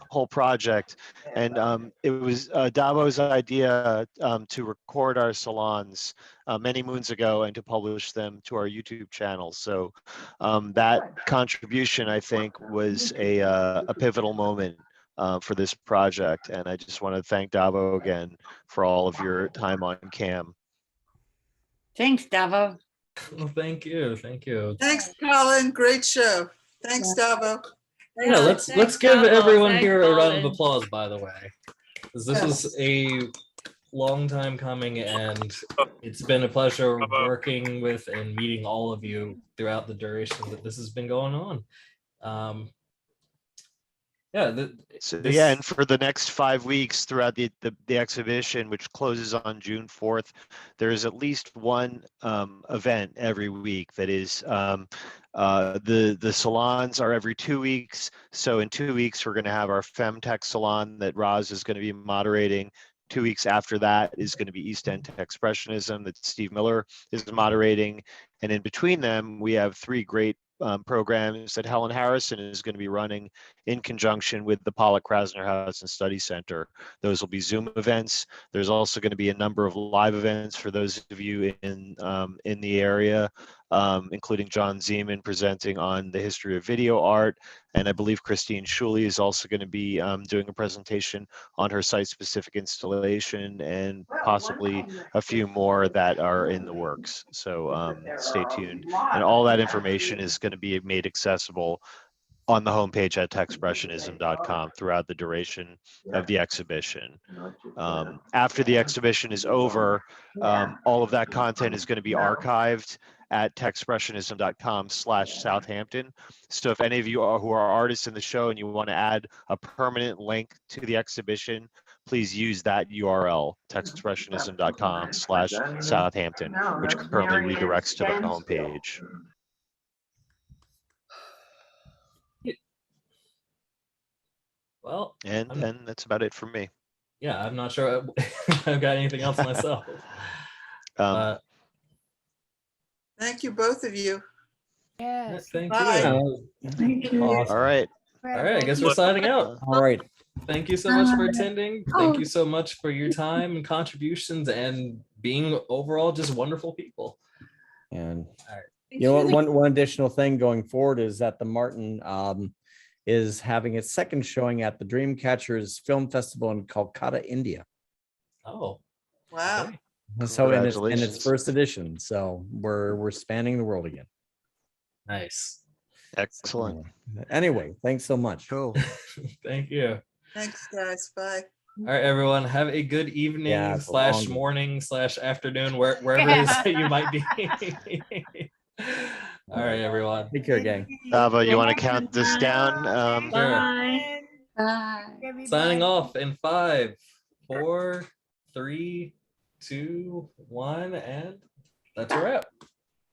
whole project. And it was Davo's idea to record our salons many moons ago and to publish them to our YouTube channel. So that contribution, I think, was a pivotal moment for this project. And I just want to thank Davo again for all of your time on cam. Thanks, Davo. Well, thank you. Thank you. Thanks, Colin. Great show. Thanks, Davo. Yeah, let's give everyone here a round of applause, by the way. 'Cause this was a long time coming, and it's been a pleasure working with and meeting all of you throughout the duration that this has been going on. Yeah, So yeah, and for the next 5 weeks throughout the exhibition, which closes on June 4th, there is at least one event every week. That is, the salons are every 2 weeks. So in 2 weeks, we're going to have our Femtech salon that Roz is going to be moderating. 2 weeks after that is going to be East End Techspressionism that Steve Miller is moderating. And in between them, we have 3 great programs that Helen Harrison is going to be running in conjunction with the Pollock Krasner House and Study Center. Those will be Zoom events. There's also going to be a number of live events for those of you in the area, including John Seaman presenting on the history of video art. And I believe Christine Schuley is also going to be doing a presentation on her site-specific installation, and possibly a few more that are in the works. So stay tuned. And all that information is going to be made accessible on the homepage at techspressionism.com throughout the duration of the exhibition. After the exhibition is over, all of that content is going to be archived at techspressionism.com/Southampton. So if any of you who are artists in the show and you want to add a permanent link to the exhibition, please use that URL, techspressionism.com/Southampton, which currently redirects to the homepage. Well, and that's about it for me. Yeah, I'm not sure I've got anything else myself. Thank you, both of you. Yes. Thank Bye. you. Thank you. Awesome. All right. All right, I guess we're signing out. All right. Thank you so much for attending. Thank you so much for your time and contributions and being overall just wonderful people. And All right. you know, one additional thing going forward is that the Martin is having its second showing at the Dreamcatchers Film Festival in Kolkata, India. Oh, wow. okay. So in its first edition. So we're spanning the world again. Nice. Excellent. Anyway, thanks so much. Cool. Thank you. Thanks, guys. Bye. All right, everyone. Have a good evening Yeah, it's a long / day. morning / afternoon, wherever it is that you might be. All right, everyone. Take care, gang. Dava, you want to count this down? Sure. Bye. Signing off in 5, 4, 3, 2, 1, and that's a wrap.